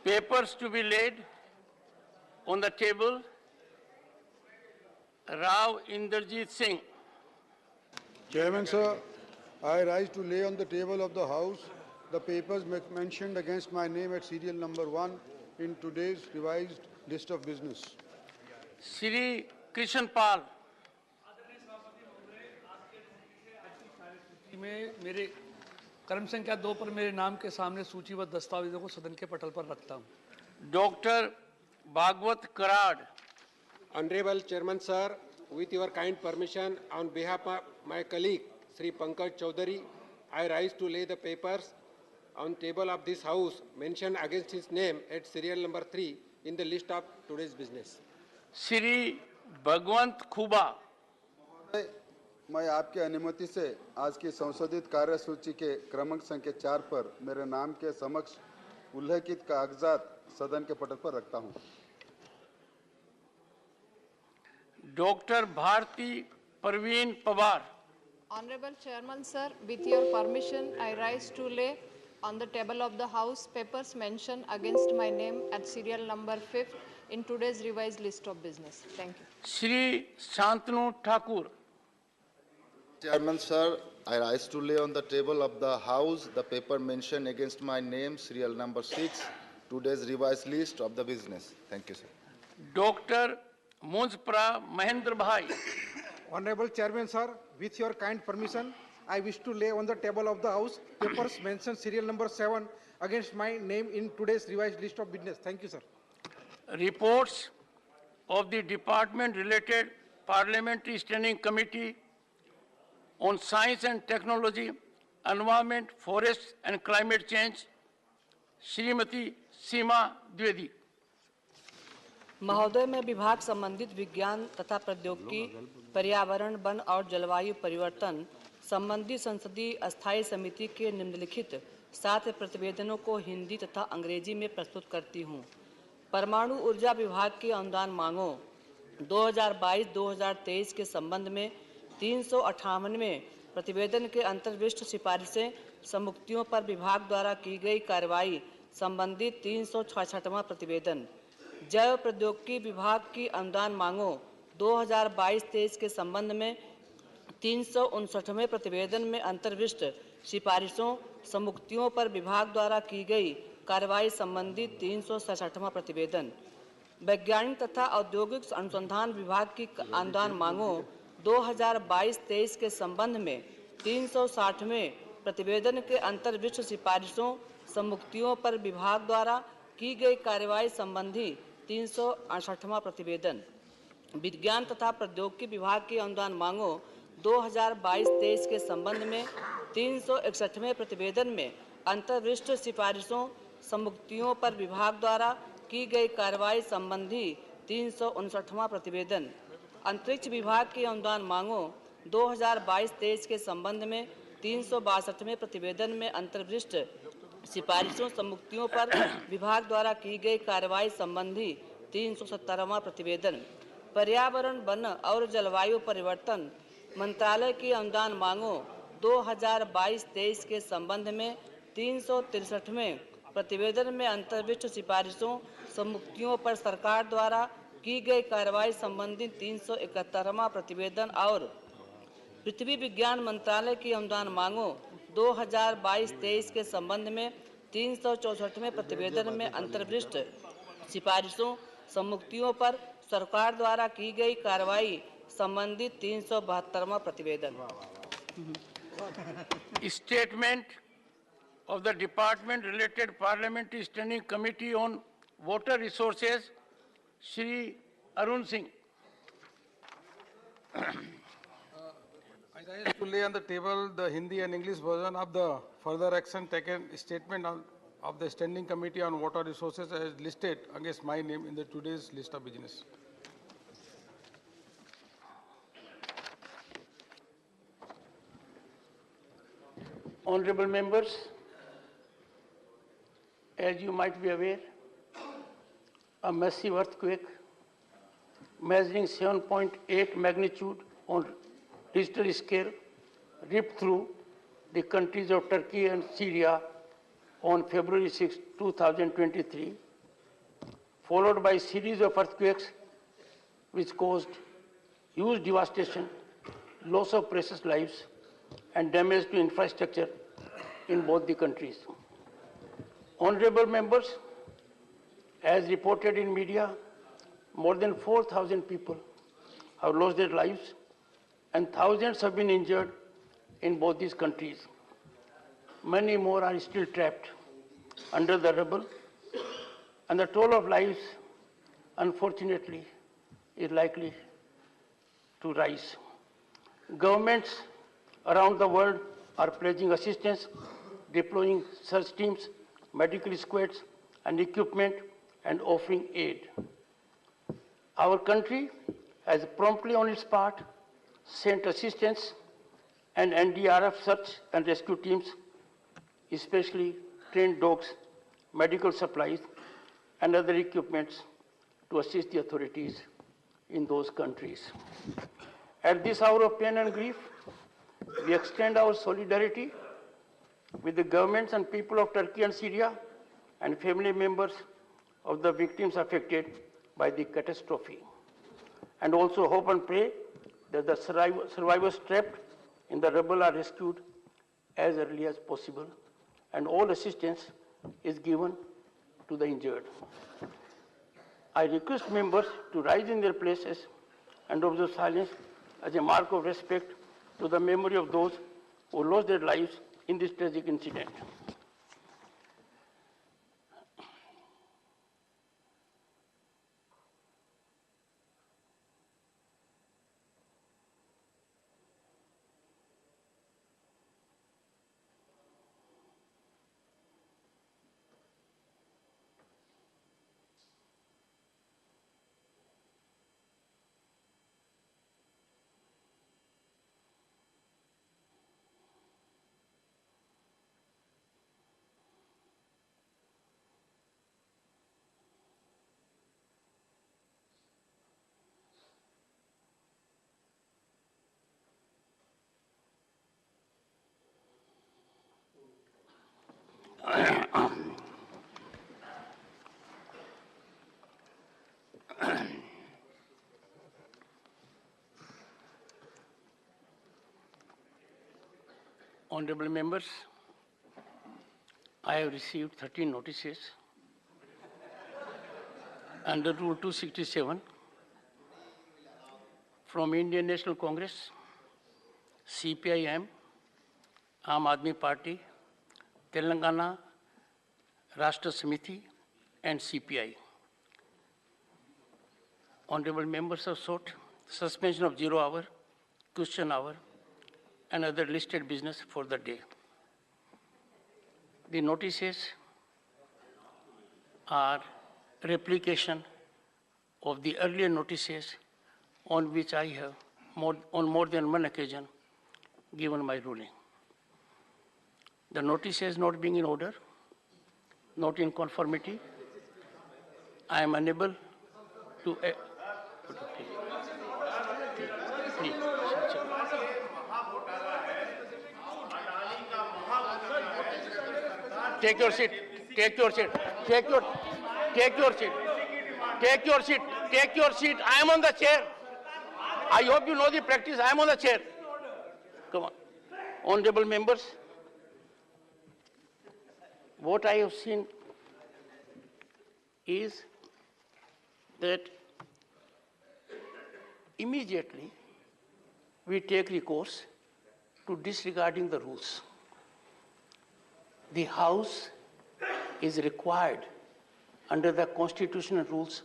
Papers to be laid on the table. Rao Inderjit Singh. Chairman, sir, I rise to lay on the table of the House the papers mentioned against my name at serial number 1 in today's revised list of business. Shri Krishan Pal. मैं मेरे कर्म संख्या 2 पर मेरे नाम के सामने सूचीबद्ध दस्तावेजों को सदन के पटल पर रखता हूं। Dr. Bhagwat Karad. Honorable Chairman Sir, with your kind permission, on behalf of my colleague Sri Pankaj Chaudhary, I rise to lay the papers on table of this House mentioned against his name at serial number 3 in the list of today's business. Shri Bhagwant Khuba. मैं आपकी अनुमति से आज की संशोधित कार्यसूची के क्रमांक संख्या 4 पर मेरे नाम के समक्ष उल्लेखित कागजात सदन के पटल पर रखता हूं। Dr. Bharti Parveen Pawar. Honorable Chairman, sir, with your permission, I rise to lay on the table of the House papers mentioned against my name at serial number 5 in today's revised list of business. Thank you. Shri Shantanu Thakur. Chairman, sir, I rise to lay on the table of the House the paper mentioned against my name, serial number 6, today's revised list of the business. Thank you, sir. Dr. Munjpra Mahendra Bhai. Honorable Chairman, sir, with your kind permission, I wish to lay on the table of the House papers mentioned serial number 7 against my name in today's revised list of business. Thank you, sir. Reports of the Department-related Parliamentary Standing Committee on Science and Technology, Environment, Forests and Climate Change, Srimati Seema Dwivedi. महोदय, मैं विभाग संबंधित विज्ञान तथा प्रौद्योगिकी, पर्यावरण, one और जलवायु परिवर्तन संबंधी संसदीय अस्थायी समिति के निम्नलिखित 7 प्रतिवेदनों को हिंदी तथा अंग्रेजी में प्रस्तुत करती हूँ। परमाणु ऊर्जा विभाग की अनुदान मांगों 2022-2023 के संबंध में 358वें प्रतिवेदन के अंतर्विष्ट सिफारिशें संमुक्तियों पर विभाग द्वारा की गई कार्रवाई संबंधी 366वां प्रतिवेदन। जैव प्रौद्योगिकी विभाग की अनुदान मांगों 2022-23 के संबंध में 359वें प्रतिवेदन में अंतर्विष्ट सिफारिशों संमुक्तियों पर विभाग द्वारा की गई कार्रवाई संबंधी 367वां प्रतिवेदन। वैज्ञानिक तथा औद्योगिक अनुसंधान विभाग की अनुदान मांगों 2022-23 के संबंध में 360वें प्रतिवेदन के अंतर्विष्ट सिफारिशों संमुक्तियों पर विभाग द्वारा की गई कार्रवाई संबंधी 368वां प्रतिवेदन। विज्ञान तथा प्रौद्योगिकी विभाग की अनुदान मांगों 2022-23 के संबंध में 361वें प्रतिवेदन में अंतर्विष्ट सिफारिशों संमुक्तियों पर विभाग द्वारा की गई कार्रवाई संबंधी 359वां प्रतिवेदन। अंतरिक्ष विभाग की अनुदान मांगों 2022-23 के संबंध में 362वें प्रतिवेदन में अंतर्विष्ट सिफारिशों संमुक्तियों पर विभाग द्वारा की गई कार्रवाई संबंधी 370वां प्रतिवेदन। पर्यावरण, वन और जलवायु परिवर्तन मंत्रालय की अनुदान मांगों 2022-23 के संबंध में 363वें प्रतिवेदन में अंतर्विष्ट सिफारिशों संमुक्तियों पर सरकार द्वारा की गई कार्रवाई संबंधी 371वां प्रतिवेदन और पृथ्वी विज्ञान मंत्रालय की अनुदान मांगों 2022-23 के संबंध में 364वें प्रतिवेदन में अंतर्विष्ट सिफारिशों संमुक्तियों पर सरकार द्वारा की गई कार्रवाई संबंधी 372वां प्रतिवेदन। Statement of the Department-related Parliamentary Standing Committee on Water Resources, Shri Arun Singh. I rise to lay on the table the Hindi and English version of the further action taken statement of the Standing Committee on Water Resources as listed against my name in the today's list of business. Honorable members, as you might be aware, a massive earthquake measuring 7.8 magnitude on Richter scale ripped through the countries of Turkey and Syria on February 6, 2023 followed by a series of earthquakes which caused huge devastation, loss of precious lives, and damage to infrastructure in both the countries. Honorable members, as reported in media, more than 4,000 people have lost their lives and thousands have been injured in both these countries. Many more are still trapped under the rubble, and the toll of lives, unfortunately, is likely to rise. Governments around the world are pledging assistance, deploying search teams, medical squads, and equipment, and offering aid. Our country has promptly on its part sent assistance and NDRF search and rescue teams, especially trained dogs, medical supplies, and other equipments to assist the authorities in those countries. At this hour of pain and grief, we extend our solidarity with the governments and people of Turkey and Syria and family members of the victims affected by the catastrophe, and also hope and pray that the survivors trapped in the rubble are rescued as early as possible, and all assistance is given to the injured. I request members to rise in their places and observe silence as a mark of respect to the memory of those who lost their lives in this tragic incident. Honorable members, I have received 13 notices under Rule 267 from Indian National Congress, CPIM, Aam Aadmi Party, Telangana Rashtra Samiti, and CPI. Honorable members have sought suspension of 0 hour, question hour, and other listed business for the day. The notices are replication of the earlier notices on which I have on more than one occasion given my ruling. The notices not being in order, not in conformity, I am unable to... Please. Take your seat. Take your seat. Take your seat. Take your seat. Take your seat. I am on the chair. I hope you know the practice. I am on the chair. Come on. Honorable members, what I have seen is that immediately we take recourse to disregarding the rules. The House is required under the constitutional rules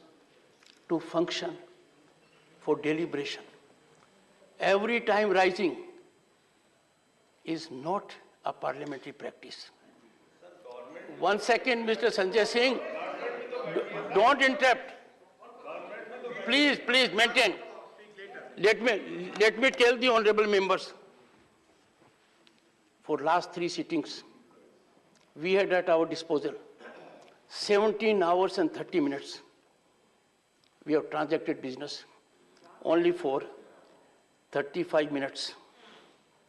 to function for deliberation. Every time rising is not a parliamentary practice. 1 second, Mr. Sanjay Singh, don't interrupt. Please maintain. Let me tell the honorable members, for last 3 sittings, we had at our disposal 17 hours and 30 minutes. We have transacted business only for 35 minutes,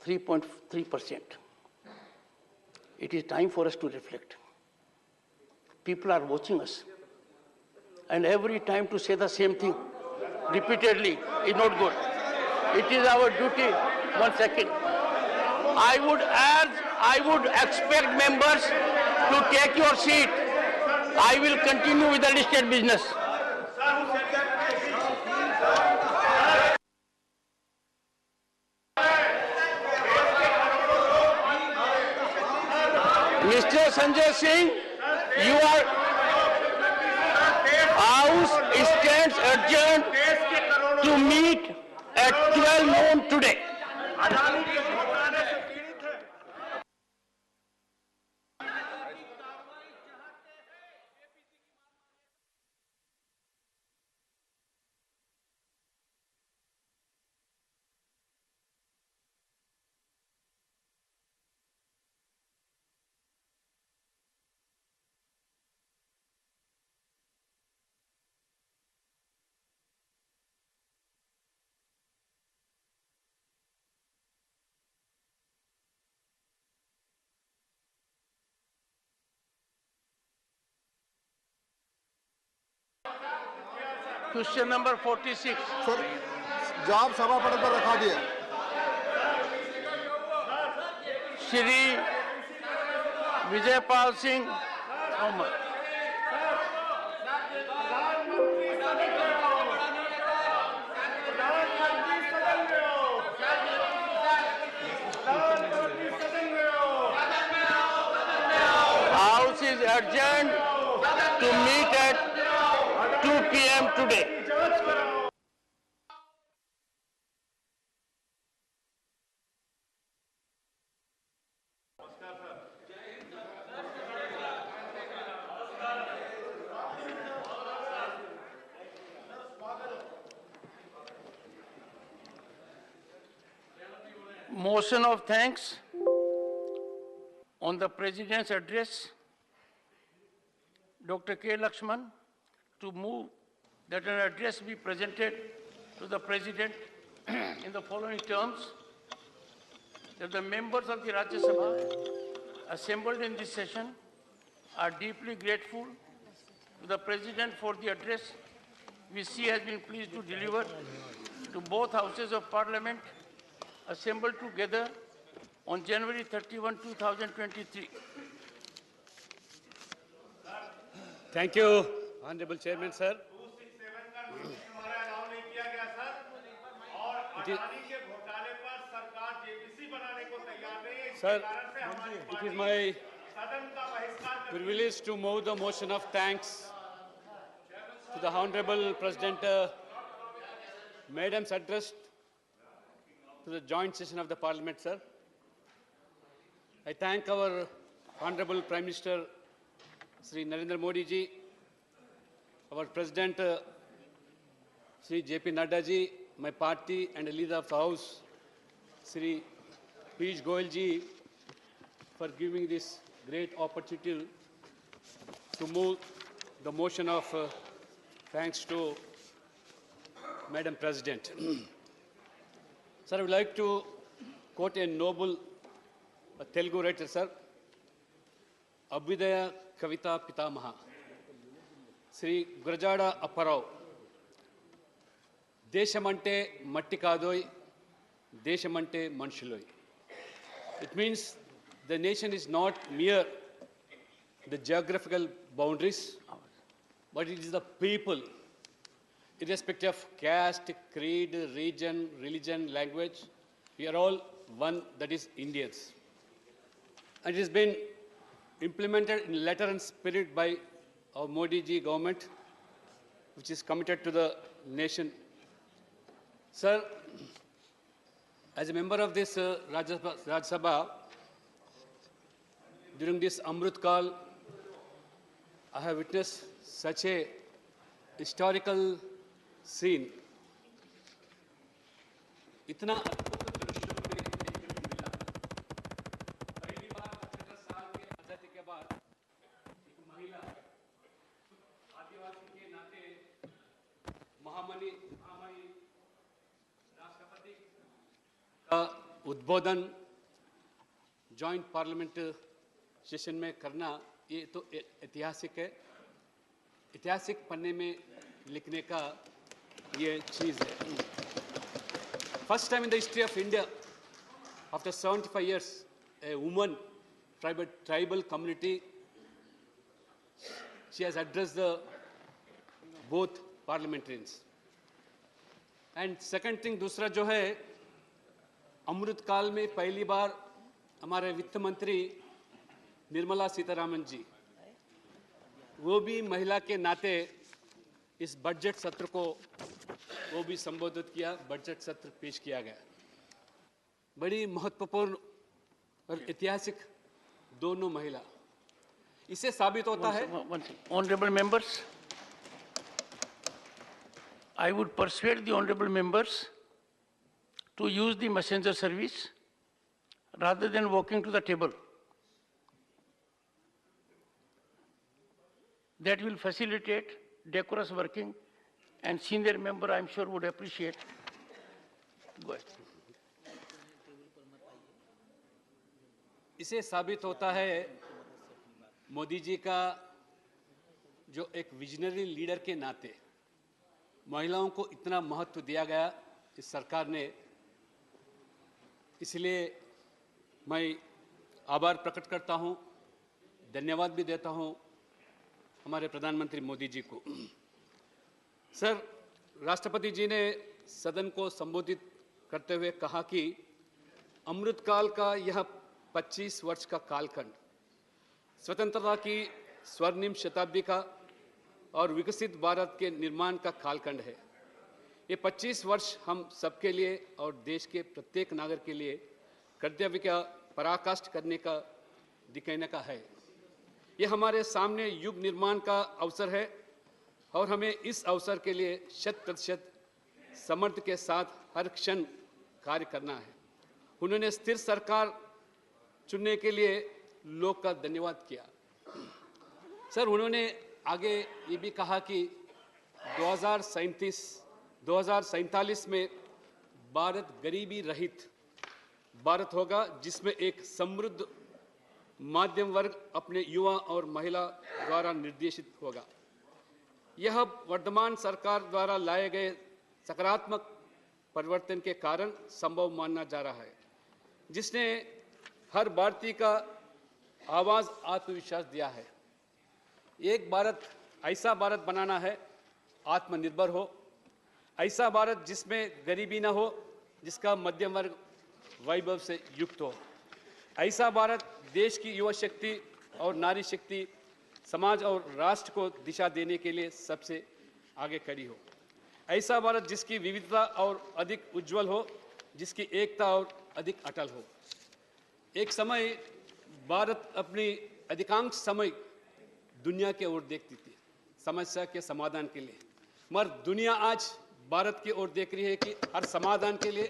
3.3%. It is time for us to reflect. People are watching us. and every time to say the same thing repeatedly is not good. It is our duty. 1 second. I would expect members to take your seat. I will continue with the listed business. Mr. Sanjay Singh, your House stands adjourned to meet at 12 noon today. Question number 46. Sir जवाब सभा पटल पर रखा दिया। Shri Vijaypal Singh Thomas. House is adjourned to meet at 2 p.m. today. Motion of thanks on the President's address. Dr. K. Lakshman to move that an address be presented to the President in the following terms: that the members of the Rajya Sabha assembled in this session are deeply grateful to the President for the address which he has been pleased to deliver to both houses of Parliament assembled together on January 31, 2023. Thank you, Honorable Chairman, sir. Sir, it is my privilege to move the motion of thanks to the Honorable President, Madam's address to the joint session of the Parliament, sir. I thank our Honorable Prime Minister, Sri Narendra Modi ji, our President, Sri J.P. Nadda ji, my party and the leader of the House, Sri Piyush Goyal ji, for giving this great opportunity to move the motion of thanks to Madam President. Sir, I would like to quote a noble Telugu writer, sir, Abhyudaya Kavita Pitamaha, Sri Gurajada Apparao. Deshamante matti kadoi, Deshamante manshuloi. It means the nation is not mere the geographical boundaries, but it is the people, irrespective of caste, creed, region, religion, language. We are all one, that is Indians. And it has been implemented in letter and spirit by our Modi ji government, which is committed to the nation. Sir, as a member of this Rajya Sabha, during this Amrit Kal, I have witnessed such a historical scene. इतना अद्भुत दृश्य मुझे देखने को मिला। पहली बार 18 साल के आजादी के बाद एक महिला आदिवासी के नाते महामनी राष्ट्रपति का उद्बोधन जॉइंट पार्लियामेंट सेशन में करना, ये तो ऐतिहासिक है। ऐतिहासिक पन्ने में लिखने का ये चीज़ है। First time in the history of India, after 75 years, a woman, tribal community, she has addressed the both parliamentarians. And second thing, दूसरा जो है, अमृत काल में पहली बार हमारे वित्त मंत्री निर्मला सीतारामन जी, वो भी महिला के नाते इस बजट सत्र को वो भी संबोधित किया, बजट सत्र पेश किया गया। बड़ी महत्वपूर्ण और ऐतिहासिक दोनों महिला, इससे साबित होता है। Honorable members, I would persuade the honorable members to use the messenger service rather than walking to the table. That will facilitate decorous working, and senior member, I'm sure, would appreciate. Go ahead. इसे साबित होता है मोदी जी का जो एक visionary leader के नाते महिलाओं को इतना महत्व दिया गया इस सरकार ने, इसलिए मैं आभार प्रकट करता हूं, धन्यवाद भी देता हूं हमारे प्रधानमंत्री मोदी जी को। सर, राष्ट्रपति जी ने सदन को संबोधित करते हुए कहा कि अमृतकाल का यह 25 वर्ष का कालखंड स्वतंत्रता की स्वर्णिम शताब्दी का और विकसित भारत के निर्माण का कालखंड है। ये 25 वर्ष हम सबके लिए और देश के प्रत्येक नागरिक के लिए कर्तव्य का पराकाष्ठ करने का दिखाने का है। ये हमारे सामने युग निर्माण का अवसर है और हमें इस अवसर के लिए 100% समर्थ के साथ हर क्षण कार्य करना है। उन्होंने स्थिर सरकार चुनने के लिए लोग का धन्यवाद किया। सर, उन्होंने आगे ये भी कहा कि 2047 में भारत गरीबी रहित भारत होगा, जिसमें एक समृद्ध मध्यम वर्ग अपने युवा और महिला द्वारा निर्देशित होगा। यह वर्तमान सरकार द्वारा लाए गए सकारात्मक परिवर्तन के कारण संभव माना जा रहा है, जिसने हर भारतीय का आवाज आत्मविश्वास दिया है। एक भारत, ऐसा भारत बनाना है आत्मनिर्भर हो, ऐसा भारत जिसमें गरीबी न हो, जिसका मध्यम वर्ग वैभव से युक्त हो, ऐसा भारत देश की युवा शक्ति और नारी शक्ति समाज और राष्ट्र को दिशा देने के लिए सबसे आगे खड़ी हो, ऐसा भारत जिसकी विविधता और अधिक उज्जवल हो, जिसकी एकता और अधिक अटल हो। एक समय भारत अपनी अधिकांश समय दुनिया की ओर देखती थी समस्या के समाधान के लिए, मगर दुनिया आज भारत की ओर देख रही है कि हर समाधान के लिए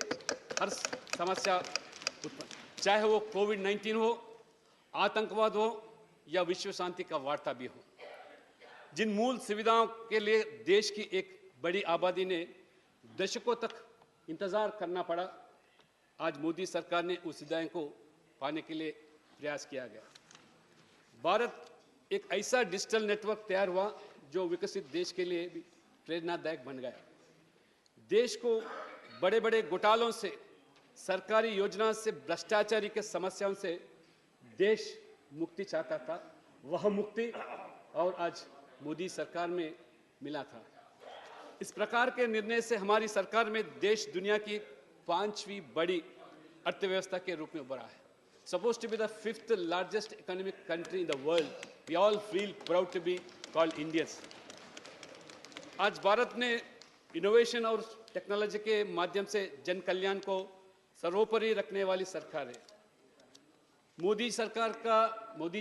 हर समस्या उत्पन्न, चाहे वो कोविड-19 हो, आतंकवाद हो या विश्व शांति का वार्ता भी हो। जिन मूल सुविधाओं के लिए देश की एक बड़ी आबादी ने दशकों तक इंतजार करना पड़ा, आज मोदी सरकार ने उस सुविधाओं को पाने के लिए प्रयास किया गया। भारत एक ऐसा डिजिटल नेटवर्क तैयार हुआ जो विकसित देश के लिए भी प्रेरणादायक बन गया। देश को बड़े बड़े घोटालों से, सरकारी योजना से, भ्रष्टाचारी के समस्याओं से देश मुक्ति चाहता था, वह मुक्ति और आज मोदी सरकार में मिला था। इस प्रकार के निर्णय से हमारी सरकार में देश दुनिया की 5वीं बड़ी अर्थव्यवस्था के रूप में उभरा है। Supposed to be the 5th largest economic country in the world, we all feel proud to be called Indians. आज भारत ने इनोवेशन और टेक्नोलॉजी के माध्यम से जन कल्याण को सर्वोपरि रखने वाली सरकार है। मोदी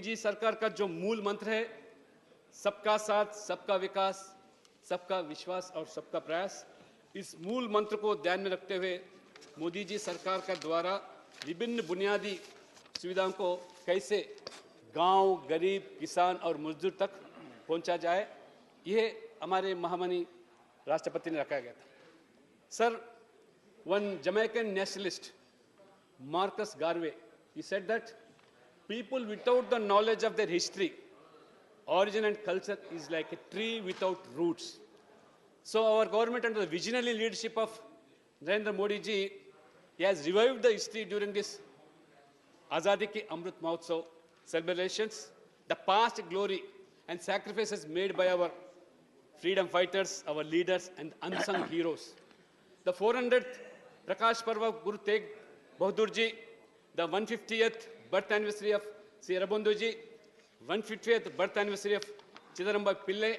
जी सरकार का जो मूल मंत्र है, सबका साथ, सबका विकास, सबका विश्वास और सबका प्रयास, इस मूल मंत्र को ध्यान में रखते हुए मोदी जी सरकार का द्वारा विभिन्न बुनियादी सुविधाओं को कैसे गांव, गरीब, किसान और मजदूर तक पहुंचा जाए, यह हमारे महामहिम राष्ट्रपति ने रखा गया था। Sir, one Jamaican nationalist, Marcus Garvey, he said that people without the knowledge of their history origin and culture is like a tree without roots. So our government under the visionary leadership of Narendra Modi ji, he has revived the history during this Azadi Ki Amrit Mahotsav celebrations, the past glory and sacrifices made by our freedom fighters, our leaders and unsung heroes. The 400th Prakash Parva of Guru Tegh Bahadur ji, the 150th birth anniversary of Sri Aurobindo ji, 150th birth anniversary of Chidarambai Pillai,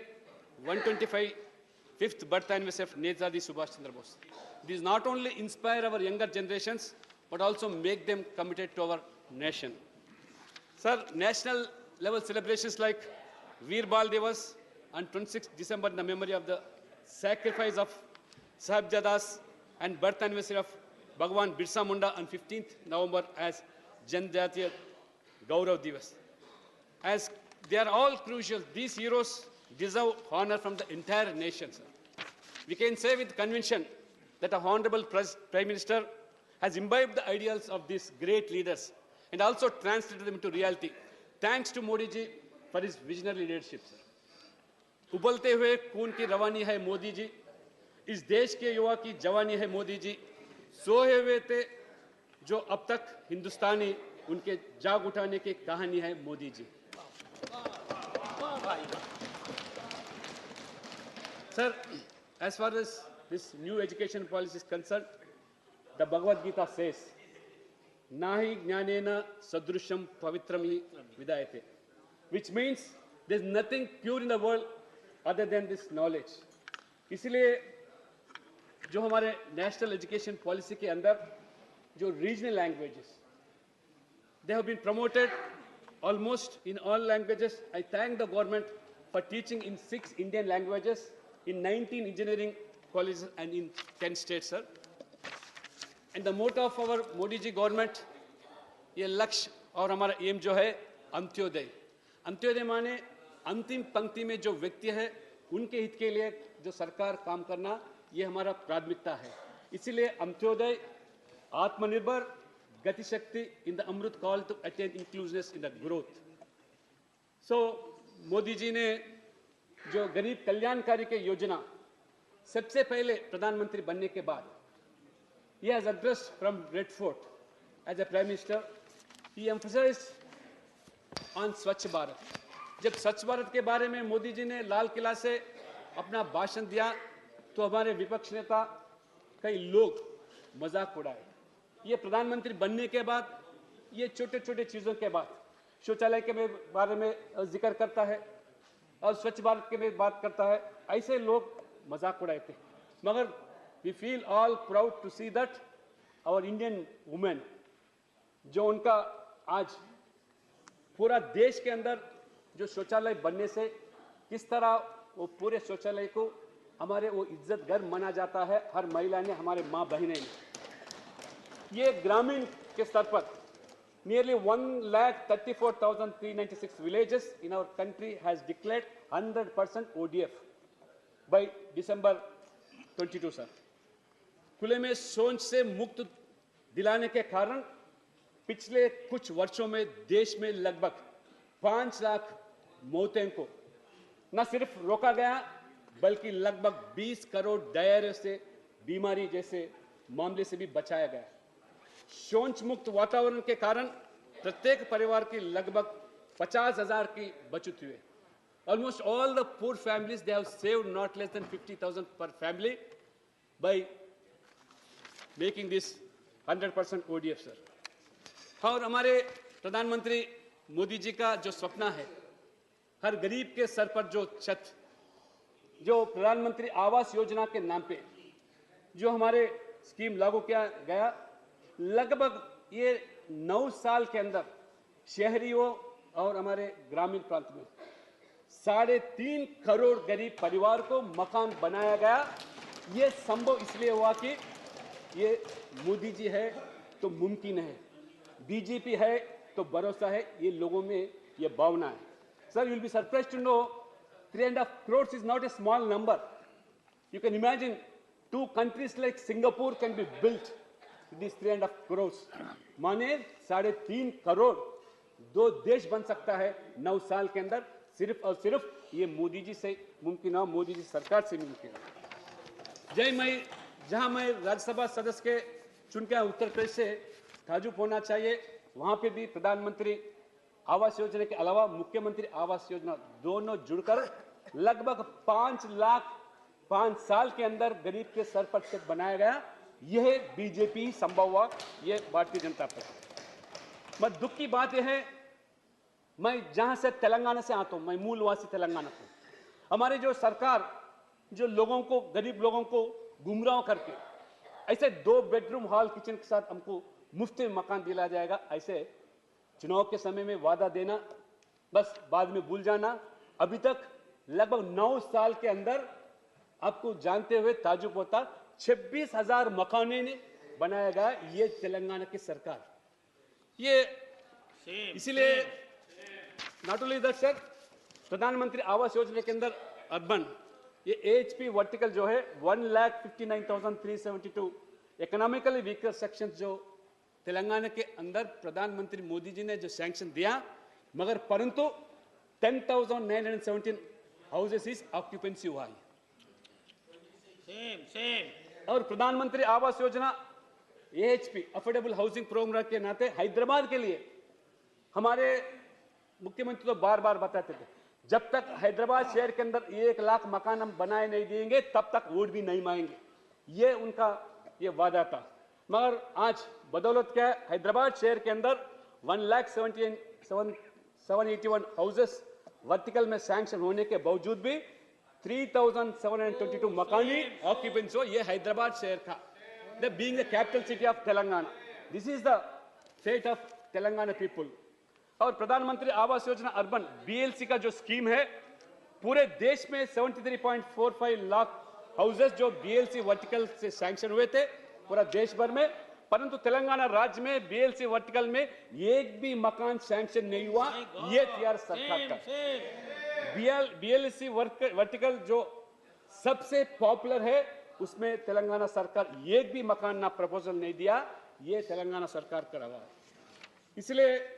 125th birth anniversary of Netaji Subhash Chandra Bose. These not only inspire our younger generations, but also make them committed to our nation. Sir, national level celebrations like Veer Bal Divas on 26th December in the memory of the sacrifice of Sahibjadas and birth anniversary of Bhagwan Birsa Munda on 15th November as Janjatiya Gaurav Divas. As they are all crucial, these heroes deserve honor from the entire nation, sir. We can say with conviction that our Honorable Prime Minister has imbibed the ideals of these great leaders and also translated them into reality. Thanks to Modi ji for his visionary leadership, sir. उबलते हुए खून की रवानी है मोदी जी, इस देश के युवा की जवानी है मोदी जी, सोए हुए थे जो अब तक हिंदुस्तानी, उनके जाग उठाने की कहानी है Modi ji. Sir, as far as this new education policy is concerned, the Bhagavad Gita says, Nahi jnanena sadrusham pavitram hi vidayate, which means there's nothing pure in the world other than this knowledge. इसलिए जो हमारे national education policy के अंदर जो regional languages, they have been promoted almost in all languages. I thank the government for teaching in 6 Indian languages, in 19 engineering colleges and in 10 states, sir. And the motto of our Modi ji government, ये लक्ष्य और हमारा M जो है अंत्योदय. अंत्योदय माने अंतिम पंक्ति में जो व्यक्ति है उनके हित के लिए जो सरकार काम करना, ये हमारा प्राथमिकता है. इसीलिए अंत्योदय, आत्मनिर्भर, Gatishakti in the Amrit call to attain inclusiveness in the growth. So Modi ji ने जो गरीब कल्याणकारी के योजना सबसे पहले प्रधानमंत्री बनने के बाद, he has addressed from Red Fort as a Prime Minister, he emphasized on स्वच्छ भारत. जब स्वच्छ भारत के बारे में मोदी जी ने लाल किला से अपना भाषण दिया तो हमारे विपक्ष नेता कई लोग मजाक उड़ाए. ये प्रधानमंत्री बनने के बाद, ये छोटे छोटे चीज़ों के बाद शौचालय के बारे में जिक्र करता है और स्वच्छ भारत के में बात करता है, ऐसे लोग मजाक उड़ाए थे. मगर we feel all proud to see that our Indian women, जो उनका आज पूरा देश के अंदर जो शौचालय बनने से किस तरह वो पूरे शौचालय को हमारे वो इज्जत घर माना जाता है, हर महिला ने, हमारे माँ बहनें ने. ये ग्रामीण के स्तर पर nearly 1,34,396 villages in our country has declared 100% ODF by December 22, sir. खुले में शौच से मुक्त दिलाने के कारण पिछले कुछ वर्षों में देश में लगभग 5 लाख मौतें को न सिर्फ रोका गया, बल्कि लगभग 20 करोड़ डायरिया से, बीमारी जैसे मामले से भी बचाया गया. शौच मुक्त वातावरण के कारण प्रत्येक परिवार की लगभग 50,000 की बचत हुई. Almost all the poor families, they have saved not less than 50,000 per family by making this 100% ODF, sir. और हमारे प्रधानमंत्री मोदी जी का जो सपना है, हर गरीब के सर पर जो छत, जो प्रधानमंत्री आवास योजना के नाम पे जो हमारे स्कीम लागू किया गया, लगभग ये 9 साल के अंदर शहरियों और हमारे ग्रामीण प्रांत में 3.5 करोड़ गरीब परिवार को मकान बनाया गया. ये संभव इसलिए हुआ कि ये मोदी जी है तो मुमकिन है, बीजेपी है तो भरोसा है, ये लोगों में ये भावना है. Sir, you will be surprised to know 3.5 crores is not a small number. You can imagine 2 countries like Singapore can be built with these 3.5 crores. माने 3.5 करोड़ 2 देश बन सकता है 9 साल के अंदर सिर्फ और सिर्फ ये मोदी जी से मुमकिन है, मोदी जी सरकार से मुमकिन है। जहां मैं राज्यसभा सदस्य के चुन के उत्तर प्रदेश से ताजुब होना चाहिए, वहां पे भी प्रधानमंत्री आवास योजना के अलावा मुख्यमंत्री आवास योजना दोनों जुड़कर लगभग 5 लाख 5 साल के अंदर गरीब के सर पर छत बनाया गया। यह बीजेपी संभव हुआ, यह भारतीय जनता पार्टी। मगर दुख की बात यह है, मैं जहां से तेलंगाना से आता हूं, मैं मूलवासी तेलंगाना को, हमारी जो सरकार जो लोगों को, गरीब लोगों को गुमराह करके ऐसे 2 बेडरूम हॉल किचन के साथ हमको मुफ्त में मकान दिला जाएगा, ऐसे चुनाव के समय में वादा देना, बस बाद में भूल जाना। अभी तक लगभग 9 साल के अंदर आपको जानते हुए ताजुब होता, 26,000 मकाने ने बनाया गया ये तेलंगाना की सरकार। ये इसीलिए नॉट ओनली दैट सर, प्रधानमंत्री आवास योजना के अंदर अर्बन ये एचपी वर्टिकल जो है 1,59,372 इकोनॉमिकली वीकर सेक्शन जो तेलंगाना के अंदर प्रधानमंत्री मोदी जी ने जो सैंक्शन दिया, मगर परंतु 10,917 हाउसेस इस ऑक्यूपेंसी हुआ है। और प्रधानमंत्री Awas Yojana AHP affordable housing programme के नाते हैदराबाद के लिए हमारे मुख्यमंत्री तो बार बार बताते थे, जब तक हैदराबाद शहर के अंदर 1 लाख मकान हम बनाए नहीं देंगे तब तक वोट भी नहीं मांगेंगे, ये उनका ये वादा था। मगर आज बदौलत क्या है, हैदराबाद शहर के अंदर 1,71,781 हाउसेस वर्टिकल में सैंक्शन होने के बावजूद भी 3,722 मकानी ऑक्यूपेंसी हो, ये हैदराबाद शहर का, being the capital city of Telangana, this is the fate of Telangana people. और प्रधानमंत्री आवास योजना अर्बन बीएलसी का जो स्कीम है, पूरे देश में 73.45 लाख हाउसेस जो बीएलसी वर्टिकल से सैंक्शन हुए थे पूरा देश भर में, परंतु तेलंगाना राज्य में बीएलसी वर्टिकल में एक भी मकान सैंक्शन नहीं हुआ। ये तैयार सरकार का बीएलसी वर्टिकल जो सबसे पॉपुलर है उसमें तेलंगाना सरकार एक भी मकान ना प्रपोजल नहीं दिया, ये तेलंगाना सरकार का रहा। इसलिए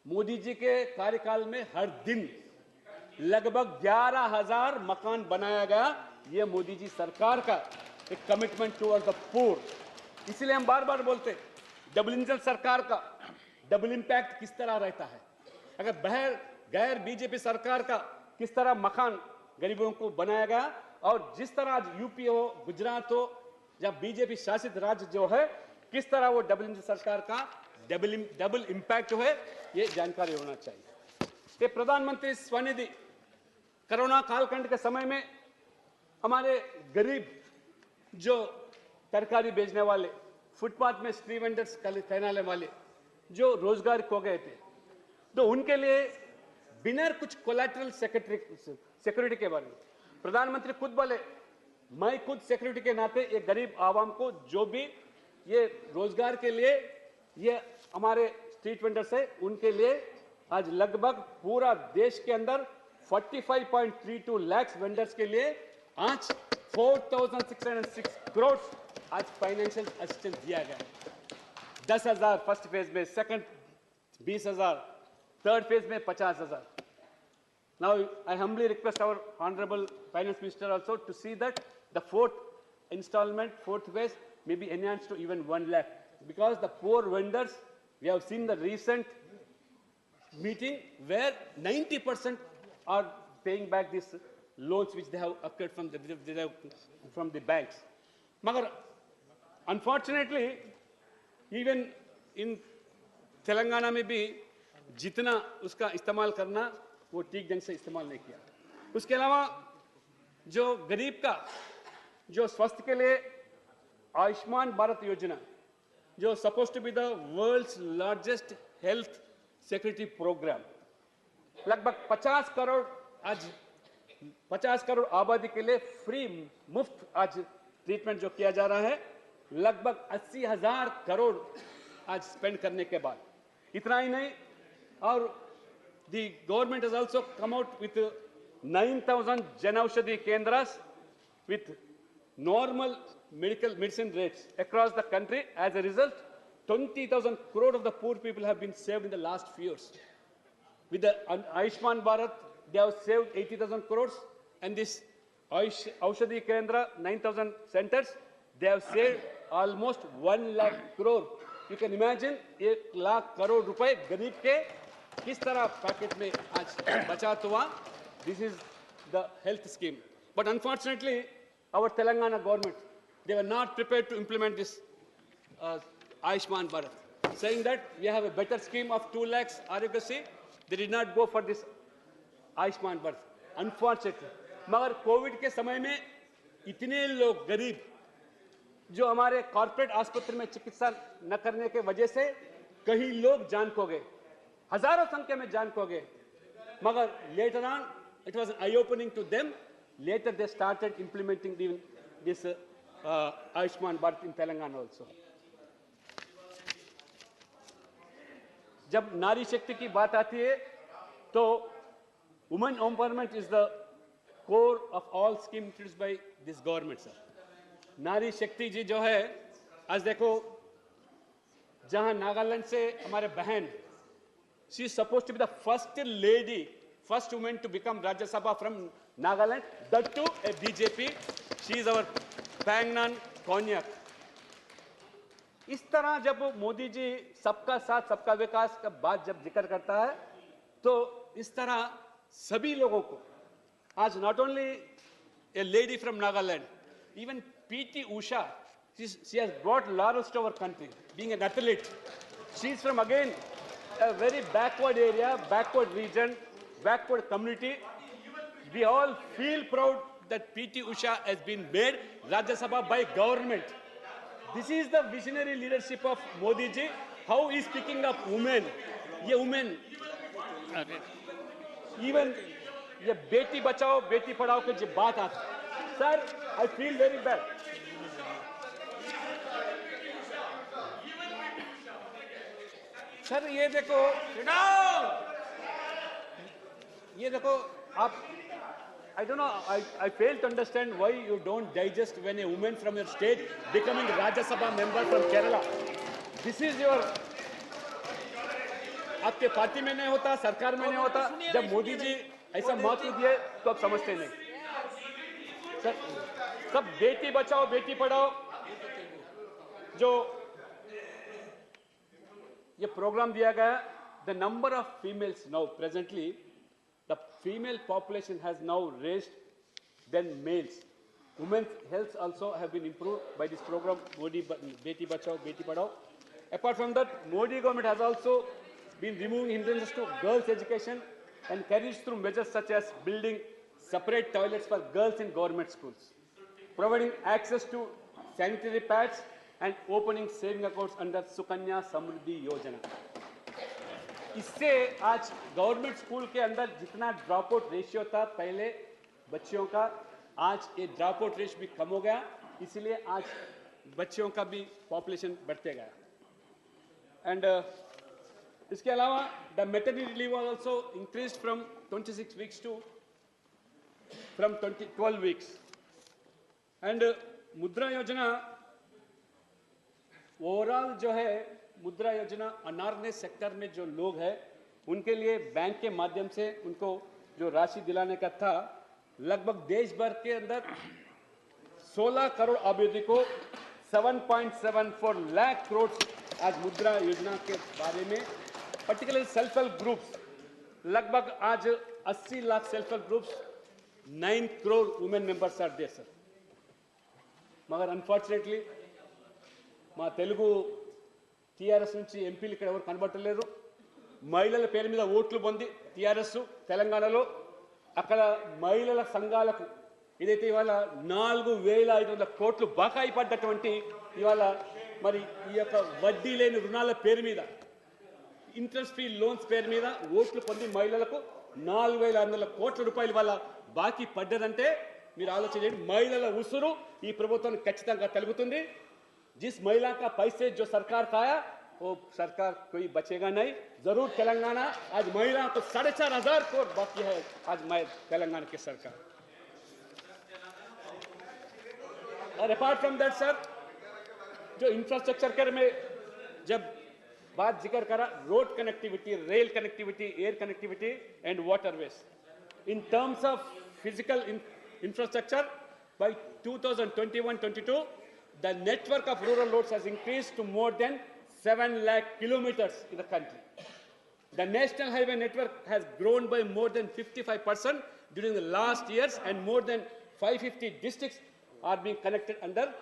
मोदी जी के कार्यकाल में हर दिन लगभग 11,000 मकान बनाया गया, ये मोदी जी सरकार का एक कमिटमेंट टुवर्ड द पुअर। इसलिए हम बार बार बोलते डबल इंजन सरकार का डबल इंपैक्ट किस तरह रहता है। अगर गैर बीजेपी सरकार का किस तरह मकान गरीबों को बनाया गया, और जिस तरह आज यूपी हो, गुजरात हो, या बीजेपी शासित राज्य जो है, किस तरह वो डबल इंजन सरकार का डबल इंपैक्ट है, ये जानकारी होना चाहिए। ये प्रधानमंत्री स्वनिधि कोरोना कालखंड के समय में हमारे गरीब जो तरकारी बेचने वाले, फुटपाथ में स्ट्रीट वेंडर्स कहने वाले जो रोजगार खो गए थे, तो उनके लिए बिना कुछ कोलैटरल सिक्योरिटी के बारे में प्रधानमंत्री खुद बोले, मैं खुद सिक्योरिटी के नाते एक गरीब आवाम को जो भी ये रोजगार के लिए ये हमारे स्ट्रीट वेंडर्स है, उनके लिए आज लगभग पूरा देश के अंदर 45.32 लाख वेंडर्स के लिए आज 4,606 करोड़ आज फाइनेंशियल असिस्टेंस दिया गया। 10,000 फर्स्ट फेज में, सेकंड 20,000, थर्ड फेज में 50,000। Now I humbly request our Honorable Finance Minister also to see that the fourth installment, fourth phase may be enhanced to even 1 lakh, because the poor vendors, we have seen the recent meeting where 90% are paying back these loans which they have acquired from the banks. Magar unfortunately even in Telangana में भी जितना उसका इस्तेमाल करना वो ठीक ढंग से इस्तेमाल नहीं किया। उसके अलावा जो गरीब का जो स्वास्थ्य के लिए आयुष्मान भारत योजना, जो suppose to be the world's largest health security programme, लगभग 50 करोड़ आज 50 करोड़ आबादी के लिए फ्री मुफ्त आज ट्रीटमेंट जो किया जा रहा है, लगभग 80,000 करोड़ आज स्पेंड करने के बाद। इतना ही नहीं, और the government has also come out with 9,000 Janaushadhi Kendras with normal medicine rates across the country. As a result, 20,000 crore of the poor people have been saved in the last few years. With the Ayushman Bharat, they have saved 80,000 crores, and this Aushadhi Kendra, 9,000 centers, they have saved almost 1 lakh crore. You can imagine 1 lakh crore रुपए गरीब के किस तरह packet में आज बचत हुआ. This is the health scheme. But unfortunately, our Telangana government, they were not prepared to implement this Ayushman Bharat, saying that we have a better scheme of 2 lakhs Arogyasri. They did not go for this Ayushman Bharat, unfortunately. मगर Covid के समय में इतने लोग गरीब जो हमारे corporate आस्पत्रि में चिकित्सा न करने के वजह से कई लोग जान खो गए, हजारों संख्या में जान खो गए. मगर later on it was eye opening to them. Later they started implementing this Ayushman Bharat in Telangana also. जब नारी शक्ति की बात आती है तो women empowerment is the core of all schemes introduced by this government, sir. नारी शक्ति जी जो है, आज देखो जहां नागालैंड से हमारे बहन, she is supposed to be the first lady, first woman to become Rajya Sabha from Nagaland, that too a BJP. She is our Pangnan Konyak. इस तरह जब मोदी जी सबका साथ सबका विकास का बात जब जिक्र करता है तो इस तरह सभी लोगों को आज not only a lady from Nagaland, even PT Usha, she has brought laurels to our country, being an athlete. She is from again a very backward area, backward region, backward community. We all feel proud that PT Usha has been made Rajya Sabha by government. This is the visionary leadership of Modi ji. How he is picking up women. ये women, even ये बेटी बचाओ बेटी पढ़ाओ की जब बात आती है, sir, I feel very bad. Sir ये देखो आप, I don't know, I fail to understand why you don't digest when a woman from your state becoming Rajya Sabha member from Kerala. This is your, आपके party में नहीं होता, सरकार में नहीं होता. जब मोदी जी ऐसा महत्व दिए तो आप समझते नहीं. सर, सब बेटी बचाओ बेटी पढ़ाओ जो ये प्रोग्राम दिया गया, the number of females now presently, the female population has now raised than males. Women's health also have been improved by this program, Modi Beti Bachao, Beti Padhao. Apart from that, Modi government has also been removing hindrances to girls' education and carries through measures such as building separate toilets for girls in government schools, providing access to sanitary pads and opening saving accounts under Sukanya Samriddhi Yojana. इससे आज government school के अंदर जितना drop out ratio था पहले बच्चियों का, आज ये ड्रॉप आउट रेशियो भी कम हो गया, इसलिए आज बच्चियों का भी पॉपुलेशन बढ़ते गया. एंड इसके अलावा the maternity leave was also increased from 26 weeks to from 12 weeks. And Mudra Yojana overall जो है, मुद्रा योजना अनार्गनाइज्ड सेक्टर में जो लोग हैं उनके लिए बैंक के माध्यम से उनको जो राशि दिलाने का था, लगभग देश भर के अंदर 16 करोड़ आबादी को 7.74 लाख करोड़ आज मुद्रा योजना के बारे में, पर्टिकुलर सेल्फ हेल्प ग्रुप्स, लगभग आज 80 lakh self help groups, 9 crore women members are there sir. मगर अनफॉर्चुनेटली మా తెలుగు టీఆర్ఎస్ నుంచి ఎంపీలు ఇక్కడ ఎవరు కనబడలేరు. మహిళల పేరు మీద ఓట్లు పొంది టీఆర్ఎస్ తెలంగాణలో అక్కడ మహిళల సంఘాలకు ఏదైతే ఇవాళ 4,500 కోట్లు బకాయి పడ్డటువంటి ఇవాళ మరి ఈ యొక్క వడ్డీ లేని రుణాల పేరు మీద, ఇంట్రెస్ట్ ఫ్రీ లోన్స్ పేరు మీద ఓట్లు పొంది మహిళలకు 4,500 కోట్ల రూపాయలు ఇవాళ బాకీ పడ్డదంటే మీరు ఆలోచించండి. మహిళల ఉసురు ఈ ప్రభుత్వానికి ఖచ్చితంగా తలుగుతుంది. जिस महिला का पैसे जो सरकार खाया वो सरकार कोई बचेगा नहीं. जरूर तेलंगाना आज महिला को 4,500 करोड़ बाकी है आज तेलंगाना की सरकार. और अपार्ट फ्रॉम दैट सर, जो इंफ्रास्ट्रक्चर के में जब बात जिक्र करा road connectivity, rail connectivity, air connectivity, and waterways. In terms of physical infrastructure, by 2021-22, the network of rural roads has increased to more than 7 lakh kilometers in the country. The national highway network has grown by more than 55% during the last years, and more than 550 districts are being connected under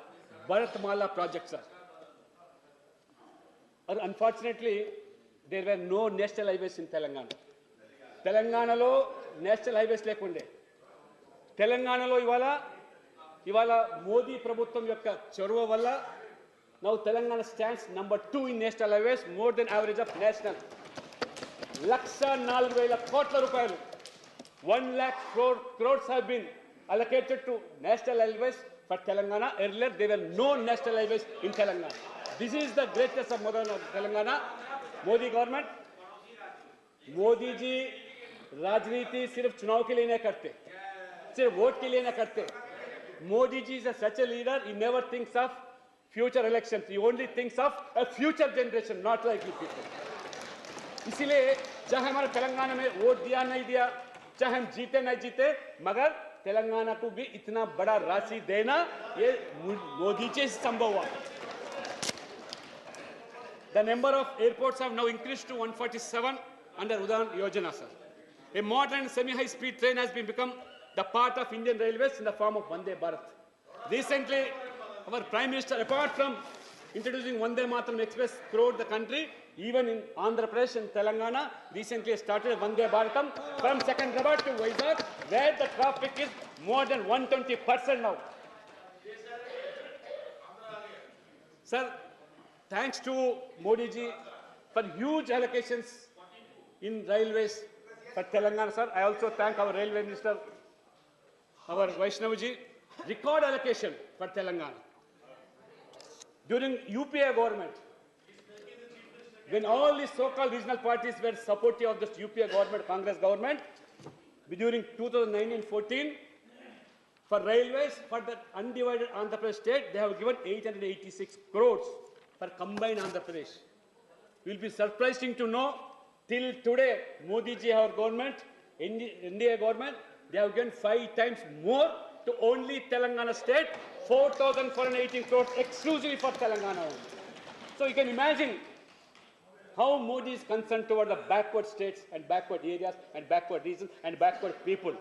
Bharatmala projects. Unfortunately, there were no national highways in Telangana. Telanganalo national highways lekunde. Telanganalo ivala Modi Prabhutvam yokka choruva valla now Telangana stands number 2 in national highways, more than average of national. Laksha 4,000 kotla rupayalu. 1 lakh crores have been allocated to national highways for Telangana. Earlier, there were no national highways in Telangana. This is the greatness of modern Telangana. Modi government, Modi ji, राजनीति सिर्फ चुनाव के लिए नहीं करते, सिर्फ vote के लिए नहीं करते. Modi ji is such a leader, he never thinks of future elections. He only thinks of a future generation, not like you people. इसीलिए चाहे हमारे तेलंगाना में वोट दिया नहीं दिया, चाहे हम जीते नहीं जीते, मगर तेलंगाना को भी इतना बड़ा राशि देना ये मोदी जी से संभव हुआ. The number of airports have now increased to 147 under Udan Yojana, sir. A modern semi-high-speed train has become the part of Indian Railways in the form of Vande Bharat. Recently, our Prime Minister, apart from introducing Vande Mataram Express throughout the country, even in Andhra Pradesh and Telangana, recently started Vande Bharatam from Secunderabad to Vizag, where the traffic is more than 120% now. Sir, thanks to Modi ji for huge allocations in railways for Telangana, sir. I also thank our railway minister, our Vaishnav ji, record allocation for Telangana. During UPA government, when all the so-called regional parties were supportive of this UPA government, Congress government, during 2019-14, for railways, for the undivided Andhra Pradesh state, they have given 886 crores for combined Andhra Pradesh. You will be surprising to know, till today, Modi ji, our government, India government, they have given 5 times more to only Telangana state, 4,418 crores exclusively for Telangana only. So you can imagine how Modi is concerned toward the backward states and backward areas and backward regions and backward people.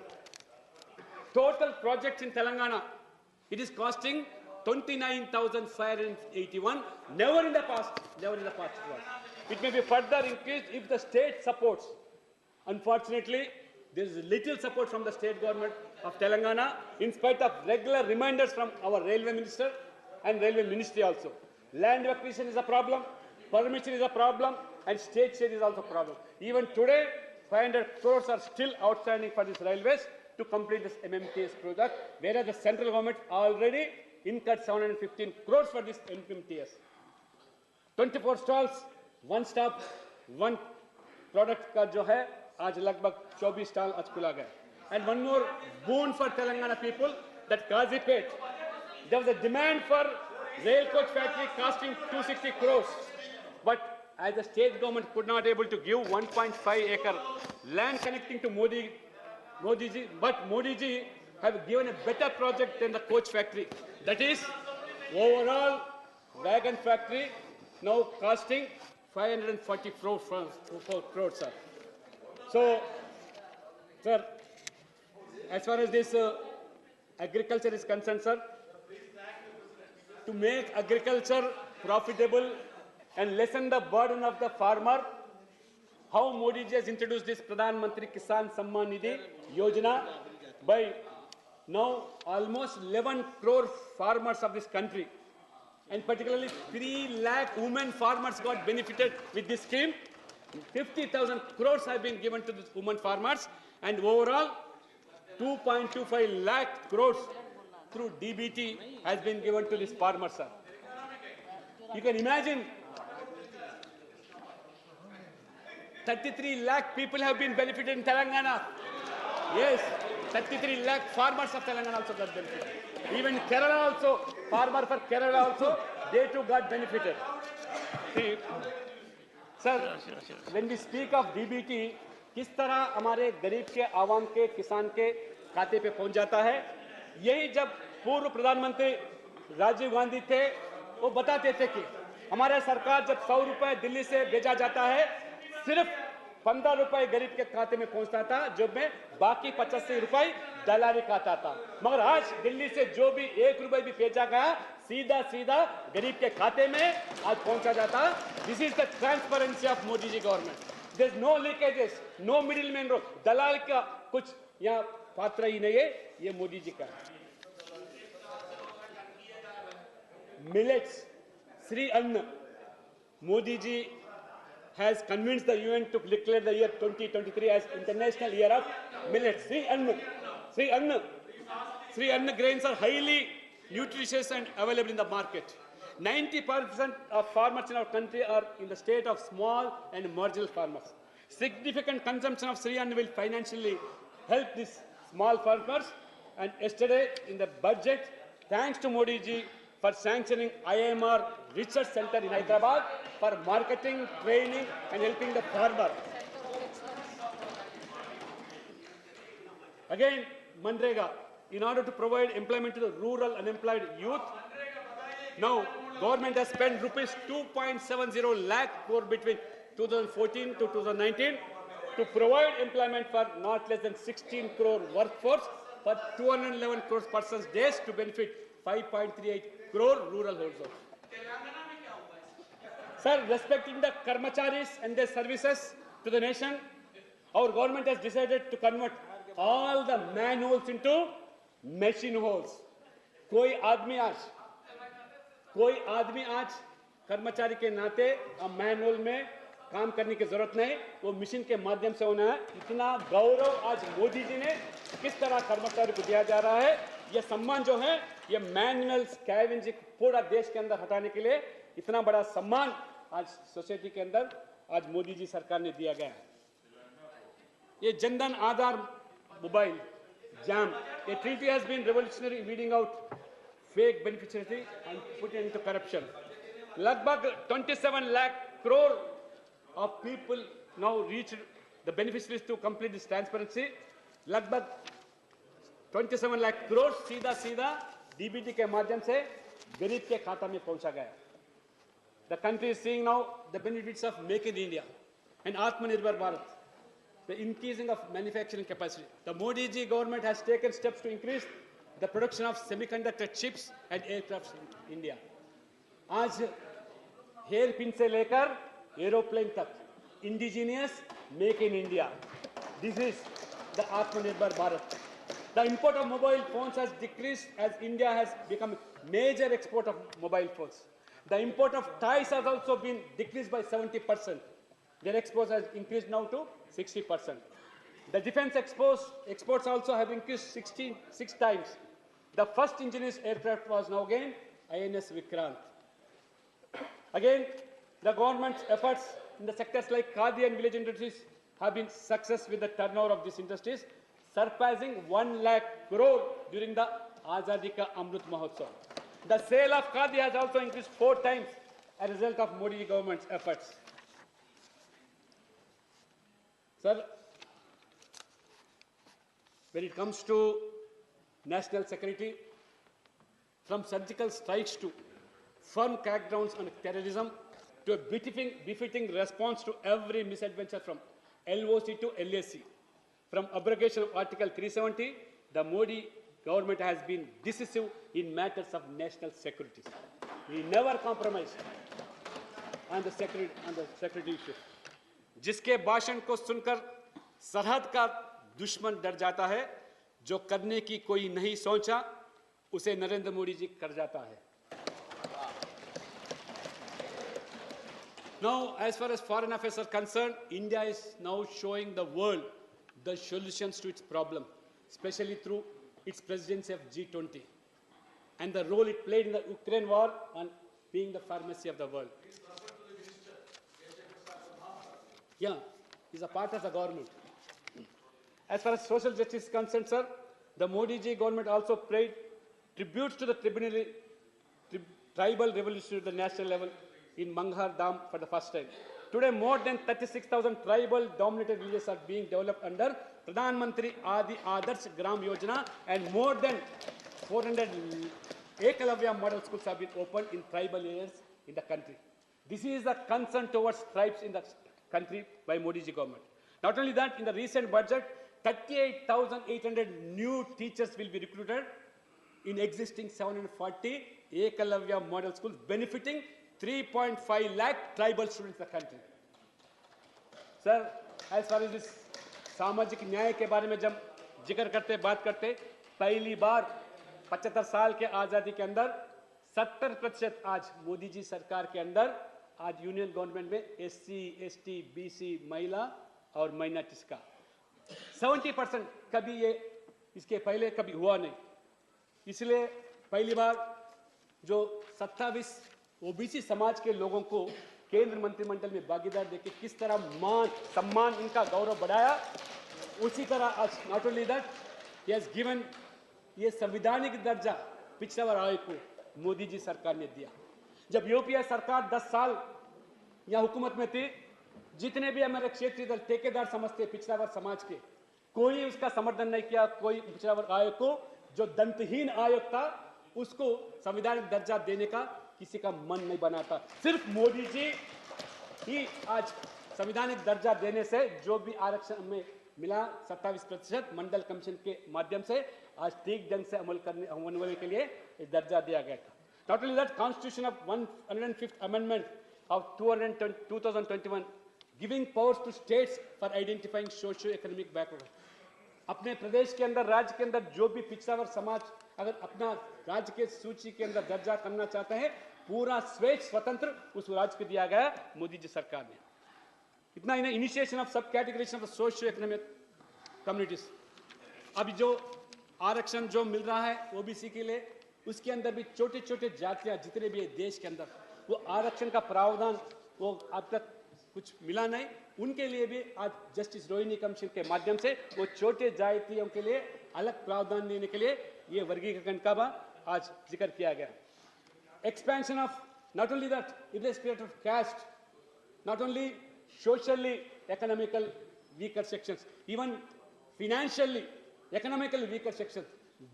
Total projects in Telangana, it is costing 29,581. Never in the past it was. It may be further increased if the state supports. Unfortunately, there is little support from the state government of Telangana, in spite of regular reminders from our railway minister and railway ministry also. Land acquisition is a problem, permission is a problem, and state share is also a problem. Even today, 500 crores are still outstanding for these railways to complete this MMTS project, whereas the central government already incurred 715 crores for this MMTS. 24 stalls, one stop, one product का जो है आज लगभग 24 stall आज खुला गया. And one more boon for Telangana people, that Kazipet, there was a demand for rail coach factory costing 260 crores, but as the state government could not able to give 1.5 acre land connecting to Modi ji, but Modi ji have given a better project than the coach factory. That is, overall wagon factory now costing 544 crores, sir. So, sir, as far as this agriculture is concerned, sir, to make agriculture profitable and lessen the burden of the farmer, how Modi ji has introduced this Pradhan Mantri Kisan Samman Nidhi Yojana, by now almost 11 crore farmers of this country, and particularly 3 lakh women farmers got benefited with this scheme. 50,000 crores have been given to the women farmers, and overall 2.25 lakh crores through DBT has been given to this farmers, sir. You can imagine 33 lakh people have been benefited in Telangana. Yes, 33 lakh farmers of Telangana also got benefited. Even Kerala also, farmer for Kerala also, they too got benefited. See, sir, when we speak of DBT, किस तरह हमारे गरीब के आवाम के किसान के खाते पे पहुंच जाता है, यही जब पूर्व प्रधानमंत्री राजीव गांधी थे, वो बताते थे कि हमारे सरकार जब 100 रुपए दिल्ली से भेजा जाता है, सिर्फ 15 रुपए गरीब के खाते में पहुंचता था, जो में बाकी 85 रुपए दलाली खाता था। मगर आज दिल्ली से जो भी 1 रुपए भी भेजा गया, सीधा सीधा गरीब के खाते में आज पहुंचा जाता। This is the transparency of Modi ji government. There is no leakages, no middle man road, दलाल का कुछ यहाँ पात्र ही नहीं है, ये मोदी जी का है। मिलेट्स, श्री अन्न, Modi ji has convinced the UN to declare the year 2023 as International Year of Millets. Sri Anna grains are highly nutritious and available in the market. 90% of farmers in our country are in the state of small and marginal farmers. Significant consumption of Sri Anna will financially help these small farmers. And yesterday in the budget, thanks to Modi ji for sanctioning IMR Research Center in Hyderabad for marketing, training and helping the farmer. Again, Manrega, in order to provide employment to the rural unemployed youth, now government has spent rupees 2.70 lakh crore between 2014 to 2019 to provide employment for not less than 16 crore workforce for 211 crore persons days to benefit 5.38 crore rural households. Sir, respecting the Karmacharis and their services to the nation, our government has decided to convert all the manholes into machine holes. कोई आदमी आज कर्मचारी के नाते अब manhole में काम करने की जरूरत नहीं, वो मशीन के माध्यम से होना है। इतना गौरव आज मोदी जी ने किस तरह कर्मचारी को दिया जा रहा है, ये सम्मान जो है, ये मैनुअल स्कैवेंजिंग पूरा देश के अंदर हटाने के लिए इतना बड़ा सम्मान आज सोसाइटी के अंदर आज मोदी जी सरकार ने दिया गया है। ये Jan Dhan Aadhaar mobile JAM, a treaty has been revolutionary, weeding out fake beneficiary and putting into corruption. लगभग 27 lakh crore of people now reach the beneficiaries to complete this transparency. लगभग 27 lakh crore सीधा DBT के माध्यम से गरीब के खाता में पहुंचा गया। The country is seeing now the benefits of Make in India and Atmanirbhar Bharat, the increasing of manufacturing capacity. The Modi ji government has taken steps to increase the production of semiconductor chips and aircrafts in India. आज hair pin से लेकर aeroplane तक indigenous Make in India. This is the Atmanirbhar Bharat. The import of mobile phones has decreased as India has become a major export of mobile phones. The import of ties has also been decreased by 70%. Their exports has increased now to 60%. The defense exports also have increased 6 times. The first indigenous aircraft was now again INS Vikrant. Again, the government's efforts in the sectors like Khadi and village industries have been success with the turnover of these industries, surpassing 1 lakh crore during the Azadi Ka Amrit Mahotsav. The sale of Khadi has also increased 4 times as a result of Modi government's efforts. Sir, when it comes to national security, from surgical strikes to firm crackdowns on terrorism to a befitting response to every misadventure from LOC to LAC, from abrogation of Article 370, the Modi government has been decisive in matters of national security. We never compromise on the security issue. जिसके भाषण को सुनकर सरहद का दुश्मन डर जाता है, जो करने की कोई नहीं सोचा, उसे नरेंद्र मोदी जी कर जाता है. Now, as far as foreign affairs are concerned, India is now showing the world the solutions to its problem, especially through its presidency of G20 and the role it played in the Ukraine war and being the pharmacy of the world. Yeah, he's a part of the government. As far as social justice is concerned, sir, the Modi ji government also paid tributes to the tribal revolution at the national level in Manghar Dam for the first time. Today, more than 36,000 tribal-dominated villages are being developed under Pradhan Mantri Adi Adarsh Gram Yojana, and more than 400 Ekalavya model schools have been opened in tribal areas in the country. This is the concern towards tribes in the country by Modi ji government. Not only that, in the recent budget, 38,800 new teachers will be recruited in existing 740 Ekalavya model schools, benefiting 3.5 lakh tribal students in the country. Sir, as far as this सामाजिक न्याय के बारे में जब जिक्र करते बात करते, पहली बार 75 साल के आज़ादी के अंदर 70% आज मोदी जी सरकार के अंदर आज यूनियन गवर्नमेंट में SC, ST, BC, महिला और माइनॉरिटीज का 70% कभी ये इसके पहले कभी हुआ नहीं. इसलिए पहली बार जो 27 ओबीसी समाज के लोगों को केंद्र मंत्रिमंडल में भागीदार देके किस तरह मान सम्मान इनका गौरव बढ़ाया, उसी तरह आज not only that he has given ये संवैधानिक दर्जा पिछड़ा वर्ग आयोग को मोदी जी सरकार ने दिया. जब यूपीए सरकार 10 साल यहाँ हुकूमत में थी, जितने भी हमारे क्षेत्रीय दल ठेकेदार समझते पिछड़ा वर्ग समाज के, कोई उसका समर्थन नहीं किया. कोई पिछड़ा वर्ग आयोग को जो दंतहीन आयोग था उसको संवैधानिक दर्जा देने का किसी का मन नहीं बना था. सिर्फ मोदी जी ही आज संवैधानिक दर्जा देने से जो भी आरक्षण में मिला 27% मंडल कमीशन के माध्यम से आज ठीक ढंग से अमल होने के लिए दर्जा दिया गया था. Not only that, constitution of 105th amendment of 2021 giving powers to states for identifying socio economic backward. अपने प्रदेश के अंदर, राज्य के अंदर जो भी पिछड़ा वर्ग समाज अगर अपना राज्य के सूची के अंदर दर्जा करना चाहते हैं, पूरा स्वेच्छ स्वतंत्र उस राज्य को दिया गया मोदी जी सरकार ने. इतना ही नहीं, इनिशिएशन ऑफ सब categories of socio economic communities. अभी जो आरक्षण जो मिल रहा है ओबीसी के लिए, उसके अंदर भी छोटे छोटे जातियां जितने भी है देश के अंदर, वो आरक्षण का प्रावधान वो अब तक कुछ मिला नहीं. उनके लिए भी आज जस्टिस रोहिणी कमीशन के माध्यम से वो छोटे जातियों के लिए अलग प्रावधान देने के लिए ये वर्गीकरण का आज जिक्र किया गया. Expansion of not only that irrespective of caste, not only socially economical weaker sections, even financially economical weaker section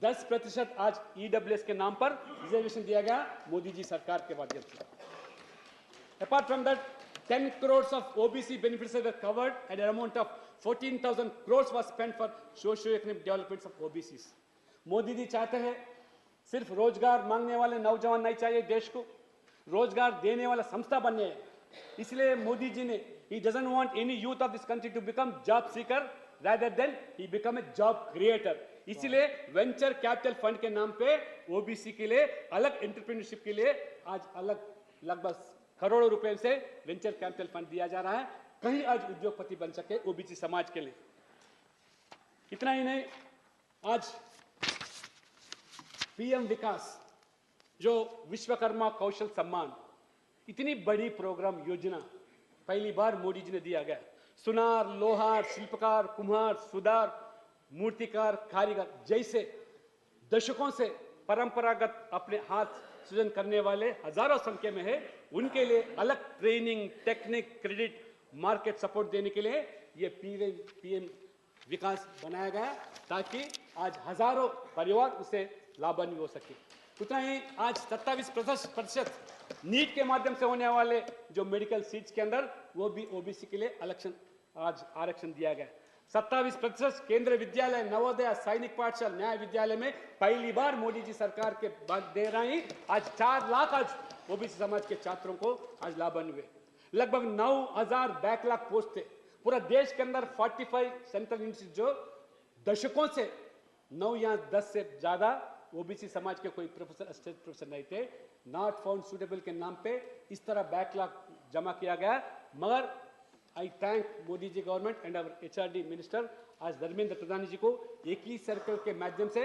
10% आज ईडब्ल्यूएस के नाम पर रिजर्वेशन दिया गया मोदी जी सरकार के माध्यम से. Apart from that 10 crores of OBC benefits were covered and an amount of 14,000 crores was spent for socio-economic developments of OBCs. Modi ji चाहते हैं सिर्फ रोजगार मांगने वाले नौजवान नहीं चाहिए देश को, रोजगार देने वाला संस्था बनने हैं. इसलिए मोदी जी ने he doesn't want any youth of this country to become job seeker rather than he become a job creator. इसलिए वेंचर कैपिटल फंड के नाम पे ओबीसी के लिए अलग एंटरप्रेन्योरशिप के लिए आज अलग लगभग करोड़ों रुपए से वेंचर कैपिटल फंड दिया जा रहा है, कहीं आज उद्योगपति बन सके ओबीसी समाज के लिए. इतना ही नहीं, आज पीएम विकास जो विश्वकर्मा कौशल सम्मान, इतनी बड़ी प्रोग्राम योजना पहली बार मोदी जी ने दिया गया. सुनार, लोहार, शिल्पकार, कुम्हार, सुधार, मूर्तिकार, कारीगर जैसे दशकों से परंपरागत अपने हाथ सृजन करने वाले हजारों संख्या में है, उनके लिए अलग training, technique, credit, market support देने के लिए ये पीएम विकास बनाया गया ताकि आज हजारों परिवार उसे लाभान्वित हो सके. उतना ही आज 27% नीट के माध्यम से होने वाले जो मेडिकल सीट्स के अंदर वो भी ओबीसी के लिए आज आरक्षण दिया गया. 27% केंद्रीय विद्यालय, नवोदय, सैनिक पाठशाला, न्याय विद्यालय में पहली बार मोदी जी सरकार के बाद दे रही आज 4 लाख आज ओबीसी समाज के छात्रों को आज लाभान्वित हुए. लगभग 9,000 बैकलॉग पोस्ट थे पूरा देश के अंदर. 45 सेंट्रल यूनिवर्सिटी जो दशकों से 9 या 10 से ज्यादा ओबीसी समाज के कोई प्रोफेसर, असिस्टेंट प्रोफेसर नहीं थे, नॉट फाउंड सुटेबल के नाम पे इस तरह बैकलॉग जमा किया गया. मगर I thank Modi ji government and our HRD minister आज धर्मेंद्र प्रधान जी को एक ही सर्कल के माध्यम से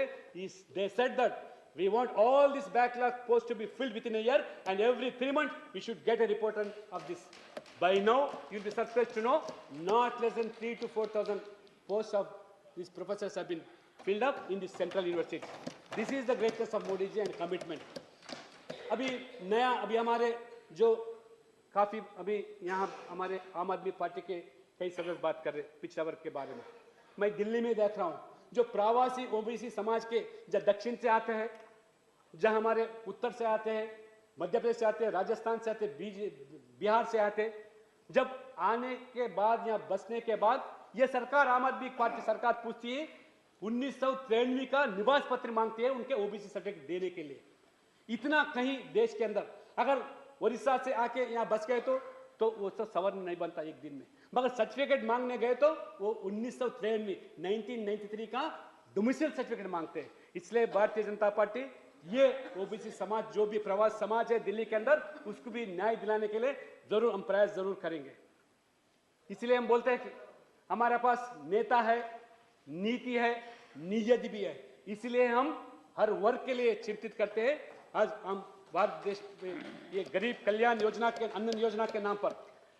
they said that we want all this backlog posts to be filled within a year and every 3 months we should get a report of this. By now you'll be surprised to know not less than 3,000 to 4,000 posts of these professors have been filled up in this central university. This is the greatness of Modi ji and commitment. अभी हमारे जो काफ़ी अभी यहाँ हमारे आम आदमी party के कई सदस्य बात कर रहे पिछड़ा वर्ग के बारे में। मैं दिल्ली में देख रहा हूँ, जो प्रवासी ओबीसी समाज के जो दक्षिण से आते हैं, जहाँ हमारे उत्तर से आते हैं, मध्य प्रदेश से आते हैं, राजस्थान से आते हैं, बिहार से आते हैं, जब आने के बाद या बसने के बाद ये सरकार, आम आदमी पार्टी सरकार पूछती है 1993 का निवास पत्र मांगती है उनके ओबीसी सर्टिफिकेट देने के लिए। इतना कहीं देश के अंदर अगर उड़ीसा से आके यहाँ बस गए तो वो सब सवर्ण नहीं बनता एक दिन में, मगर सर्टिफिकेट मांगने गए तो वो 1993 का डोमिसाइल सर्टिफिकेट मांगते हैं। इसलिए भारतीय जनता पार्टी ये ओबीसी समाज, जो भी प्रवासी समाज है दिल्ली के अंदर, उसको भी न्याय दिलाने के लिए जरूर हम प्रयास जरूर करेंगे। इसलिए हम बोलते हैं कि हमारे पास नेता है, नीति है, नियत भी है, इसलिए हम हर वर्ग के लिए चिंतित करते हैं। आज हम भारत देश में ये गरीब कल्याण योजना के, अन्न योजना के नाम पर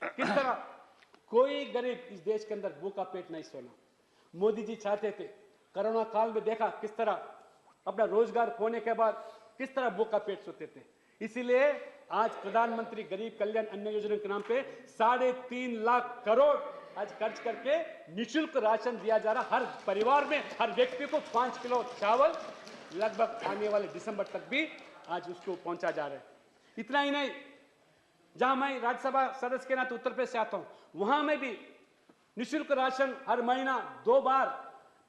किस तरह कोई गरीब इस देश के अंदर भूखा पेट नहीं सोना। मोदी जी चाहते थे, कोरोना काल में देखा किस तरह अपना रोजगार खोने के बाद किस तरह भूखा पेट सोते थे। इसीलिए आज प्रधानमंत्री गरीब कल्याण अन्न योजना के नाम पे 3.5 लाख करोड़ आज खर्च करके निःशुल्क राशन दिया जा रहा। हर परिवार में, हर व्यक्ति को 5 किलो चावल लगभग आने वाले दिसंबर तक भी आज उसको पहुंचा जा रहा है। इतना ही नहीं, जहां मैं राज्यसभा सदस्य के नाते उत्तर प्रदेश से आता हूं, वहां में भी निःशुल्क राशन हर महीना 2 बार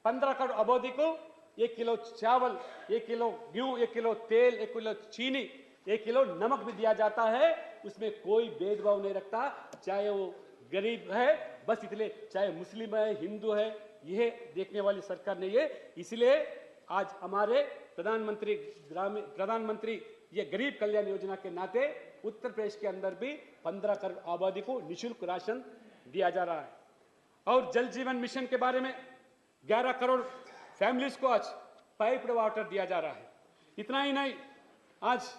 15 करोड़ आबादी को 1 किलो चावल, 1 किलो गेहूं, 1 किलो तेल, 1 किलो चीनी, 1 किलो नमक भी दिया जाता है। उसमें कोई भेदभाव नहीं रखता, चाहे वो गरीब है, बस इसलिए चाहे मुस्लिम है, हिंदू है, यह देखने वाली सरकार नहीं है। इसलिए आज हमारे प्रधानमंत्री ये गरीब कल्याण योजना के नाते उत्तर प्रदेश के अंदर भी 15 करोड़ आबादी को निःशुल्क राशन दिया जा रहा है। और जल जीवन मिशन के बारे में 11 करोड़ फैमिलीज को आज पाइप्ड वाटर दिया जा रहा है। इतना ही नहीं, आज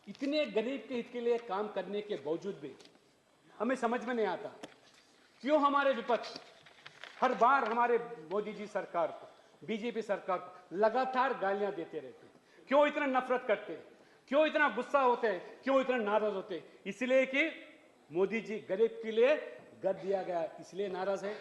इतने गरीब के हित के लिए काम करने के बावजूद भी हमें समझ में नहीं आता क्यों हमारे विपक्ष हर बार हमारे मोदी जी सरकार को, बीजेपी सरकार को लगातार गालियां देते रहते हैं। क्यों इतना नफरत करते हैं, क्यों इतना गुस्सा होते हैं, क्यों इतना नाराज होते हैं? इसलिए कि मोदी जी गरीब के लिए घर दिया गया, इसलिए नाराज है।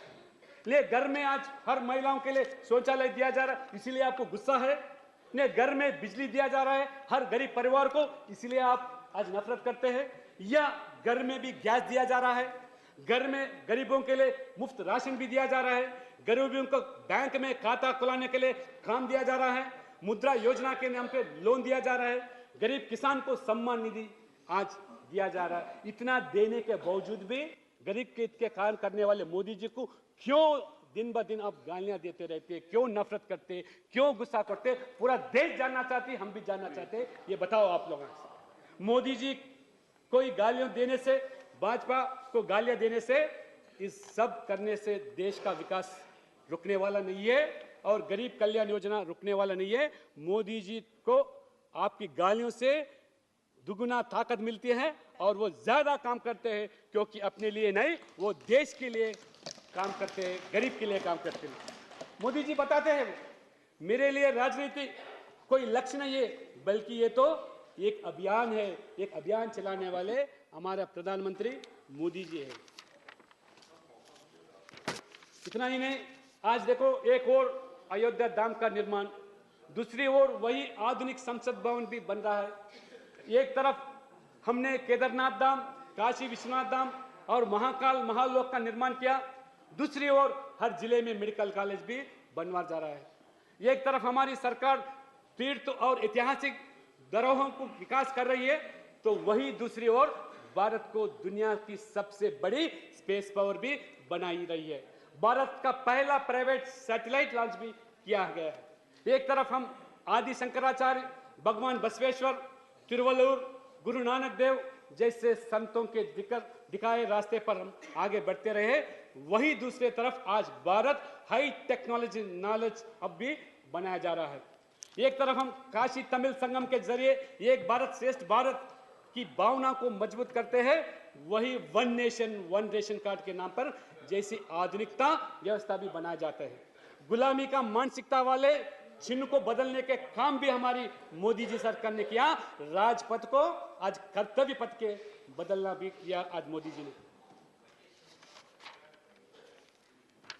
ले घर में आज हर महिलाओं के लिए शौचालय दिया जा रहा है, इसीलिए आपको गुस्सा है। ने घर में बिजली दिया जा रहा है हर गरीब परिवार को, इसलिए आप आज नफरत करते हैं। या घर में भी गैस दिया जा रहा है, घर में गरीबों के लिए मुफ्त राशन भी दिया जा रहा है, गरीबों को बैंक में खाता खुलाने के लिए काम दिया जा रहा है, मुद्रा योजना के नाम पे लोन दिया जा रहा है, गरीब किसान को सम्मान निधि आज दिया जा रहा है। इतना देने के बावजूद भी गरीब के हित के काम करने वाले मोदी जी को क्यों दिन ब दिन आप गालियां देते रहते, क्यों नफरत करते, क्यों गुस्सा करते? पूरा देश जानना चाहती, हम भी जानना चाहते, ये बताओ आप लोगों से। मोदी जी कोई गालियां देने से, भाजपा को गालियां देने से, इस सब करने से देश का विकास रुकने वाला नहीं है और गरीब कल्याण योजना रुकने वाला नहीं है। मोदी जी को आपकी गालियों से दुगुना ताकत मिलती है और वो ज्यादा काम करते हैं, क्योंकि अपने लिए नहीं, वो देश के लिए काम करते हैं, गरीब के लिए काम करते हैं। मोदी जी बताते हैं मेरे लिए राजनीति कोई लक्ष्य नहीं है, बल्कि ये तो एक अभियान है। एक अभियान चलाने वाले हमारा प्रधानमंत्री मोदी जी है। इतना ही नहीं, आज देखो एक और अयोध्या धाम का निर्माण, दूसरी ओर वही आधुनिक संसद भवन भी बन रहा है। एक तरफ हमने केदारनाथ धाम, काशी विश्वनाथ धाम और महाकाल महालोक का निर्माण किया, दूसरी ओर हर जिले में मेडिकल कॉलेज भी बनवा जा रहा है। एक तरफ हमारी सरकार तीर्थ और ऐतिहासिक धरोहरों को विकास कर रही है, तो वही दूसरी ओर भारत को दुनिया की सबसे बड़ी स्पेस पावर भी बनाई रही है। भारत का पहला प्राइवेट सैटेलाइट लॉन्च भी किया गया है। एक तरफ हम आदि शंकराचार्य, भगवान बसवेश्वर, तिरुवल्लुवर, गुरु नानक देव जैसे संतों के दिखाए रास्ते पर हम आगे बढ़ते रहे, वही दूसरे तरफ आज भारत हाई टेक्नोलॉजी नॉलेज अब भी बनाया जा रहा है। एक तरफ हम काशी तमिल संगम के जरिए एक भारत श्रेष्ठ भारत की भावना को मजबूत करते हैं, वही one nation one ration card के नाम पर जैसी आधुनिकता व्यवस्था भी बनाया जाता है। गुलामी का मानसिकता वाले चिन्ह को बदलने के काम भी हमारी मोदी जी सरकार ने किया। राजपथ को आज कर्तव्य पथ के बदलना भी किया आज मोदी जी ने।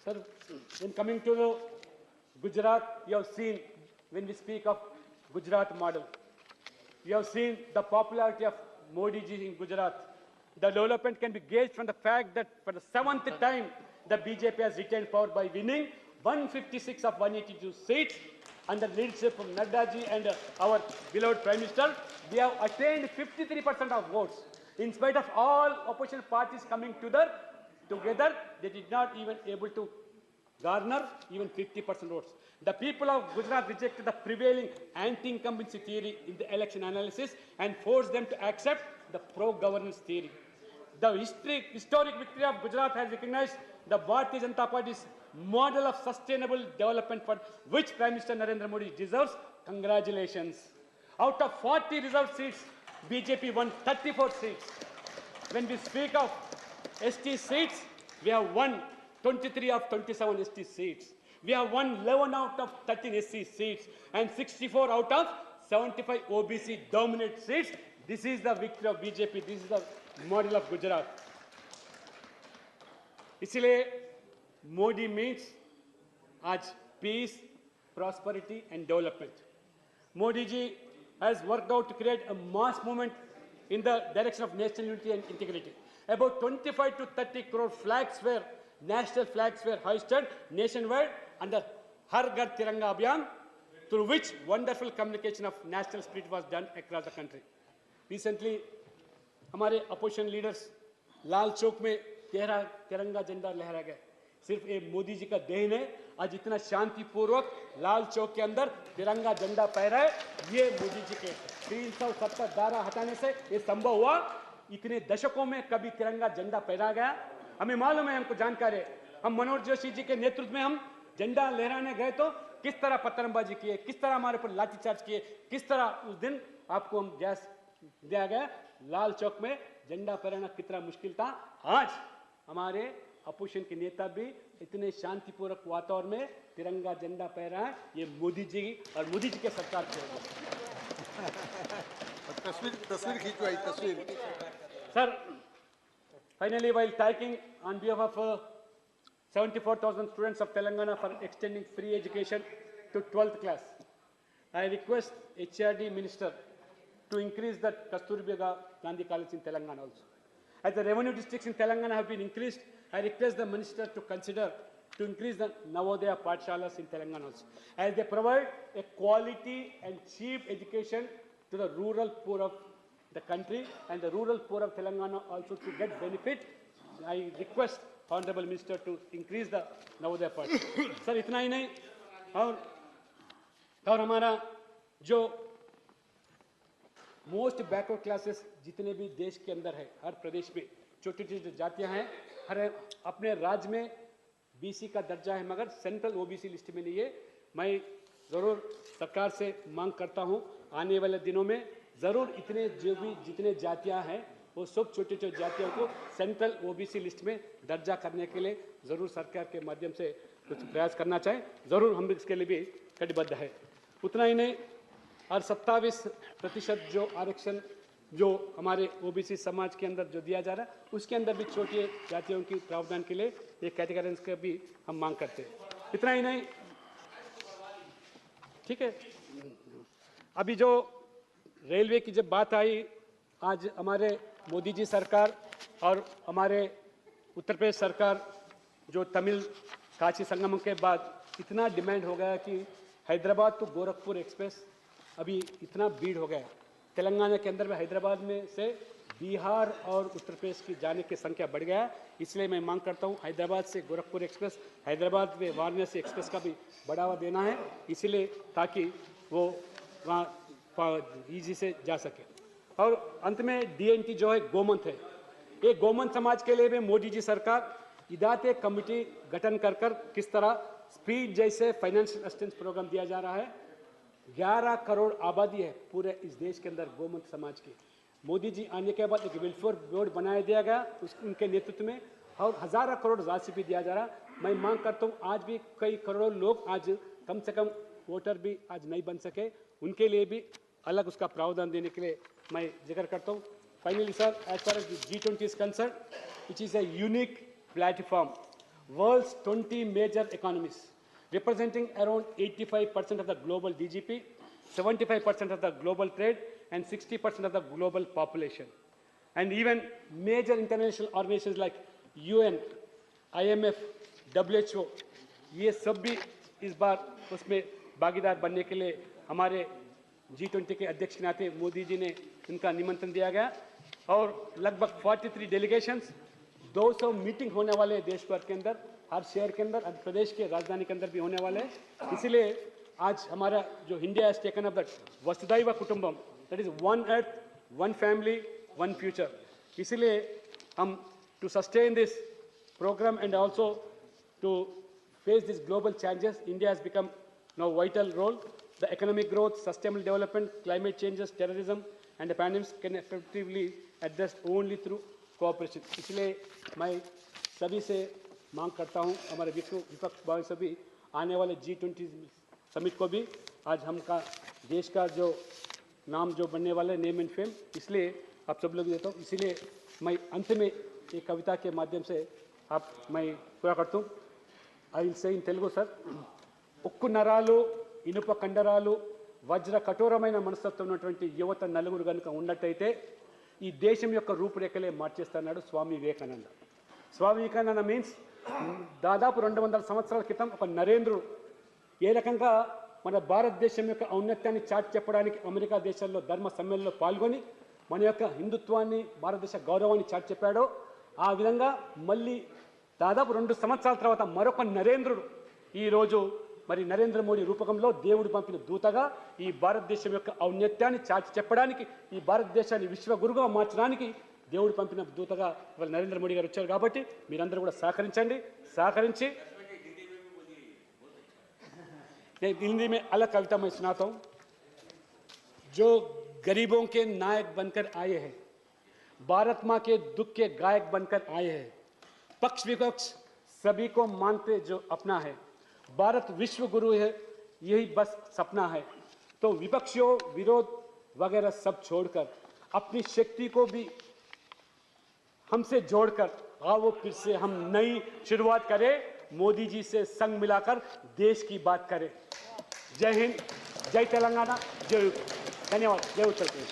Sir, when coming to the Gujarat, you have seen, when we speak of Gujarat model, you have seen the popularity of Modi ji in Gujarat. The development can be gauged from the fact that for the 7th time, the BJP has retained power by winning 156 of 182 seats under leadership of Nadda ji and our beloved Prime Minister. We have attained 53% of votes. In spite of all opposition parties coming together, they did not even able to garner even 50% votes. The people of Gujarat rejected the prevailing anti-incumbency theory in the election analysis and forced them to accept the pro-governance theory. The historic victory of Gujarat has recognized the Bharatiya Janata Party's model of sustainable development for which Prime Minister Narendra Modi deserves congratulations. Out of 40 reserved seats, BJP won 34 seats. When we speak of ST seats, we have won 23 of 27 ST seats. We have won 11 out of 13 SC seats and 64 out of 75 OBC dominant seats. This is the victory of BJP. This is the model of Gujarat. इसलिए Modi means आज peace, prosperity and development. Modi ji has worked out to create a mass movement in the direction of national unity and integrity. About 25 to 30 crore national flags were hoisted nationwide under Har Ghar Tiranga Abhiyan, through which wonderful communication of national spirit was done across the country. Recently, हमारे opposition leaders Lal Chowk में तिरंगा झंडा लहरा गया। सिर्फ ये मोदी जी का then है, आज इतना शांतिपूर्वक लाल चौक के अंदर तिरंगा झंडा फहरा है, ये मोदी जी के 370 धारा हटाने से ये संभव हुआ। इतने दशकों में कभी तिरंगा झंडा फहरा गया हमें मालूम है, हमको जानकारी है। हम मनोहर जोशी जी के नेतृत्व में हम झंडा लहराने गए तो किस तरह पत्थरबाजी किए, किस तरह हमारे पर लाठीचार्ज किए, किस तरह उस दिन आपको हम गैस दिया गया। लाल चौक में झंडा फहराना कितना मुश्किल था। आज हमारे अपोजिशन के नेता भी इतने शांतिपूर्वक वातावरण में तिरंगा झंडा फहरा है, ये मोदी जी और मोदी जी के सरकार की तस्वीर खींचवाई तस्वीर। Sir, finally, while thanking on behalf of 74,000 students of Telangana for extending free education to 12th class, I request HRD Minister to increase the Kasturba Gandhi College in Telangana also. As the revenue districts in Telangana have been increased, I request the Minister to consider to increase the Navodaya Pathshalas in Telangana also, as they provide a quality and cheap education to the rural poor of the country and the rural poor of Telangana also to get benefit. I request Honorable Minister to increase the Navodaya Pathshala. Sir, इतना ही नहीं और हमारा जो most backward classes जितने भी देश के अंदर है, हर प्रदेश में छोटी छोटी जातियां हैं, हर अपने राज्य में बीसी का दर्जा है मगर सेंट्रल ओबीसी लिस्ट में नहीं है। मैं ज़रूर सरकार से मांग करता हूं आने वाले दिनों में ज़रूर इतने जो भी जितने जातियां हैं वो सब छोटे छोटे जातियों को सेंट्रल ओबीसी लिस्ट में दर्जा करने के लिए ज़रूर सरकार के माध्यम से कुछ प्रयास करना चाहे, ज़रूर हम इसके लिए भी कटिबद्ध है। उतना ही नहीं, और 27% जो आरक्षण जो हमारे ओबीसी समाज के अंदर जो दिया जा रहा है उसके अंदर भी छोटी जातियों की प्रावधान के लिए ये कैटेगरीज का भी हम मांग करते हैं। इतना ही नहीं, ठीक है, अभी जो रेलवे की जब बात आई, आज हमारे मोदी जी सरकार और हमारे उत्तर प्रदेश सरकार जो तमिल काशी संगमम के बाद इतना डिमांड हो गया कि हैदराबाद तो गोरखपुर एक्सप्रेस अभी इतना भीड़ हो गया। तेलंगाना के अंदर में हैदराबाद में से बिहार और उत्तर प्रदेश की जाने की संख्या बढ़ गया। इसलिए मैं मांग करता हूं हैदराबाद से गोरखपुर एक्सप्रेस, हैदराबाद में वाराणसी एक्सप्रेस का भी बढ़ावा देना है, इसलिए ताकि वो वहाँ ईजी से जा सके। और अंत में डीएनटी जो है गोमंत है, ये गोमंत समाज के लिए भी मोदी जी सरकार इदाते कमेटी गठन कर किस तरह स्पीड जैसे फाइनेंशियल असिस्टेंस प्रोग्राम दिया जा रहा है। 11 करोड़ आबादी है पूरे इस देश के अंदर गोमंत समाज की। मोदी जी आने के बाद एक वेलफेयर बोर्ड बनाया दिया गया उनके नेतृत्व में और हज़ारों करोड़ राशि भी दिया जा रहा। मैं मांग करता हूँ आज भी कई करोड़ों लोग आज कम से कम वोटर भी आज नहीं बन सके, उनके लिए भी अलग उसका प्रावधान देने के लिए मैं जिक्र करता हूँ. Finally, sir, as far as the G20 is concerned, which is a unique platform, world's 20 major economies, representing around 85% of the global GDP, 75% of the global trade, and 60% of the global population. And even major international organizations like UN, IMF, WHO, ये सब भी इस बार उसमें भागीदार बनने के लिए हमारे G20 के अध्यक्ष के नाते मोदी जी ने इनका निमंत्रण दिया गया और लगभग 43 डेलीगेशंस, 200 मीटिंग होने वाले हैं देश भर के अंदर, हर शहर के अंदर, प्रदेश के राजधानी के अंदर भी होने वाले हैं. इसलिए आज हमारा जो India has taken up that Vasudhaiva Kutumbakam, that is one earth, one family, one future. इसलिए हम to sustain this program and also to face these global challenges, India has become now vital role. The economic growth, sustainable development, climate changes, terrorism, and the pandemics can effectively address only through cooperation. इसलिए मैं सभी से मांग करता हूँ, हमारे विपक्ष भाई सभी आने वाले G20 समिट को भी आज हमका देश का जो नाम जो बनने वाला है, नेम एंड फेम, इसलिए आप सब लोग देता हूँ. इसीलिए मैं अंत में एक कविता के माध्यम से आप मैं पूरा करता हूँ. I will say in Telugu sir. ఉక్కు నరాలు, ఇనుప కండరాలు, వజ్ర కఠోరమైన మనస్తత్వం ఉన్నటువంటి యువత నలుగురు కనుక ఉన్నట్టయితే ఈ దేశం యొక్క రూపురేఖలే మార్చేస్తున్నాడు స్వామి వివేకానంద. స్వామి వివేకానంద మీన్స్ దాదాపు 200 సంవత్సరాల క్రితం ఒక నరేంద్రుడు ఏ రకంగా మన భారతదేశం యొక్క ఔన్నత్యాన్ని చాటి చెప్పడానికి అమెరికా దేశాల్లో ధర్మ సమ్మేళనంలో పాల్గొని మన యొక్క హిందుత్వాన్ని, భారతదేశ గౌరవాన్ని చాటి చెప్పాడో ఆ విధంగా మళ్ళీ దాదాపు 2 సంవత్సరాల తర్వాత మరొక నరేంద్రుడు ఈరోజు మరి నరేంద్ర మోడీ రూపకంలో దేవుడు పంపిన దూతగా ఈ భారతదేశం యొక్క ఔన్నత్యాన్ని చాటి చెప్పడానికి, ఈ భారతదేశాన్ని విశ్వగురుగా మార్చడానికి దేవుడు పంపిన దూతగా ఇవాళ నరేంద్ర మోడీ గారు వచ్చారు. కాబట్టి మీరందరూ కూడా సహకరించండి. సహకరించి నేను हिंदी में अलग कविता मैं सुनाता हूँ. जो गरीबों के नायक बनकर आए हैं, भारत माँ के दुख के गायक बनकर आए हैं, पक्ष विपक्ष सभी को मानते जो अपना है, भारत विश्व गुरु है यही बस सपना है. तो विपक्षियों, विरोध वगैरह सब छोड़कर अपनी शक्ति को भी हमसे जोड़कर आओ फिर से हम नई शुरुआत करें, मोदी जी से संग मिलाकर देश की बात करें. जय हिंद, जय तेलंगाना, जय धन्यवाद, जय Uttar Pradesh.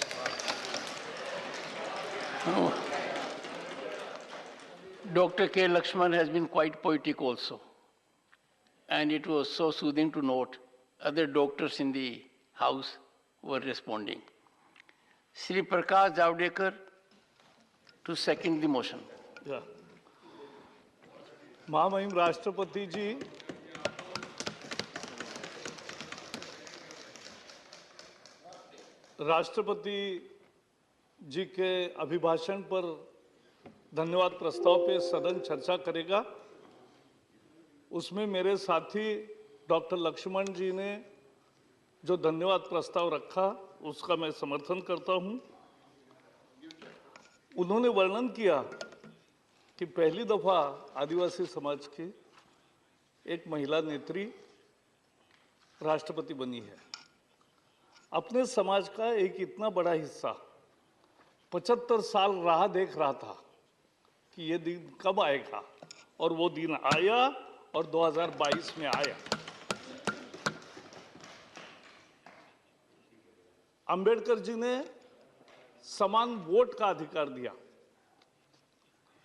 Dr. K. Lakshman has been quite poetic also. And it was so soothing to note other doctors in the house were responding. Shri Prakash Javadekar to second the motion. Yeah. महामहिम राष्ट्रपति जी, राष्ट्रपति जी के अभिभाषण पर धन्यवाद प्रस्ताव पे सदन चर्चा करेगा. उसमें मेरे साथी डॉक्टर लक्ष्मण जी ने जो धन्यवाद प्रस्ताव रखा उसका मैं समर्थन करता हूं. उन्होंने वर्णन किया कि पहली दफा आदिवासी समाज की एक महिला नेत्री राष्ट्रपति बनी है. अपने समाज का एक इतना बड़ा हिस्सा 75 साल राह देख रहा था कि ये दिन कब आएगा, और वो दिन आया और 2022 में आया. अंबेडकर जी ने समान वोट का अधिकार दिया.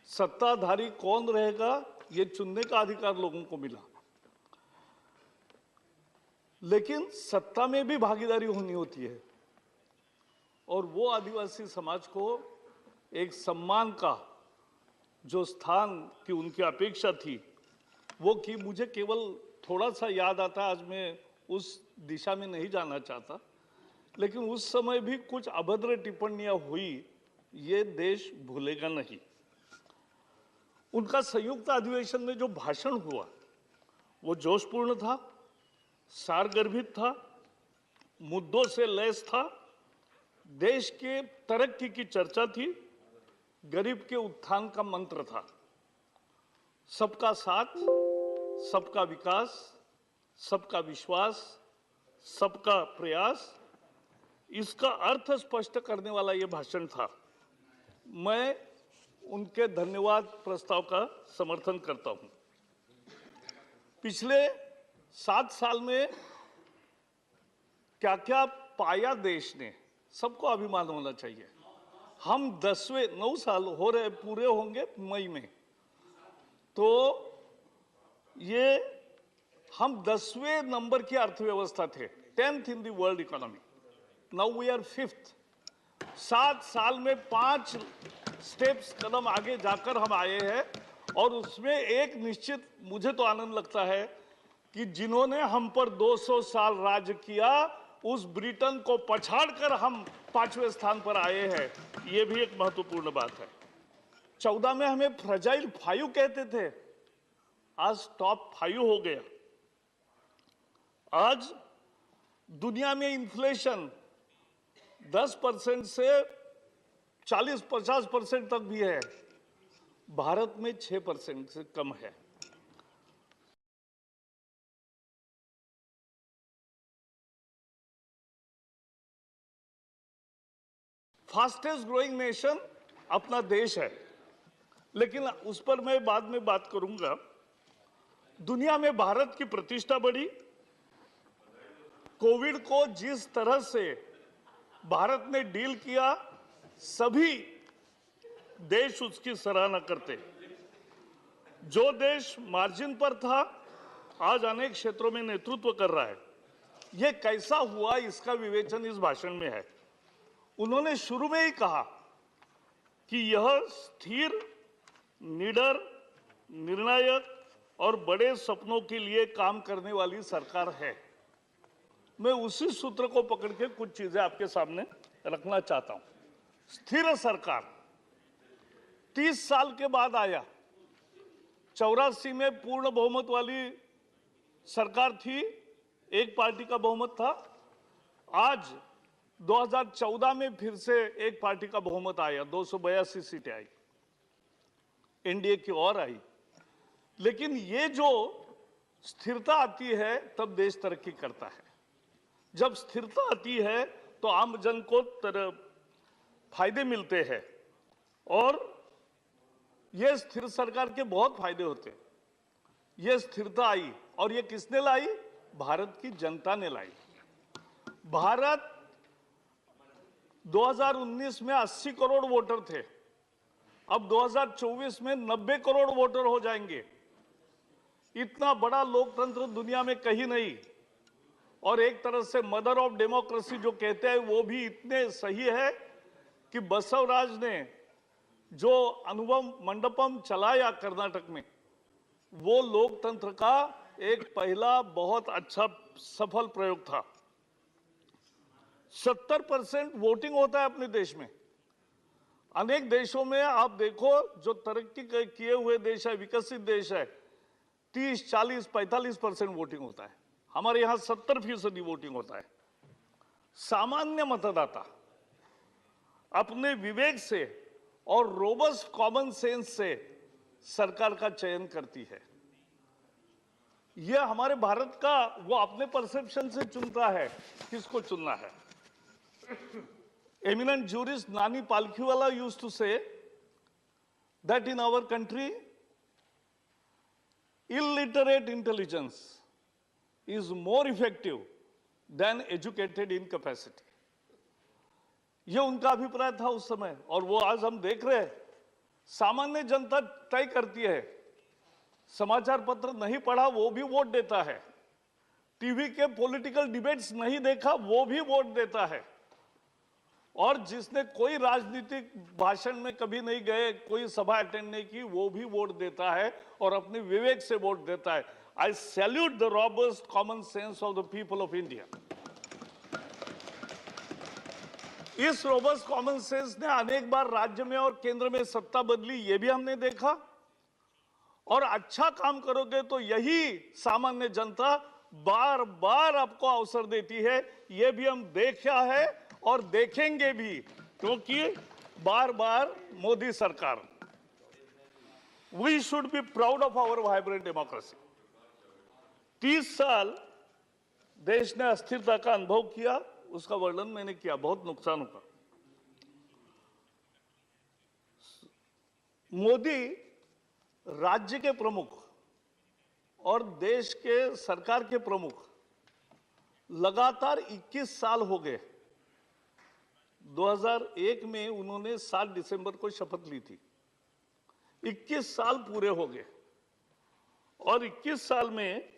सत्ताधारी कौन रहेगा ये चुनने का अधिकार लोगों को मिला, लेकिन सत्ता में भी भागीदारी होनी होती है. और वो आदिवासी समाज को एक सम्मान का जो स्थान की उनकी अपेक्षा थी वो की. मुझे केवल थोड़ा सा याद आता, आज मैं उस दिशा में नहीं जाना चाहता, लेकिन उस समय भी कुछ अभद्र टिप्पणियां हुई, ये देश भूलेगा नहीं. उनका संयुक्त अधिवेशन में जो भाषण हुआ वो जोशपूर्ण था, सारगर्भित था, मुद्दों से लैस था, देश के तरक्की की चर्चा थी, गरीब के उत्थान का मंत्र था. सबका साथ, सबका विकास, सबका विश्वास, सबका प्रयास, इसका अर्थ स्पष्ट करने वाला ये भाषण था। मैं उनके धन्यवाद प्रस्ताव का समर्थन करता हूं। पिछले 7 साल में क्या क्या पाया देश ने, सबको अभिमान होना चाहिए। हम 9 साल हो रहे, पूरे होंगे मई में, तो ये हम 10वें नंबर की अर्थव्यवस्था थे, 10th in the world economy. Now we are 5th। 7 साल में 5 स्टेप्स कदम आगे जाकर हम आए हैं, और उसमें एक निश्चित मुझे तो आनंद लगता है कि जिन्होंने हम पर 200 साल राज किया, उस ब्रिटेन को पछाड़कर हम 5वें स्थान पर आए हैं। ये भी एक महत्वपूर्ण बात है। 14 में हमें फ्रजाइल 5 कहते थे, आज टॉप 5 हो गया। आज दुनिया में इन्फ्लेशन 10% से 40-50% तक भी है, भारत में 6% से कम है। फास्टेस्ट ग्रोइंग नेशन अपना देश है, लेकिन उस पर मैं बाद में बात करूंगा। दुनिया में भारत की प्रतिष्ठा बढ़ी। कोविड को जिस तरह से भारत ने डील किया, सभी देश उसकी सराहना करते। जो देश मार्जिन पर था, आज अनेक क्षेत्रों में नेतृत्व कर रहा है। यह कैसा हुआ, इसका विवेचन इस भाषण में है। उन्होंने शुरू में ही कहा कि यह स्थिर, निडर, निर्णायक और बड़े सपनों के लिए काम करने वाली सरकार है। मैं उसी सूत्र को पकड़ के कुछ चीजें आपके सामने रखना चाहता हूं। स्थिर सरकार 30 साल के बाद आया। 84 में पूर्ण बहुमत वाली सरकार थी, एक पार्टी का बहुमत था। आज 2014 में फिर से एक पार्टी का बहुमत आया, 282 सीटें आई, एनडीए की और आई। लेकिन ये जो स्थिरता आती है, तब देश तरक्की करता है। जब स्थिरता आती है तो आम जन को फायदे मिलते हैं, और ये स्थिर सरकार के बहुत फायदे होते हैं। ये स्थिरता आई, और ये किसने लाई? भारत की जनता ने लाई। भारत 2019 में 80 करोड़ वोटर थे, अब 2024 में 90 करोड़ वोटर हो जाएंगे। इतना बड़ा लोकतंत्र दुनिया में कहीं नहीं, और एक तरह से मदर ऑफ डेमोक्रेसी जो कहते हैं, वो भी इतने सही है कि बसवराज ने जो अनुभव मंडपम चलाया कर्नाटक में, वो लोकतंत्र का एक पहला बहुत अच्छा सफल प्रयोग था। 70% वोटिंग होता है अपने देश में। अनेक देशों में आप देखो, जो तरक्की किए हुए देश है, विकसित देश है, 30, 40, 45% वोटिंग होता है। हमारे यहां 70% वोटिंग होता है। सामान्य मतदाता अपने विवेक से और रोबस्ट कॉमन सेंस से सरकार का चयन करती है। यह हमारे भारत का, वो अपने परसेप्शन से चुनता है किसको चुनना है। Eminent jurist Nani Palkhiwala used to say that in our country, illiterate intelligence is more effective than educated incapacity. यह उनका अभिप्राय था उस समय, और वो आज हम देख रहे हैं। सामान्य जनता तय करती है। समाचार पत्र नहीं पढ़ा, वो भी वोट देता है। टीवी के पॉलिटिकल डिबेट्स नहीं देखा, वो भी वोट देता है। और जिसने कोई राजनीतिक भाषण में कभी नहीं गए, कोई सभा अटेंड नहीं की, वो भी वोट देता है और अपने विवेक से वोट देता है। आई salute the robust common sense of the people of India. इस रोबस्ट कॉमन सेंस ने अनेक बार राज्य में और केंद्र में सत्ता बदली, ये भी हमने देखा। और अच्छा काम करोगे तो यही सामान्य जनता बार बार आपको अवसर देती है। ये भी हम देखा है और देखेंगे भी, क्योंकि बार बार मोदी सरकार। We should be proud of our vibrant democracy. 30 साल देश ने अस्थिरता का अनुभव किया, उसका वर्णन मैंने किया, बहुत नुकसान हुआ। मोदी राज्य के प्रमुख और देश के सरकार के प्रमुख लगातार 21 साल हो गए। 2001 में उन्होंने 7 दिसंबर को शपथ ली थी। 21 साल पूरे हो गए और 21 साल में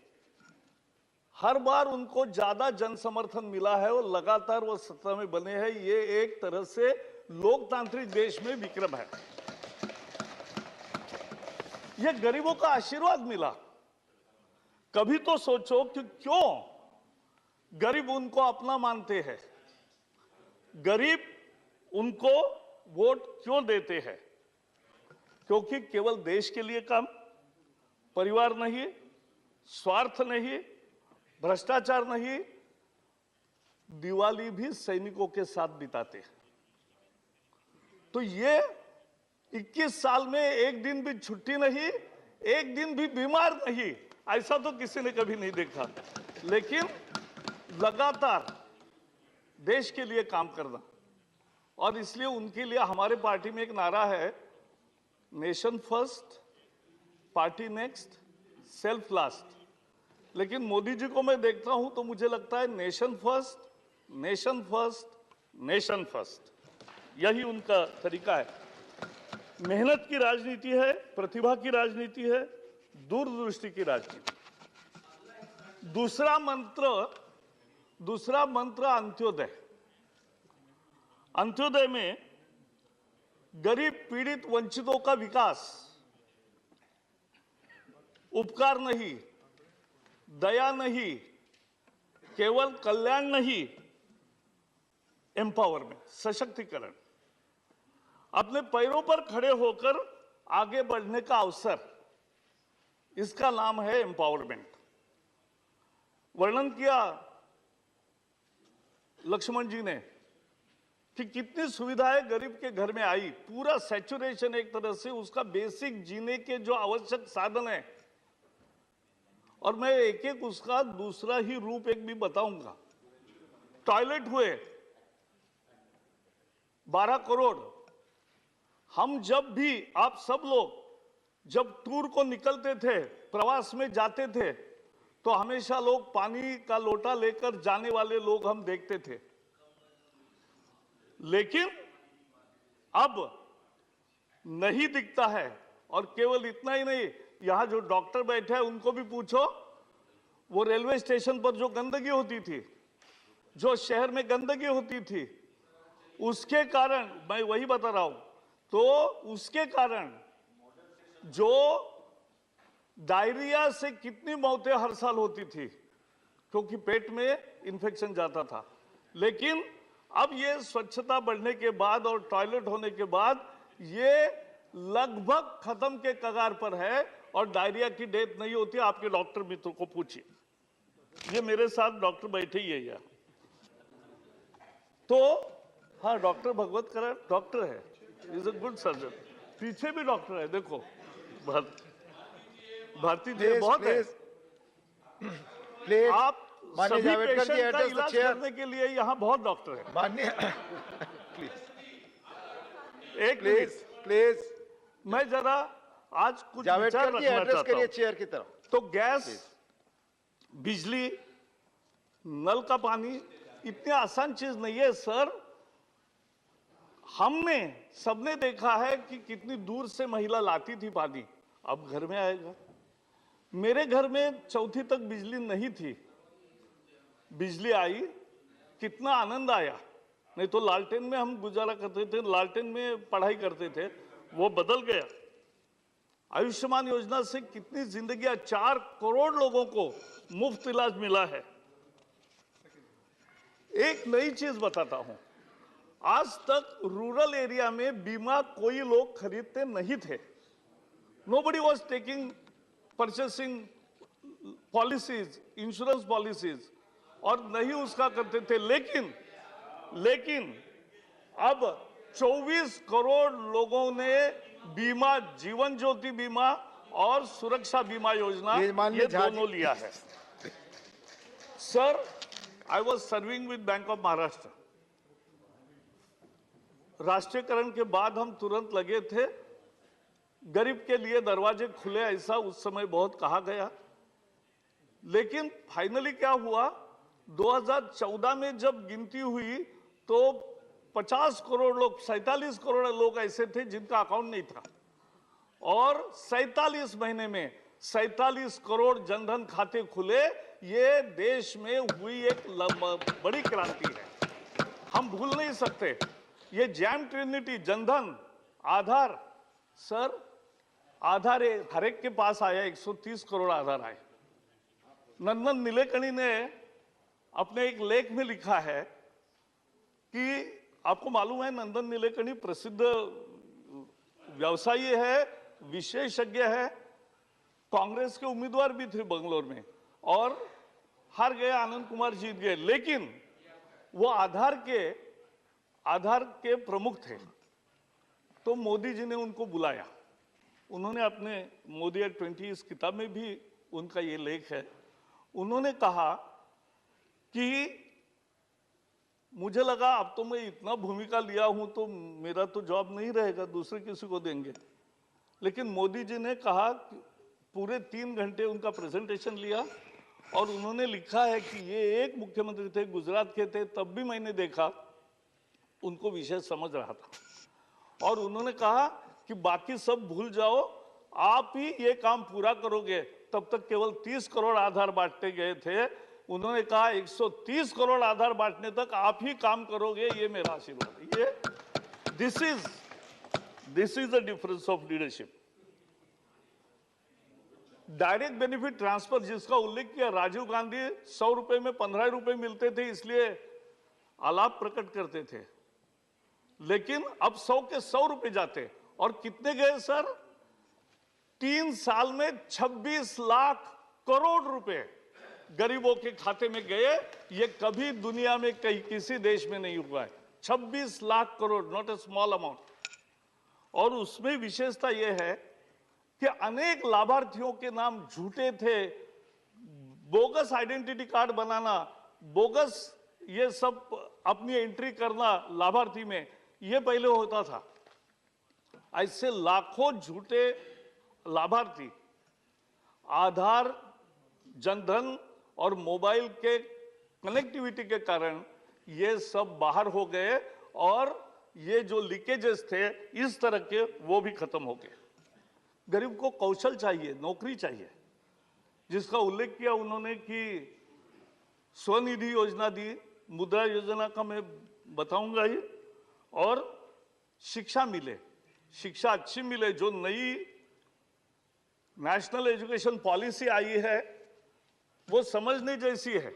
हर बार उनको ज्यादा जन समर्थन मिला है और लगातार वो सत्ता में बने हैं। ये एक तरह से लोकतांत्रिक देश में विक्रम है। ये गरीबों का आशीर्वाद मिला। कभी तो सोचो कि क्यों गरीब उनको अपना मानते हैं, गरीब उनको वोट क्यों देते हैं? क्योंकि केवल देश के लिए काम, परिवार नहीं, स्वार्थ नहीं, भ्रष्टाचार नहीं, दिवाली भी सैनिकों के साथ बिताते हैं। तो ये 21 साल में एक दिन भी छुट्टी नहीं, एक दिन भी बीमार नहीं, ऐसा तो किसी ने कभी नहीं देखा। लेकिन लगातार देश के लिए काम करना, और इसलिए उनके लिए हमारे पार्टी में एक नारा है, nation first, party next, self last. लेकिन मोदी जी को मैं देखता हूं तो मुझे लगता है nation first, nation first, nation first, यही उनका तरीका है। मेहनत की राजनीति है, प्रतिभा की राजनीति है, दूरदृष्टि की राजनीति। दूसरा मंत्र अंत्योदय। अंत्योदय में गरीब, पीड़ित, वंचितों का विकास, उपकार नहीं, दया नहीं, केवल कल्याण नहीं, एम्पावरमेंट, सशक्तिकरण, अपने पैरों पर खड़े होकर आगे बढ़ने का अवसर, इसका नाम है एम्पावरमेंट। वर्णन किया लक्ष्मण जी ने कि कितनी सुविधाएं गरीब के घर में आई, पूरा सैचुरेशन, एक तरह से उसका बेसिक जीने के जो आवश्यक साधन है। और मैं एक एक उसका दूसरा ही रूप एक भी बताऊंगा। टॉयलेट हुए 12 करोड़। हम जब भी, आप सब लोग जब टूर को निकलते थे, प्रवास में जाते थे, तो हमेशा लोग पानी का लोटा लेकर जाने वाले लोग हम देखते थे। लेकिन अब नहीं दिखता है। और केवल इतना ही नहीं, यहां जो डॉक्टर बैठे हैं उनको भी पूछो, वो रेलवे स्टेशन पर जो गंदगी होती थी, जो शहर में गंदगी होती थी, उसके कारण, मैं वही बता रहा हूं, तो उसके कारण जो डायरिया से कितनी मौतें हर साल होती थी, क्योंकि पेट में इंफेक्शन जाता था। लेकिन अब ये स्वच्छता बढ़ने के बाद और टॉयलेट होने के बाद ये लगभग खत्म के कगार पर है और डायरिया की डेथ नहीं होती। आपके डॉक्टर मित्रों को पूछिए, ये मेरे साथ डॉक्टर बैठे ही है यार। तो हाँ, डॉक्टर भगवत करण डॉक्टर है, इज अ गुड सर्जन। पीछे भी डॉक्टर है, देखो भारती जी बहुत है। प्लीज आप माननीय सभी जावड़ेकर जी, पेशेंट का एड्रेस द इलाज चेयर। करने के लिए यहाँ बहुत डॉक्टर है। माननीय एक प्लीज मिनट, प्लीज मैं जरा आज कुछ विचार जावड़ेकर जी रखना एड्रेस चाहता करिए हूं। चेयर की तरफ। तो गैस, बिजली, नल का पानी इतनी आसान चीज नहीं है सर। हमने सबने देखा है कि कितनी दूर से महिला लाती थी पानी, अब घर में आएगा। मेरे घर में चौथी तक बिजली नहीं थी, बिजली आई, कितना आनंद आया। नहीं तो लालटेन में हम गुजारा करते थे, लालटेन में पढ़ाई करते थे, वो बदल गया। आयुष्मान योजना से कितनी जिंदगियां, 4 करोड़ लोगों को मुफ्त इलाज मिला है। एक नई चीज बताता हूं, आज तक रूरल एरिया में बीमा कोई लोग खरीदते नहीं थे। Nobody was taking purchasing policies, insurance policies, और नहीं उसका करते थे। लेकिन अब 24 करोड़ लोगों ने बीमा, जीवन ज्योति बीमा और सुरक्षा बीमा योजना, ये दोनों लिया है। Sir, I was serving with Bank of Maharashtra. राष्ट्रीयकरण के बाद हम तुरंत लगे थे, गरीब के लिए दरवाजे खुले, ऐसा उस समय बहुत कहा गया। लेकिन फाइनली क्या हुआ, 2014 में जब गिनती हुई तो 50 करोड़ लोग, 47 करोड़ लोग ऐसे थे जिनका अकाउंट नहीं था, और 47 महीने में 47 करोड़ जनधन खाते खुले। ये देश में हुई एक बड़ी क्रांति है, हम भूल नहीं सकते। ये जैम ट्रिनिटी, जनधन, आधार, सर आधार हर एक के पास आया, 130 करोड़ आधार आए। नंदन नीलेकणी ने अपने एक लेख में लिखा है कि आपको मालूम है नंदन नीलेकणी प्रसिद्ध व्यवसायी है, विशेषज्ञ है, कांग्रेस के उम्मीदवार भी थे बंगलोर में और हार गए, आनंद कुमार जीत गए, लेकिन वो आधार के प्रमुख थे। तो मोदी जी ने उनको बुलाया, उन्होंने अपने मोदी एट 20 इस किताब में भी उनका ये लेख है। उन्होंने कहा कि मुझे लगा अब तो मैं इतना भूमिका लिया हूं तो मेरा तो जॉब नहीं रहेगा, दूसरे किसी को देंगे। लेकिन मोदी जी ने कहा कि पूरे 3 घंटे उनका प्रेजेंटेशन लिया और उन्होंने लिखा है कि ये एक मुख्यमंत्री थे, गुजरात के थे, तब भी मैंने देखा उनको विषय समझ रहा था। और उन्होंने कहा कि बाकी सब भूल जाओ, आप ही ये काम पूरा करोगे। तब तक केवल 30 करोड़ आधार बांटते गए थे, उन्होंने कहा 130 करोड़ आधार बांटने तक आप ही काम करोगे, ये मेरा आशीर्वाद है। ये this is the difference of leadership. Direct benefit transfer जिसका उल्लेख किया, राजीव गांधी 100 रुपए में 15 रुपए मिलते थे इसलिए आलाप प्रकट करते थे, लेकिन अब 100 के 100 रुपए जाते। और कितने गए सर? 3 साल में 26 लाख करोड़ रुपए गरीबों के खाते में गए। ये कभी दुनिया में कहीं किसी देश में नहीं हुआ है। 26 lakh crore, not a small amount. और उसमें विशेषता यह है कि अनेक लाभार्थियों के नाम झूठे थे, बोगस आइडेंटिटी कार्ड बनाना, बोगस ये सब अपनी एंट्री करना लाभार्थी में, ये पहले होता था। ऐसे लाखों झूठे लाभार्थी आधार, जनधन और मोबाइल के कनेक्टिविटी के कारण ये सब बाहर हो गए और ये जो लीकेजेस थे इस तरह के वो भी खत्म हो गए। गरीब को कौशल चाहिए, नौकरी चाहिए, जिसका उल्लेख किया उन्होंने कि स्वनिधि योजना दी, मुद्रा योजना का मैं बताऊंगा ही, और शिक्षा मिले, शिक्षा अच्छी मिले। जो नई नेशनल एजुकेशन पॉलिसी आई है वो समझने जैसी है।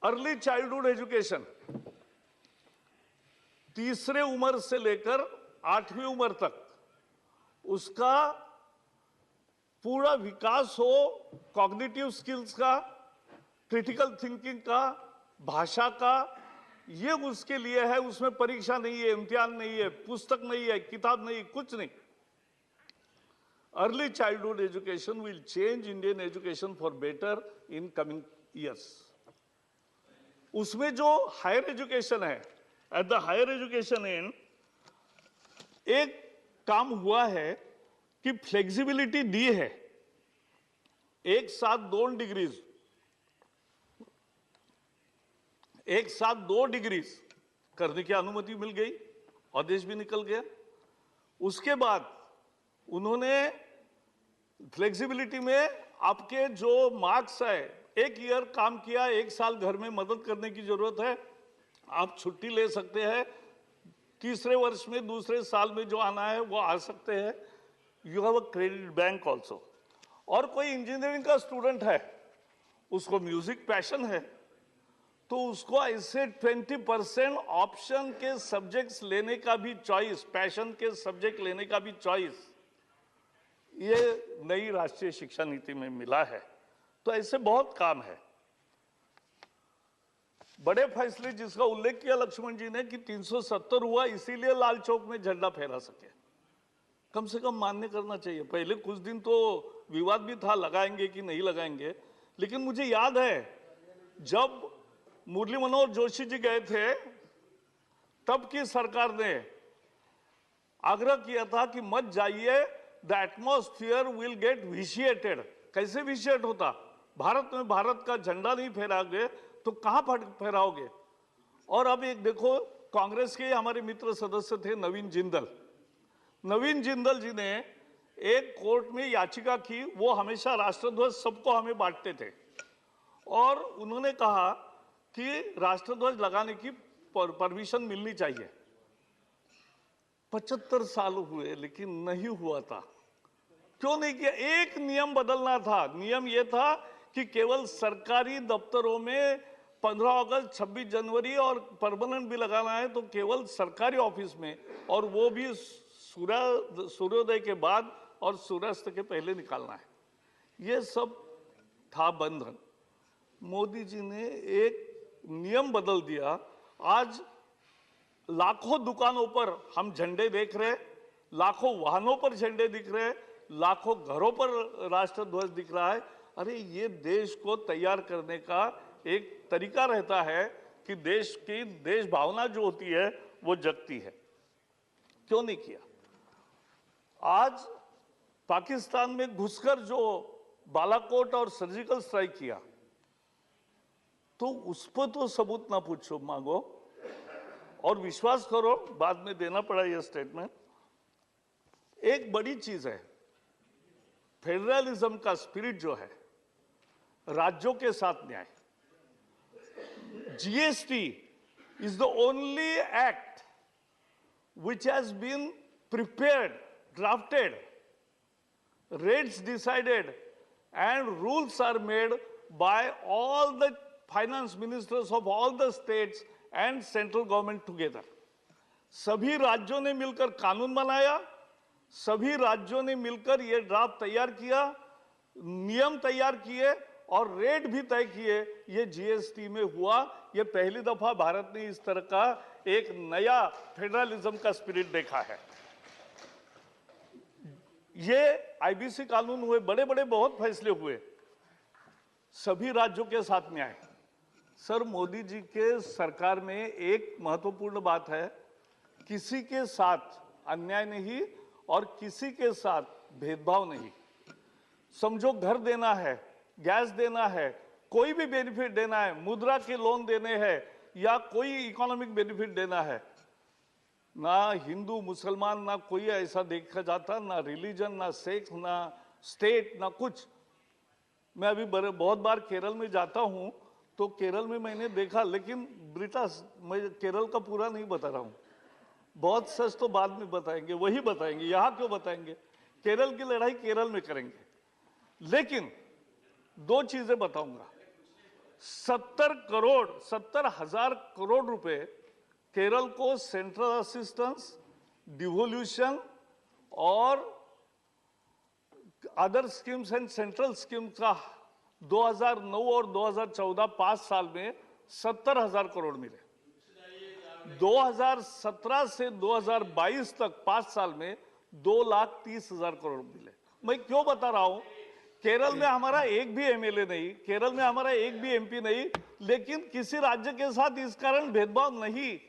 अर्ली चाइल्डहुड एजुकेशन, 3रे उम्र से लेकर 8वीं उम्र तक उसका पूरा विकास हो, कॉग्निटिव स्किल्स का, क्रिटिकल थिंकिंग का, भाषा का, ये उसके लिए है। उसमें परीक्षा नहीं है, इम्तिहान नहीं है, पुस्तक नहीं है, किताब नहीं, कुछ नहीं। Early childhood education will change Indian education for better in coming years. उसमें जो हायर एजुकेशन है, at the higher education and एक काम हुआ है कि फ्लेक्सिबिलिटी दी है। एक साथ 2 डिग्रीज, एक साथ 2 डिग्रीज करने की अनुमति मिल गई, आदेश भी निकल गया। उसके बाद उन्होंने फ्लेक्सिबिलिटी में आपके जो मार्क्स है, 1 ईयर काम किया, 1 साल घर में मदद करने की जरूरत है, आप छुट्टी ले सकते हैं, 3रे वर्ष में, 2रे साल में जो आना है वो आ सकते हैं। You have a credit bank also. और कोई इंजीनियरिंग का स्टूडेंट है, उसको म्यूजिक पैशन है, तो उसको ऐसे 20% ऑप्शन के सब्जेक्ट्स लेने का भी चॉइस, पैशन के सब्जेक्ट लेने का भी चॉइस, ये नई राष्ट्रीय शिक्षा नीति में मिला है। तो ऐसे बहुत काम है। बड़े फैसले जिसका उल्लेख किया लक्ष्मण जी ने कि 370 हुआ इसीलिए लाल चौक में झंडा फहरा सके, कम से कम मान्य करना चाहिए। पहले कुछ दिन तो विवाद भी था, लगाएंगे कि नहीं लगाएंगे, लेकिन मुझे याद है जब मुरली मनोहर जोशी जी गए थे तब की सरकार ने आग्रह किया था कि मत जाइए, द एटमॉस्फियर विल गेट विशिएटेड। कैसे विशिएट होता? भारत में भारत का झंडा नहीं फहराओगे तो कहां फहराओगे? और अब एक देखो, कांग्रेस के हमारे मित्र सदस्य थे नवीन जिंदल। नवीन जिंदल जी ने एक कोर्ट में याचिका की, वो हमेशा राष्ट्रध्वज सबको हमें बांटते थे, और उन्होंने कहा कि राष्ट्रध्वज लगाने की परमिशन मिलनी चाहिए। 75 साल हुए लेकिन नहीं हुआ था। क्यों नहीं किया? एक नियम बदलना था। नियम यह था कि केवल सरकारी दफ्तरों में 15 अगस्त, 26 जनवरी और परमानेंट भी लगाना है तो केवल सरकारी ऑफिस में, और वो भी सूर्योदय के बाद और सूर्यास्त के पहले निकालना है। ये सब था बंधन। मोदी जी ने एक नियम बदल दिया। आज लाखों दुकानों पर हम झंडे देख रहे, लाखों वाहनों पर झंडे दिख रहे, लाखों घरों पर राष्ट्रध्वज दिख रहा है। अरे ये देश को तैयार करने का एक तरीका रहता है कि देश की देश भावना जो होती है वो जगती है। क्यों नहीं किया? आज पाकिस्तान में घुसकर जो बालाकोट और सर्जिकल स्ट्राइक किया, तो उस पर तो सबूत ना पूछो, मांगो, और विश्वास करो बाद में देना पड़ा यह स्टेटमेंट। एक बड़ी चीज है, फेडरलिज्म का स्पिरिट जो है, राज्यों के साथ न्याय। GST is the only act which has been prepared, drafted, rates decided, and rules are made by all the finance ministers of all the states and central government together. सभी राज्यों ने मिलकर कानून बनाया, सभी राज्यों ने मिलकर ये ड्राफ्ट तैयार किया, नियम तैयार किए और रेट भी तय किए। ये जीएसटी में हुआ। ये पहली दफा भारत ने इस तरह का एक नया फेडरलिज्म का स्पिरिट देखा है। ये आईबीसी कानून हुए, बड़े बड़े बहुत फैसले हुए, सभी राज्यों के साथ न्याय। सर, मोदी जी के सरकार में एक महत्वपूर्ण बात है, किसी के साथ अन्याय नहीं और किसी के साथ भेदभाव नहीं। समझो घर देना है, गैस देना है, कोई भी बेनिफिट देना है, मुद्रा के लोन देने हैं या कोई इकोनॉमिक बेनिफिट देना है, ना हिंदू मुसलमान ना कोई ऐसा देखा जाता, ना रिलीजन, ना सेक्स, ना स्टेट, ना कुछ। मैं अभी बहुत बार केरल में जाता हूं तो केरल में मैंने देखा, लेकिन ब्रिटास, मैं केरल का पूरा नहीं बता रहा हूं, बहुत सच तो बाद में बताएंगे, वही बताएंगे, यहां क्यों बताएंगे? केरल की लड़ाई केरल में करेंगे। लेकिन दो चीजें बताऊंगा। 70,000 करोड़ रुपए केरल को सेंट्रल असिस्टेंस, डिवोल्यूशन और other schemes and central schemes का 2009 और 2014 5 साल में 70,000 करोड़ मिले। 2017 से 2022 तक 5 साल में 2,30,000 करोड़ मिले। मैं क्यों बता रहा हूं? केरल में हमारा एक भी एमएलए नहीं, केरल में हमारा एक भी एमपी नहीं, लेकिन किसी राज्य के साथ इस कारण भेदभाव नहीं।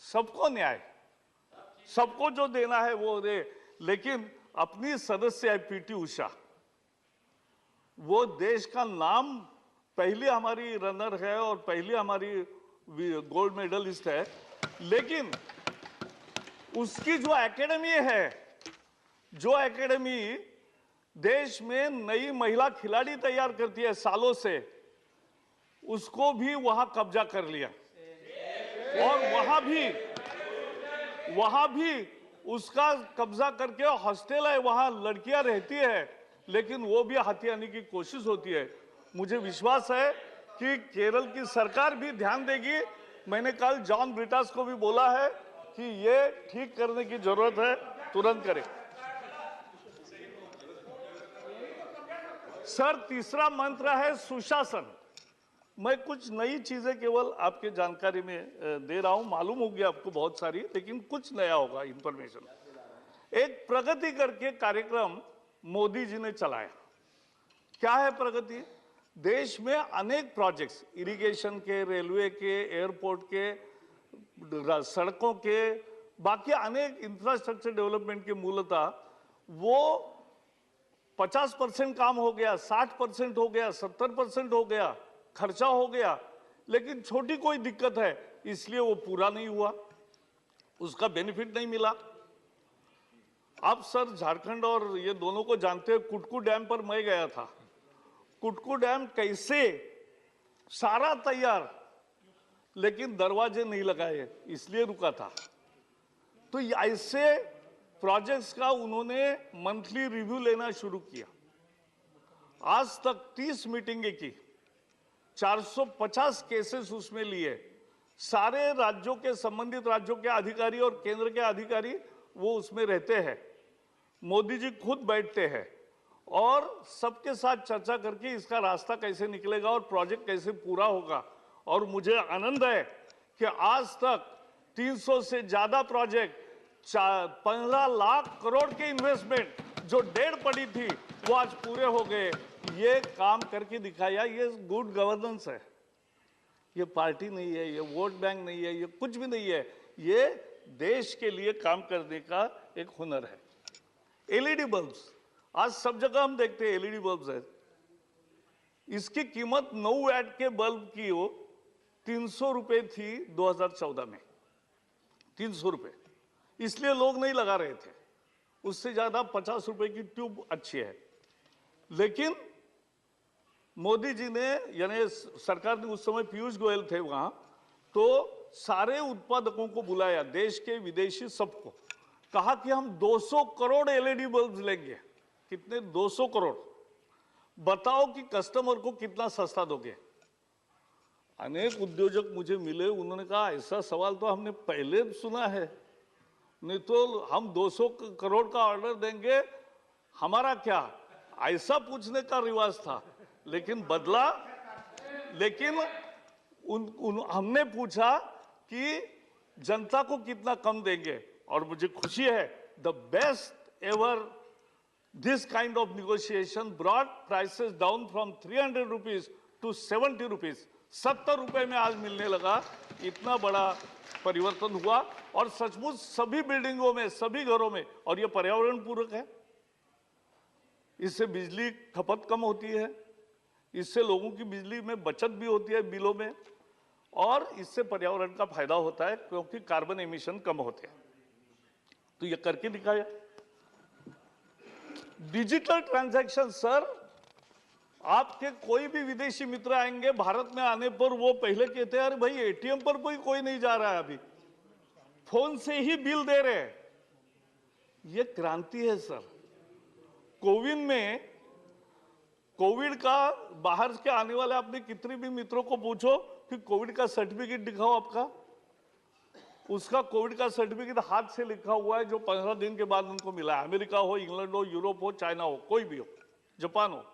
सबको न्याय, सबको जो देना है वो दे। लेकिन अपनी सदस्य है पीटी उषा, वो देश का नाम, पहली हमारी रनर है और पहली हमारी गोल्ड मेडलिस्ट है, लेकिन उसकी जो एकेडमी है, जो एकेडमी देश में नई महिला खिलाड़ी तैयार करती है सालों से, उसको भी वहां कब्जा कर लिया। और वहां भी उसका कब्जा करके हॉस्टल है, वहां लड़कियां रहती है, लेकिन वो भी हथियाने की कोशिश होती है। मुझे विश्वास है कि केरल की सरकार भी ध्यान देगी। मैंने कल जॉन ब्रिटास को भी बोला है कि ये ठीक करने की जरूरत है, तुरंत करें। सर, तीसरा मंत्र है सुशासन। मैं कुछ नई चीजें केवल आपके जानकारी में दे रहा हूं, मालूम होगी आपको बहुत सारी, लेकिन कुछ नया होगा इंफॉर्मेशन। एक प्रगति करके कार्यक्रम मोदी जी ने चलाया। क्या है प्रगति? देश में अनेक प्रोजेक्ट्स, इरिगेशन के, रेलवे के, एयरपोर्ट के, सड़कों के, बाकी अनेक इंफ्रास्ट्रक्चर डेवलपमेंट के मूलतः वो 50% काम हो गया, 60% हो गया, 70% हो गया, खर्चा हो गया, लेकिन छोटी कोई दिक्कत है इसलिए वो पूरा नहीं हुआ, उसका बेनिफिट नहीं मिला। आप सर झारखंड और ये दोनों को जानते हैं, कुटकू डैम पर मैं गया था। कुटकू डैम कैसे सारा तैयार, लेकिन दरवाजे नहीं लगाए इसलिए रुका था। तो ऐसे प्रोजेक्ट्स का उन्होंने मंथली रिव्यू लेना शुरू किया। आज तक 30 मीटिंगें की, 450 केसेस उसमें लिए, सारे राज्यों के, संबंधित राज्यों के अधिकारी और केंद्र के अधिकारी वो उसमें रहते हैं। मोदी जी खुद बैठते हैं और सबके साथ चर्चा करके इसका रास्ता कैसे निकलेगा और प्रोजेक्ट कैसे पूरा होगा। और मुझे आनंद है कि आज तक 300 से ज्यादा प्रोजेक्ट, 15 लाख करोड़ के इन्वेस्टमेंट जो डेढ़ पड़ी थी वो आज पूरे हो गए। ये काम करके दिखाया, ये गुड गवर्नेंस है। ये पार्टी नहीं है, ये वोट बैंक नहीं है, ये कुछ भी नहीं है, ये देश के लिए काम करने का एक हुनर है। एलईडी बल्ब्स, आज सब जगह हम देखते हैं एलईडी बल्ब्स है। इसकी कीमत 9 वैट के बल्ब की हो 300 रुपए थी 2014 में, 300 रुपए, इसलिए लोग नहीं लगा रहे थे। उससे ज्यादा 50 रुपए की ट्यूब अच्छी है। लेकिन मोदी जी ने, यानी सरकार ने, उस समय पीयूष गोयल थे वहां, तो सारे उत्पादकों को बुलाया, देश के विदेशी सबको, कहा कि हम 200 करोड़ एलईडी बल्ब लेंगे। कितने? 200 करोड़। बताओ कि कस्टमर को कितना सस्ता दोगे। अनेक उद्योजक मुझे मिले, उन्होंने कहा ऐसा सवाल तो हमने पहले सुना है, नहीं तो हम 200 करोड़ का ऑर्डर देंगे, हमारा क्या, ऐसा पूछने का रिवाज था। लेकिन बदला, लेकिन हमने पूछा कि जनता को कितना कम देंगे। और मुझे खुशी है, the best ever this kind of negotiation brought prices down from 300 rupees to 70 rupees. 70 रुपए में आज मिलने लगा। इतना बड़ा परिवर्तन हुआ और सचमुच सभी बिल्डिंगों में, सभी घरों में। और यह पर्यावरण पूरक है, इससे बिजली खपत कम होती है, इससे लोगों की बिजली में बचत भी होती है बिलों में, और इससे पर्यावरण का फायदा होता है क्योंकि कार्बन एमिशन कम होते हैं। तो ये करके दिखाया। डिजिटल ट्रांजैक्शन, सर आपके कोई भी विदेशी मित्र आएंगे भारत में, आने पर वो पहले कहते हैं अरे भाई एटीएम पर कोई नहीं जा रहा है, अभी फोन से ही बिल दे रहे हैं। ये क्रांति है सर। कोविन में, कोविड का बाहर के आने वाले आपने कितने भी मित्रों को पूछो कि कोविड का सर्टिफिकेट दिखाओ आपका, उसका कोविड का सर्टिफिकेट हाथ से लिखा हुआ है जो 15 दिन के बाद उनको मिला है। अमेरिका हो, इंग्लैंड हो, यूरोप हो, चाइना हो, कोई भी हो, जापान हो।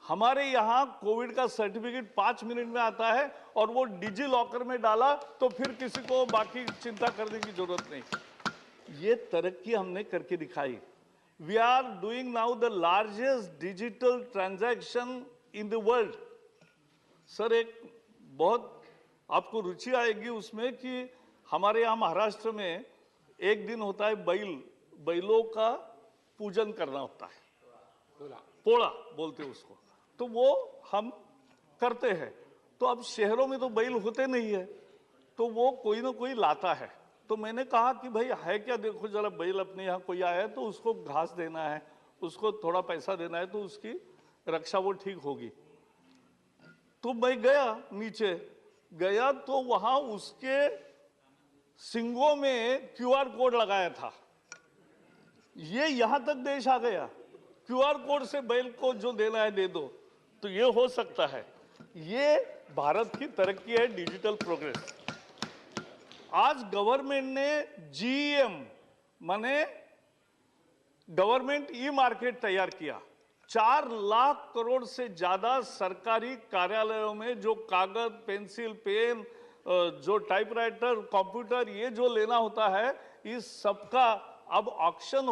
हमारे यहां कोविड का सर्टिफिकेट 5 मिनट में आता है और वो डिजी लॉकर में डाला तो फिर किसी को बाकी चिंता करने की जरूरत नहीं। ये तरक्की हमने करके दिखाई। We are doing now the largest digital transaction in the world. Sir एक बहुत आपको रुचि आएगी उसमें कि हमारे यहाँ महाराष्ट्र में एक दिन होता है बैलों का पूजन करना होता है, पोड़ा बोलते हैं उसको, तो वो हम करते हैं। तो अब शहरों में तो बैल होते नहीं है, तो वो कोई ना कोई लाता है। तो मैंने कहा कि भाई है क्या, देखो जरा बैल अपने यहाँ कोई आया है तो उसको घास देना है, उसको थोड़ा पैसा देना है, तो उसकी रक्षा वो ठीक होगी। तो मैं गया, नीचे गया तो वहां उसके सिंगों में क्यूआर कोड लगाया था। ये यहां तक देश आ गया, क्यूआर कोड से बैल को जो देना है दे दो। तो ये हो सकता है, ये भारत की तरक्की है, डिजिटल प्रोग्रेस। आज गवर्नमेंट ने जीईएम माने गवर्नमेंट ई मार्केट तैयार किया। 4 लाख करोड़ से ज्यादा सरकारी कार्यालयों में जो कागज, पेंसिल, पेन, जो टाइपराइटर, कंप्यूटर, ये जो लेना होता है, इस सबका अब ऑक्शन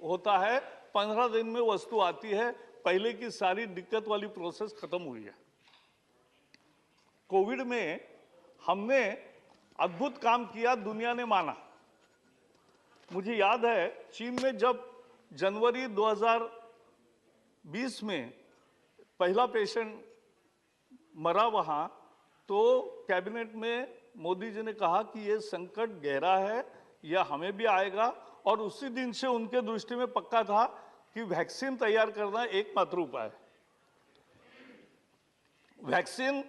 होता है 15 दिन में वस्तु आती है। पहले की सारी दिक्कत वाली प्रोसेस खत्म हुई है। कोविड में हमने अद्भुत काम किया, दुनिया ने माना। मुझे याद है चीन में जब जनवरी 2020 में पहला पेशेंट मरा वहां, तो कैबिनेट में मोदी जी ने कहा कि ये संकट गहरा है, यह हमें भी आएगा, और उसी दिन से उनके दृष्टि में पक्का था कि वैक्सीन तैयार करना एकमात्र उपाय है। वैक्सीन,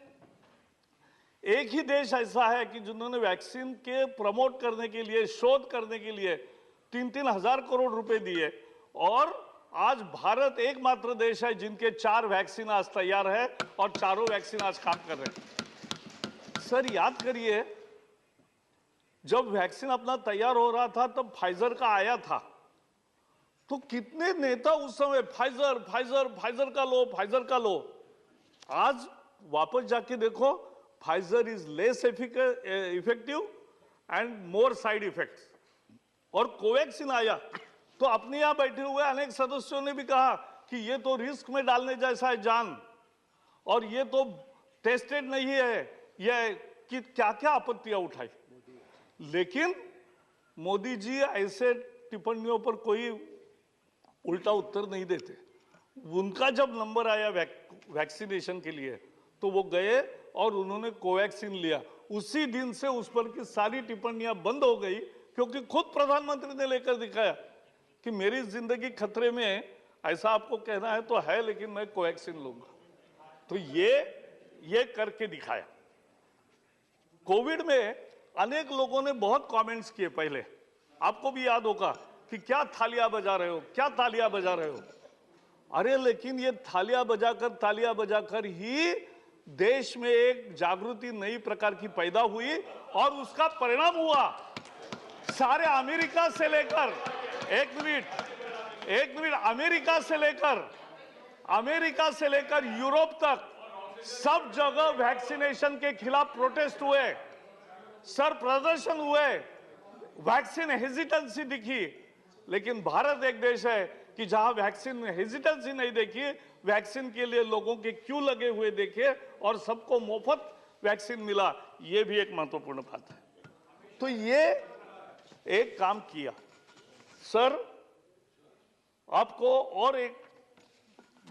एक ही देश ऐसा है कि जिन्होंने वैक्सीन के प्रमोट करने के लिए, शोध करने के लिए 3-3 हजार करोड़ रुपए दिए, और आज भारत एकमात्र देश है जिनके 4 वैक्सीन आज तैयार है और चारों वैक्सीन आज काम कर रहे हैं। सर याद करिए, जब वैक्सीन अपना तैयार हो रहा था तब फाइजर का आया था, तो कितने नेता उस समय फाइजर फाइजर फाइजर का लो, फाइजर का लो। आज वापस जाके देखो, Pfizer is less effective and more side effects. और कोवैक्सीन आया तो अपने यहां बैठे हुए अनेक सदस्यों ने भी कहा कि ये तो रिस्क में डालने जैसा है जान, और ये तो टेस्टेड नहीं है, ये कि क्या क्या आपत्तियां उठाई। लेकिन मोदी जी ऐसे टिप्पणियों पर कोई उल्टा उत्तर नहीं देते। उनका जब नंबर आया वैक्सीनेशन के लिए, तो वो गए और उन्होंने कोवैक्सीन लिया। उसी दिन से उस पर की सारी टिप्पणियां बंद हो गई, क्योंकि खुद प्रधानमंत्री ने लेकर दिखाया कि मेरी जिंदगी खतरे में है, ऐसा आपको कहना है तो है, लेकिन मैं कोवैक्सीन लूंगा। तो ये करके दिखाया। कोविड में अनेक लोगों ने बहुत कमेंट्स किए पहले, आपको भी याद होगा कि क्या थालियां बजा रहे हो, क्या तालियां बजा रहे हो। अरे लेकिन ये तालियां बजाकर ही देश में एक जागृति नई प्रकार की पैदा हुई, और उसका परिणाम हुआ सारे अमेरिका से लेकर, एक मिनट, अमेरिका से लेकर यूरोप तक सब जगह वैक्सीनेशन के खिलाफ प्रोटेस्ट हुए, सर प्रदर्शन हुए, वैक्सीन हेजिटेंसी दिखी। लेकिन भारत एक देश है कि जहां वैक्सीन में हेजिटेंसी नहीं देखी, वैक्सीन के लिए लोगों के क्यू लगे हुए देखे और सबको मुफ्त वैक्सीन मिला। यह भी एक महत्वपूर्ण बात है। तो ये एक काम किया। सर आपको और एक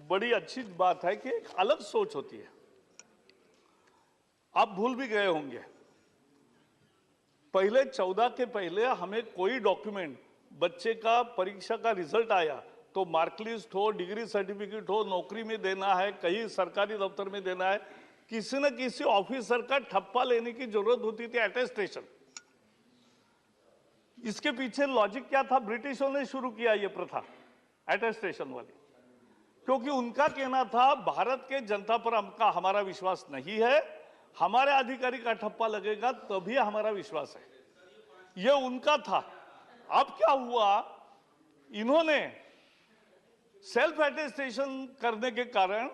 बड़ी अच्छी बात है कि एक अलग सोच होती है। आप भूल भी गए होंगे, पहले 14 के पहले हमें कोई डॉक्यूमेंट, बच्चे का परीक्षा का रिजल्ट आया तो मार्कलिस्ट हो, डिग्री सर्टिफिकेट हो, नौकरी में देना है, कहीं सरकारी दफ्तर में देना है, किसी न किसी ऑफिसर का ठप्पा लेने की जरूरत होती थी, अटेस्टेशन। इसके पीछे लॉजिक क्या था? ब्रिटिशों ने शुरू किया ये प्रथा अटेस्टेशन वाली, क्योंकि उनका कहना था भारत के जनता पर हमारा विश्वास नहीं है, हमारे अधिकारी का ठप्पा लगेगा तभी हमारा विश्वास है, ये उनका था। अब क्या हुआ, इन्होंने सेल्फ अटेस्टेशन करने के कारण,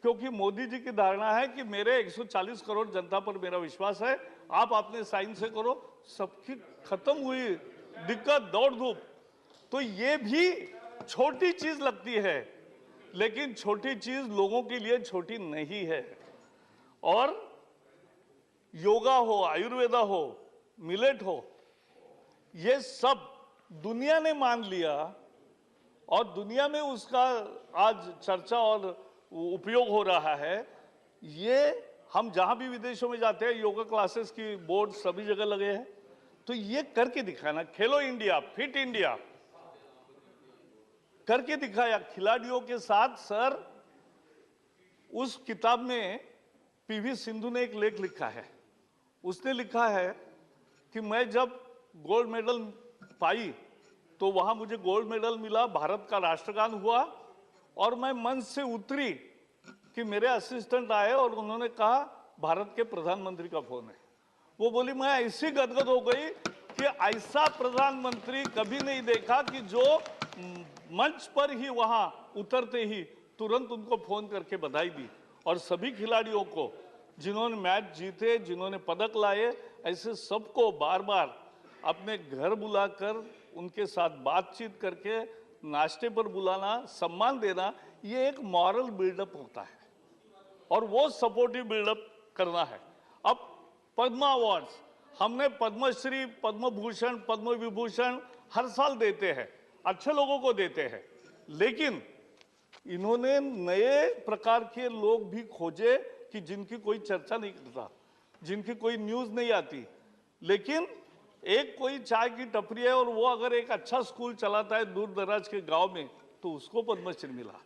क्योंकि मोदी जी की धारणा है कि मेरे 140 करोड़ जनता पर मेरा विश्वास है, आप अपने साइन से करो, सबकी खत्म हुई दिक्कत, दौड़ धूप। तो ये भी छोटी चीज लगती है, लेकिन छोटी चीज लोगों के लिए छोटी नहीं है। और योगा हो, आयुर्वेदा हो, मिलेट हो, ये सब दुनिया ने मान लिया और दुनिया में उसका आज चर्चा और उपयोग हो रहा है। ये हम जहां भी विदेशों में जाते हैं, योगा क्लासेस की बोर्ड सभी जगह लगे हैं। तो ये करके दिखाना, खेलो इंडिया, फिट इंडिया करके दिखाया खिलाड़ियों के साथ। सर उस किताब में पीवी सिंधु ने एक लेख लिखा है, उसने लिखा है कि मैं जब गोल्ड मेडल पाई तो वहां मुझे गोल्ड मेडल मिला, भारत का राष्ट्रगान हुआ और मैं मंच से उतरी कि मेरे असिस्टेंट आए और उन्होंने कहा भारत के प्रधानमंत्री का फोन है। वो बोली, मैं ऐसी गदगद हो गई कि ऐसा प्रधानमंत्री कभी नहीं देखा कि जो मंच पर ही वहां उतरते ही तुरंत उनको फोन करके बधाई दी। और सभी खिलाड़ियों को जिन्होंने मैच जीते, जिन्होंने पदक लाए, ऐसे सबको बार बार अपने घर बुलाकर उनके साथ बातचीत करके नाश्ते पर बुलाना, सम्मान देना, ये एक मॉरल बिल्डअप होता है और वो सपोर्टिव बिल्डअप करना है। अब पद्मा अवार्ड्स हमने पद्मश्री, पद्म भूषण, पद्म विभूषण हर साल देते हैं, अच्छे लोगों को देते हैं, लेकिन इन्होंने नए प्रकार के लोग भी खोजे कि जिनकी कोई चर्चा नहीं करता, जिनकी कोई न्यूज नहीं आती, लेकिन एक कोई चाय की टपरी है और वो अगर एक अच्छा स्कूल चलाता है दूर दराज के गांव में तो उसको पद्मश्री मिला।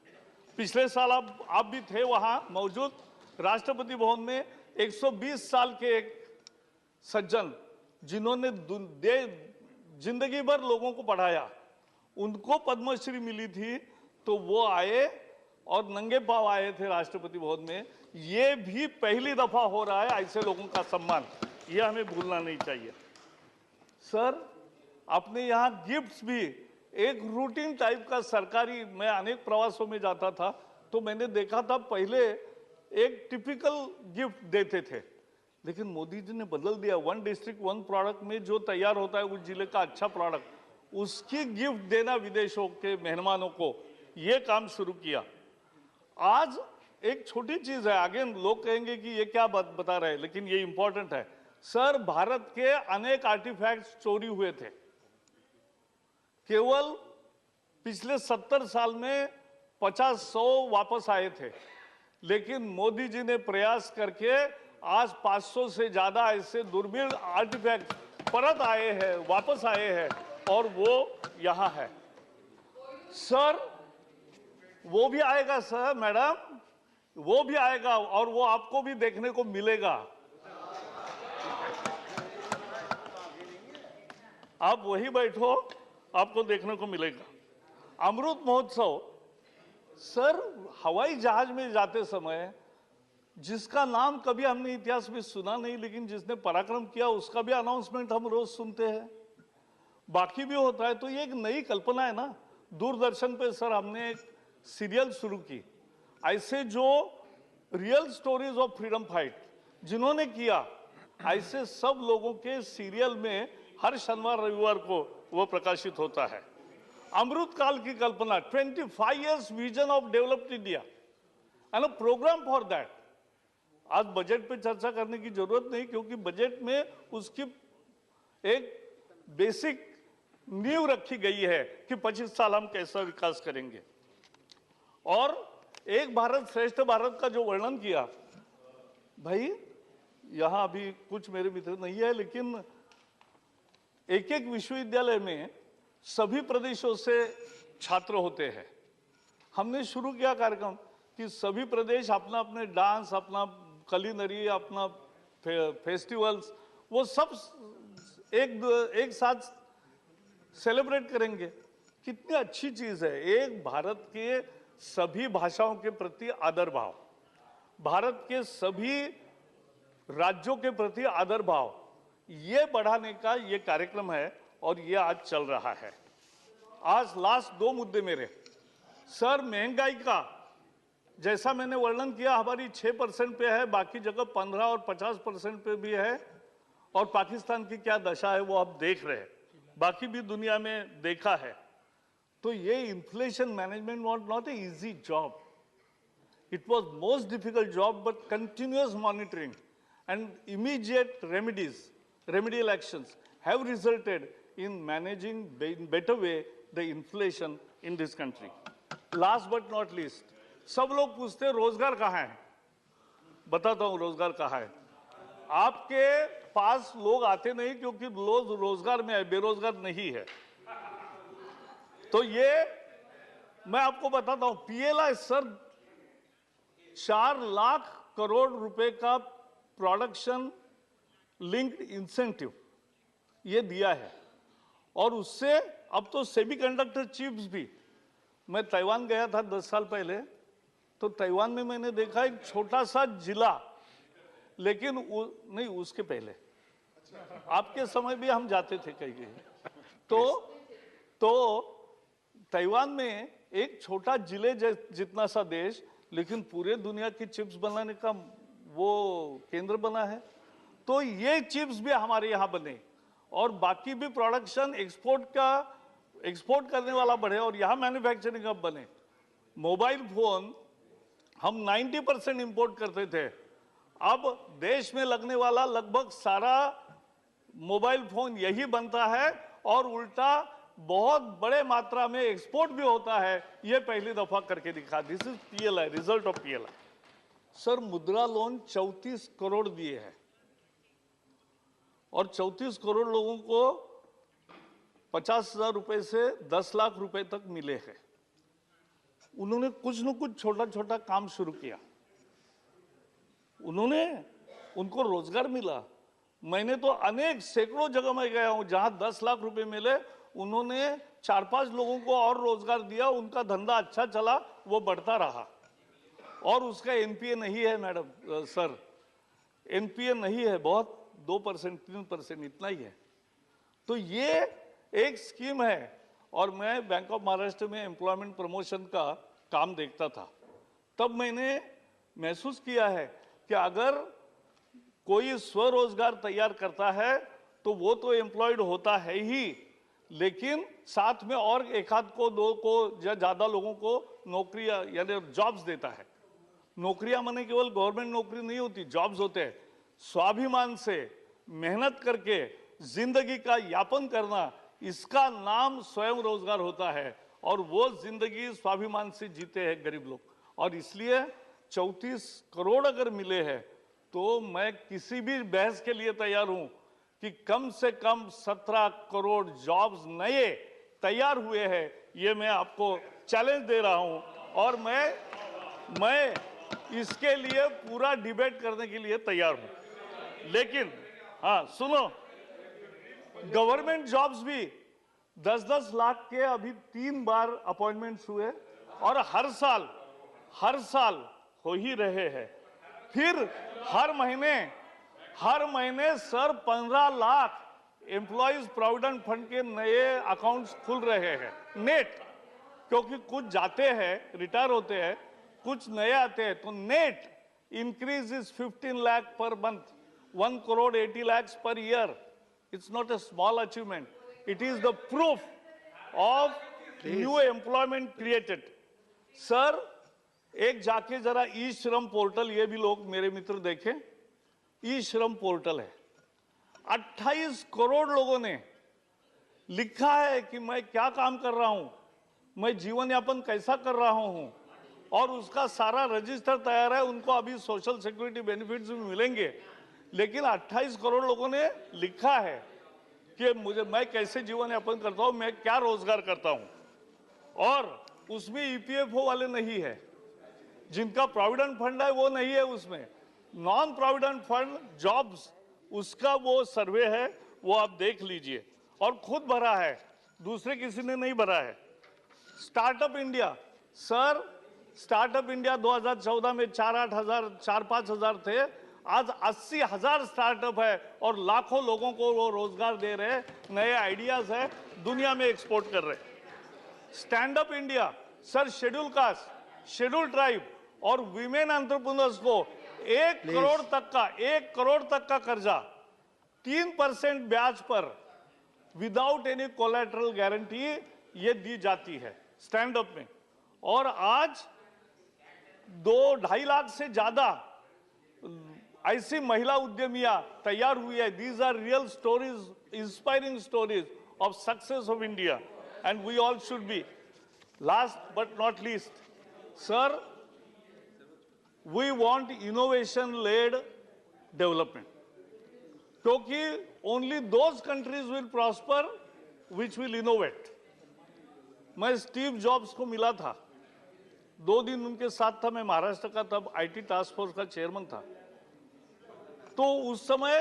पिछले साल आप भी थे वहां मौजूद, राष्ट्रपति भवन में 120 साल के एक सज्जन जिन्होंने जिंदगी भर लोगों को पढ़ाया, उनको पद्मश्री मिली थी, तो वो आए और नंगे पांव आए थे राष्ट्रपति भवन में। ये भी पहली दफा हो रहा है ऐसे लोगों का सम्मान, ये हमें भूलना नहीं चाहिए। सर, अपने यहाँ गिफ्ट्स भी एक रूटीन टाइप का सरकारी, मैं अनेक प्रवासों में जाता था तो मैंने देखा था पहले एक टिपिकल गिफ्ट देते थे, लेकिन मोदी जी ने बदल दिया। 1 डिस्ट्रिक्ट 1 प्रोडक्ट में जो तैयार होता है उस जिले का अच्छा प्रोडक्ट, उसकी गिफ्ट देना विदेशों के मेहमानों को, ये काम शुरू किया। आज एक छोटी चीज है, आगे लोग कहेंगे कि ये क्या बात बता रहे हैं, लेकिन ये इंपॉर्टेंट है। सर, भारत के अनेक आर्टिफैक्ट्स चोरी हुए थे, केवल पिछले 70 साल में 50-100 वापस आए थे, लेकिन मोदी जी ने प्रयास करके आज 500 से ज्यादा ऐसे दुर्मिल आर्टिफैक्ट परत आए हैं, वापस आए हैं, और वो यहाँ है। सर, वो भी आएगा सर, मैडम, वो भी आएगा और वो आपको भी देखने को मिलेगा। आप वही बैठो, आपको देखने को मिलेगा। अमृत महोत्सव, सर, हवाई जहाज में जाते समय जिसका नाम कभी हमने इतिहास में सुना नहीं, लेकिन जिसने पराक्रम किया उसका भी अनाउंसमेंट हम रोज सुनते हैं, बाकी भी होता है। तो ये एक नई कल्पना है ना। दूरदर्शन पे सर हमने एक सीरियल शुरू की, ऐसे जो real stories of freedom fight जिन्होंने किया, ऐसे सब लोगों के सीरियल में हर शनिवार रविवार को वो प्रकाशित होता है। अमृत काल की कल्पना, 25 years vision of developed India and a programme for that. आज बजट पे चर्चा करने की जरूरत नहीं, क्योंकि बजट में उसकी एक बेसिक नींव रखी गई है कि 25 साल हम कैसा विकास करेंगे। और एक भारत श्रेष्ठ भारत का जो वर्णन किया, भाई यहां अभी कुछ मेरे मित्र नहीं है, लेकिन एक एक विश्वविद्यालय में सभी प्रदेशों से छात्र होते हैं। हमने शुरू किया कार्यक्रम कि सभी प्रदेश अपना अपने डांस, अपना कलिनरी, अपना फेस्टिवल्स, वो सब एक साथ सेलिब्रेट करेंगे। कितनी अच्छी चीज है। एक भारत के सभी भाषाओं के प्रति आदर भाव, भारत के सभी राज्यों के प्रति आदर भाव, ये बढ़ाने का ये कार्यक्रम है और ये आज चल रहा है। आज लास्ट 2 मुद्दे मेरे। सर, महंगाई का जैसा मैंने वर्णन किया, हमारी 6% पे है, बाकी जगह 15 और 50% पे भी है, और पाकिस्तान की क्या दशा है वो आप देख रहे हैं, बाकी भी दुनिया में देखा है। तो ये inflation management was not a easy job, it was most difficult job, but continuous monitoring and immediate remedial actions have resulted in managing in better way the inflation in this country. Last but not least, सब लोग पूछते हैं रोजगार कहाँ है। बताता हूँ रोजगार कहाँ है। आपके पास लोग आते नहीं क्योंकि लोग रोजगार में है, बेरोजगार नहीं है। तो ये मैं आपको बताता हूँ, PLI सर 4 लाख करोड़ रुपए का प्रोडक्शन लिंक्ड इंसेंटिव ये दिया है, और उससे अब तो सेमीकंडक्टर चिप्स भी। मैं ताइवान गया था 10 साल पहले, तो ताइवान में मैंने देखा एक छोटा सा जिला, लेकिन नहीं उसके पहले आपके समय भी हम जाते थे कहीं कहीं, तो ताइवान में एक छोटा जिले जितना सा देश, लेकिन पूरे दुनिया की चिप्स बनाने का वो केंद्र बना है। तो ये चिप्स भी हमारे यहाँ बने, और बाकी भी प्रोडक्शन एक्सपोर्ट का एक्सपोर्ट करने वाला बढ़े और यहाँ मैन्युफैक्चरिंग हब बने। मोबाइल फोन हम 90% इंपोर्ट करते थे, अब देश में लगने वाला लगभग सारा मोबाइल फोन यही बनता है और उल्टा बहुत बड़े मात्रा में एक्सपोर्ट भी होता है। ये पहली दफा करके दिखा। This is PLI, result of PLI. Sir, मुद्रा लोन 34 करोड़ दिए हैं और 34 करोड़ लोगों को 50,000 रुपए से 10 लाख रुपए तक मिले हैं। उन्होंने कुछ न कुछ छोटा छोटा काम शुरू किया, उनको रोजगार मिला। मैंने तो अनेक सैकड़ों जगह में गया हूं जहां 10 लाख रुपए मिले, उन्होंने 4-5 लोगों को और रोजगार दिया, उनका धंधा अच्छा चला, वो बढ़ता रहा। और उसका एनपीए नहीं है मैडम, सर एनपीए नहीं है, बहुत 2%, 3% इतना ही है। तो ये एक स्कीम है। और मैं बैंक ऑफ महाराष्ट्र में एम्प्लॉयमेंट प्रमोशन का काम देखता था, तब मैंने महसूस किया है कि अगर कोई स्वरोजगार तैयार करता है तो वो तो एम्प्लॉयड होता है ही, लेकिन साथ में और एक आध को, दो को या ज्यादा लोगों को नौकरियां यानी जॉब्स देता है। नौकरियां माने केवल गवर्नमेंट नौकरी नहीं होती, जॉब्स होते हैं। स्वाभिमान से मेहनत करके जिंदगी का यापन करना, इसका नाम स्वयं रोजगार होता है और वो जिंदगी स्वाभिमान से जीते हैं गरीब लोग। और इसलिए 34 करोड़ अगर मिले हैं तो मैं किसी भी बहस के लिए तैयार हूं कि कम से कम 17 करोड़ जॉब्स नए तैयार हुए हैं। ये मैं आपको चैलेंज दे रहा हूं और मैं इसके लिए पूरा डिबेट करने के लिए तैयार हूं। लेकिन हाँ सुनो, गवर्नमेंट जॉब्स भी 10-10 लाख के अभी 3 बार अपॉइंटमेंट्स हुए और हर साल हो ही रहे हैं। फिर हर महीने sir 15 lakh employees provident fund के नए अकाउंट्स खुल रहे हैं नेट, क्योंकि कुछ जाते हैं रिटायर होते हैं, कुछ नए आते हैं, तो net increase is 15 lakh per month, 1 crore 80 lakhs per year. It's not a small achievement. It is the proof of new employment created. Sir, एक जाके जरा ई श्रम पोर्टल, ये भी लोग मेरे मित्र देखें, ई श्रम पोर्टल है। 28 करोड़ लोगों ने लिखा है कि मैं क्या काम कर रहा हूं, मैं जीवन यापन कैसा कर रहा हूं, और उसका सारा रजिस्टर तैयार है। उनको अभी सोशल सिक्योरिटी बेनिफिट्स भी मिलेंगे, लेकिन 28 करोड़ लोगों ने लिखा है कि मैं कैसे जीवन यापन करता हूं, मैं क्या रोजगार करता हूं। और उसमें ईपीएफओ वाले नहीं है, जिनका प्रोविडेंट फंड है वो नहीं है उसमें, नॉन प्रोविडेंट फंड जॉब्स, उसका वो सर्वे है, वो आप देख लीजिए। और खुद भरा है, दूसरे किसी ने नहीं भरा है। Startup India, sir startup India 2014 में 4-5 हजार थे, आज 80,000 स्टार्टअप है और लाखों लोगों को वो रोजगार दे रहे हैं, नए आइडियाज है, दुनिया में एक्सपोर्ट कर रहे हैं। Stand up India, sir schedule caste, schedule tribe और विमेन एंटरप्रेन्योर्स को 1 करोड़ तक का कर्जा 3% ब्याज पर विदाउट एनी कोलैटरल गारंटी ये दी जाती है स्टैंड अप में। और आज 2-2.5 लाख से ज्यादा ऐसी महिला उद्यमियां तैयार हुई है। These are real stories, inspiring stories of success of India and we all should be. Last but not least, sir we want innovation led development, क्योंकि only those countries will prosper which will innovate. मैं Steve Jobs को मिला था, 2 दिन उनके साथ था, मैं महाराष्ट्र का तब आईटी टास्क फोर्स का चेयरमैन था। तो उस समय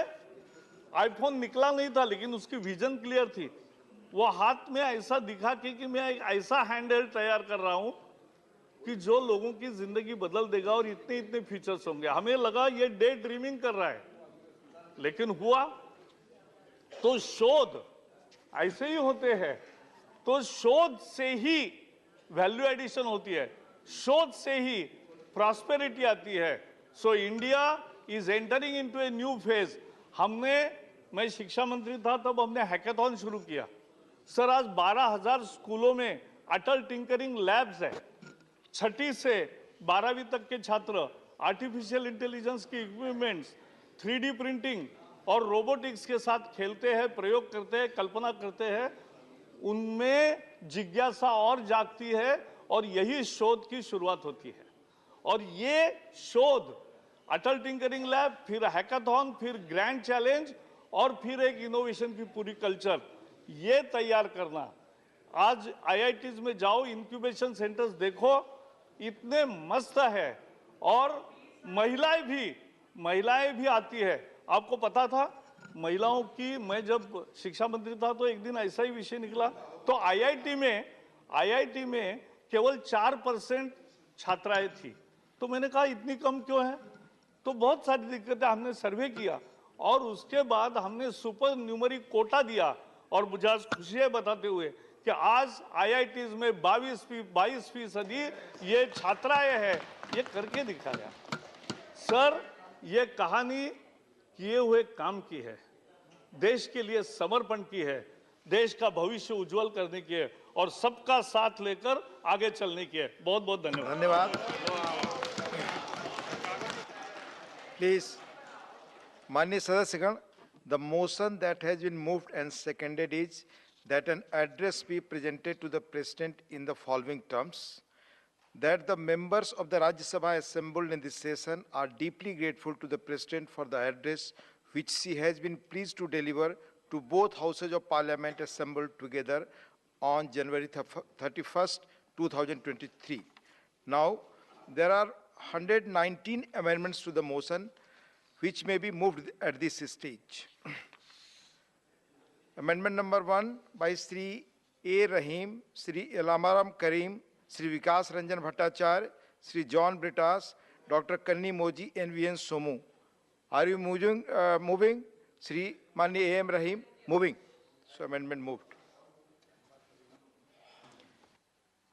आईफोन निकला नहीं था, लेकिन उसकी विजन क्लियर थी। वो हाथ में ऐसा दिखा कि मैं एक ऐसा हैंडहेल्ड तैयार कर रहा हूं कि जो लोगों की जिंदगी बदल देगा और इतने इतने फीचर्स होंगे। हमें लगा ये डे ड्रीमिंग कर रहा है, लेकिन हुआ तो शोध ऐसे ही होते हैं। तो शोध से ही वैल्यू एडिशन होती है, शोध से ही प्रॉस्पेरिटी आती है। So India is entering into a new phase. मैं शिक्षा मंत्री था तब हमने हैकाथॉन शुरू किया सर आज 12,000 स्कूलों में अटल टिंकरिंग लैब्स है। 6ठी से 12वीं तक के छात्र आर्टिफिशियल इंटेलिजेंस की इक्विपमेंट्स, 3D प्रिंटिंग और रोबोटिक्स के साथ खेलते हैं, प्रयोग करते हैं, कल्पना करते हैं। उनमें जिज्ञासा और जागती है और यही शोध की शुरुआत होती है। और ये शोध अटल टिंकरिंग लैब, फिर हैकाथॉन, फिर ग्रैंड चैलेंज और फिर एक इनोवेशन की पूरी कल्चर, ये तैयार करना। आज आईआईटीज में जाओ, इंक्यूबेशन सेंटर्स देखो, इतने मस्त है। और महिलाएं भी आती है। आपको पता था महिलाओं की, मैं जब शिक्षा मंत्री था तो एक दिन ऐसा ही विषय निकला, तो आईआईटी में केवल 4% छात्राएं थी। तो मैंने कहा इतनी कम क्यों है? तो बहुत सारी दिक्कतें, हमने सर्वे किया और उसके बाद हमने सुपर न्यूमरिक कोटा दिया। और मुझे आज खुशी है बताते हुए कि आज आईआईटीज में 22% ये छात्राएं हैं। ये करके दिखाया। सर, ये कहानी किए हुए काम की है, देश के लिए समर्पण की है, देश का भविष्य उज्जवल करने की है और सबका साथ लेकर आगे चलने की है। बहुत बहुत धन्यवाद। Please, माननीय सदस्यगण, the motion that has been moved and seconded is that an address be presented to the President in the following terms: that the members of the Rajya Sabha assembled in this session are deeply grateful to the President for the address which she has been pleased to deliver to both houses of Parliament assembled together on January 31st, 2023. Now, there are 119 amendments to the motion which may be moved at this stage. Amendment number 1 by Sri A. Rahim, Sri Elamaram Karim, Sri Vikas Ranjan Bhattacharya, Sri John Britas, Dr. Kanni Moji, and V.N. Somu. Are you moving? Sri Mani A.M. Rahim, moving. So amendment moved.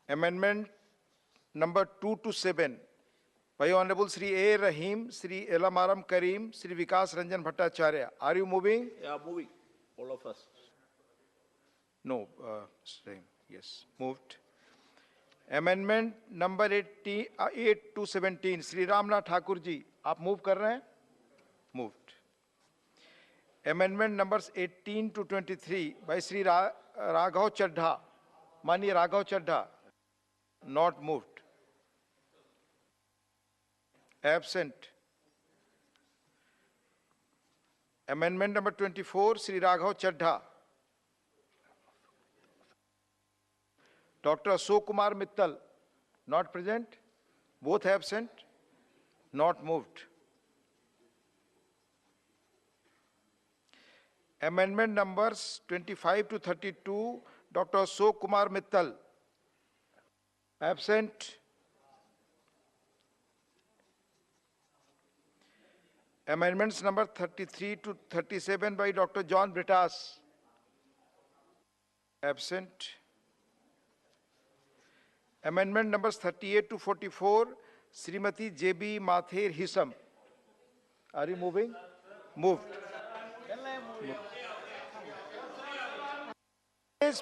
Amendment number 2 to 7 by Honorable Sri A. Rahim, Sri Elamaram Karim, Sri Vikas Ranjan Bhattacharya. Are you moving? Yeah, moving. All of us. No, same. Yes, moved. Amendment number 8 to 17, Sri Ramnath Thakur ji, आप move कर रहे हैं? Moved. Amendment numbers 18 to 23 by Sri Raghav Chaddha, माननीय Raghav Chaddha, not moved. Absent. Amendment number 24, Sri Raghav Chaddha. Dr. Ashok Kumar Mittal, not present. Both absent. Not moved. Amendment numbers 25 to 32, Dr. Ashok Kumar Mittal. Absent. Amendments number 33 to 37 by Dr. John Britas. Absent. Amendment numbers 38 to 44, Srimati J.B. Mathir Hisam. Are you moving? Moved.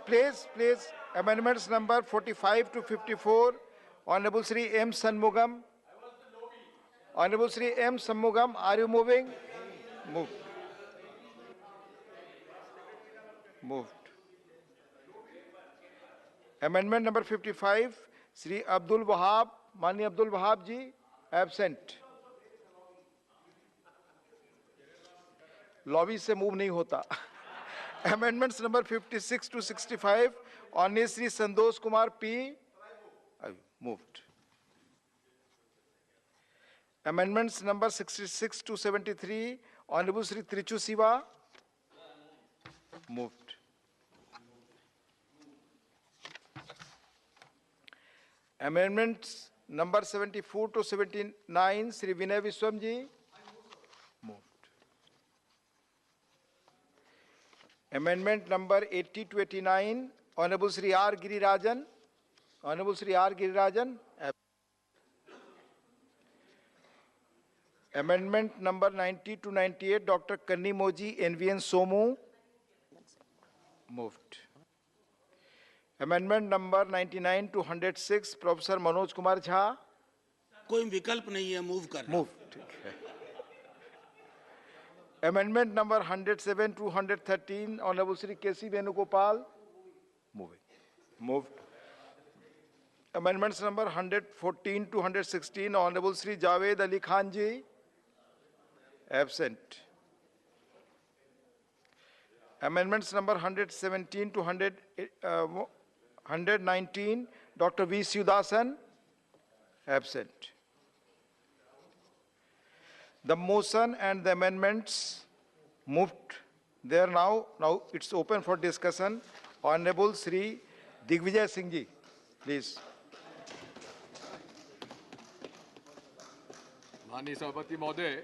Please. Amendments number 45 to 54, Honorable Sri M. Shanmugam. Honorable Sri M. Shanmugam, are you moving? Moved. Moved. Amendment number 55, Sri Abdul Wahab, Mani Abdul Wahab ji, absent. Lobby se move nahi hota. Amendments number 56 to 65, Honorable Sri Santosh Kumar P, moved. Amendments number 66 to 73, Honorable Sri Trichu Siva, moved. Amendments number 74 to 79, Sri Vinay Viswamji, moved. Amendment number 80 to 89, Honorable Sri R. Girirajan, Honorable Sri R. Girirajan. Amendment number 90 to 98, Dr. Kanni Moji, NVN Somu, moved. Amendment number 99 to 106, Professor Manoj Kumar Jha. कोई विकल्प नहीं है, move कर। Move. Amendment number 107 to 113, Honorable Shri K.C. Venugopal. Moving. Moved. Amendments number 114 to 116, Honorable Shri Javed Ali Khan ji. Absent. Amendments number 117 to 119, Dr. V. Siudasan. Absent. The motion and the amendments moved there now. Now it's open for discussion. Honorable Shri Digvijay Singh ji, please. माननीय सभापति महोदय,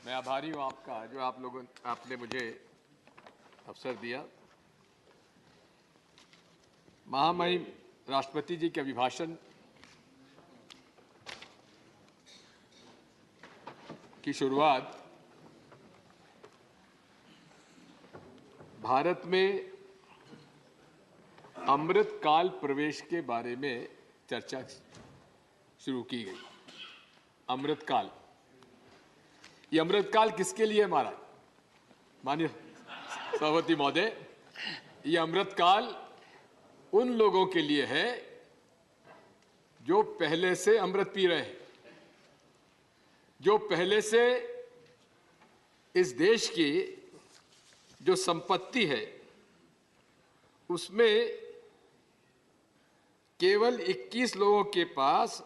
मैं आभारी हूं आपका जो आपने मुझे अवसर दिया। महामहिम राष्ट्रपति जी के अभिभाषण की शुरुआत भारत में अमृत काल प्रवेश के बारे में चर्चा शुरू की गई। अमृत काल, ये अमृत काल किसके लिए है महाराज? माननीय सभापति महोदय, ये अमृत काल उन लोगों के लिए है जो पहले से अमृत पी रहे हैं, जो पहले से इस देश की जो संपत्ति है उसमें केवल 21 लोगों के पास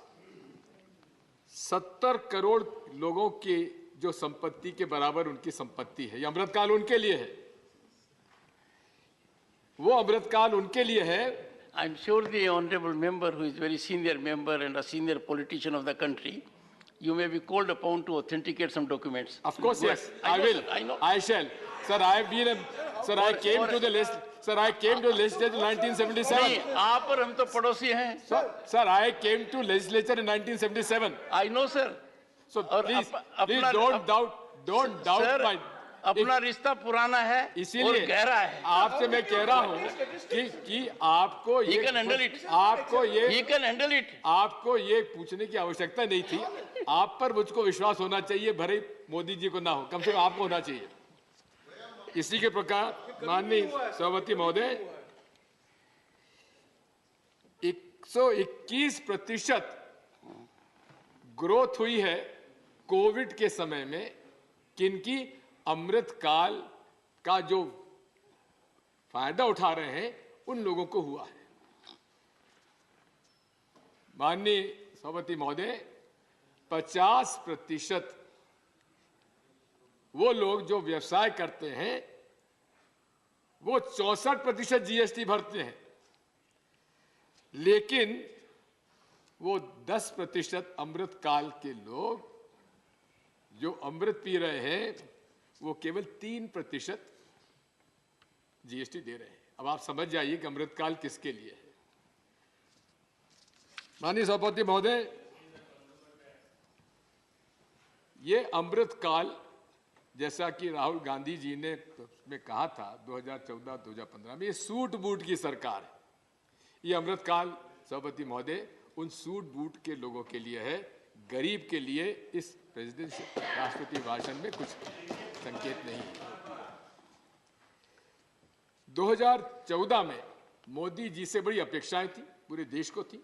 70 करोड़ लोगों की जो संपत्ति के बराबर उनकी संपत्ति है। ये अमृतकाल उनके लिए है, वो अमृतकाल उनके लिए है। I'm sure the honorable member, who is very senior member and a senior politician of the country, you may be called upon to authenticate some documents. Of course, yes, I know, will. Sir, I know. I shall. Sir, I have been sir, I came to the list. Sir, I came to the legislature in 1977. नहीं, आप और हम तो पड़ोसी हैं. Sir, I came to legislature in 1977. I know, sir. So please don't doubt sir, my. अपना रिश्ता पुराना है और इसीलिए गहरा है। आपसे मैं कह रहा हूँ कि आपको He can handle it. He can handle it. आपको ये पूछने की आवश्यकता नहीं थी। आप पर मुझको विश्वास होना चाहिए, भले मोदी जी को ना हो, कम से कम आपको होना चाहिए। इसी के प्रकार माननीय सभापति महोदय, 121% ग्रोथ हुई है कोविड के समय में, किनकी अमृत काल का जो फायदा उठा रहे हैं उन लोगों को हुआ है। माननीय सभापति महोदय, 50% वो लोग जो व्यवसाय करते हैं वो 64% जीएसटी भरते हैं, लेकिन वो 10% अमृत काल के लोग जो अमृत पी रहे हैं वो केवल 3% जीएसटी दे रहे हैं। अब आप समझ जाइए कि अमृत काल किसके लिए है। माननीय सभापति महोदय, ये अमृत काल जैसा कि राहुल गांधी जी ने में कहा था 2014-2015 में, ये सूट बूट की सरकार है। ये अमृत काल सभापति महोदय उन सूट बूट के लोगों के लिए है, गरीब के लिए इस प्रेसिडेंशियल राष्ट्रपति भाषण में कुछ संकेत नहीं है। 2014 में मोदी जी से बड़ी अपेक्षाएं थी, पूरे देश को थी।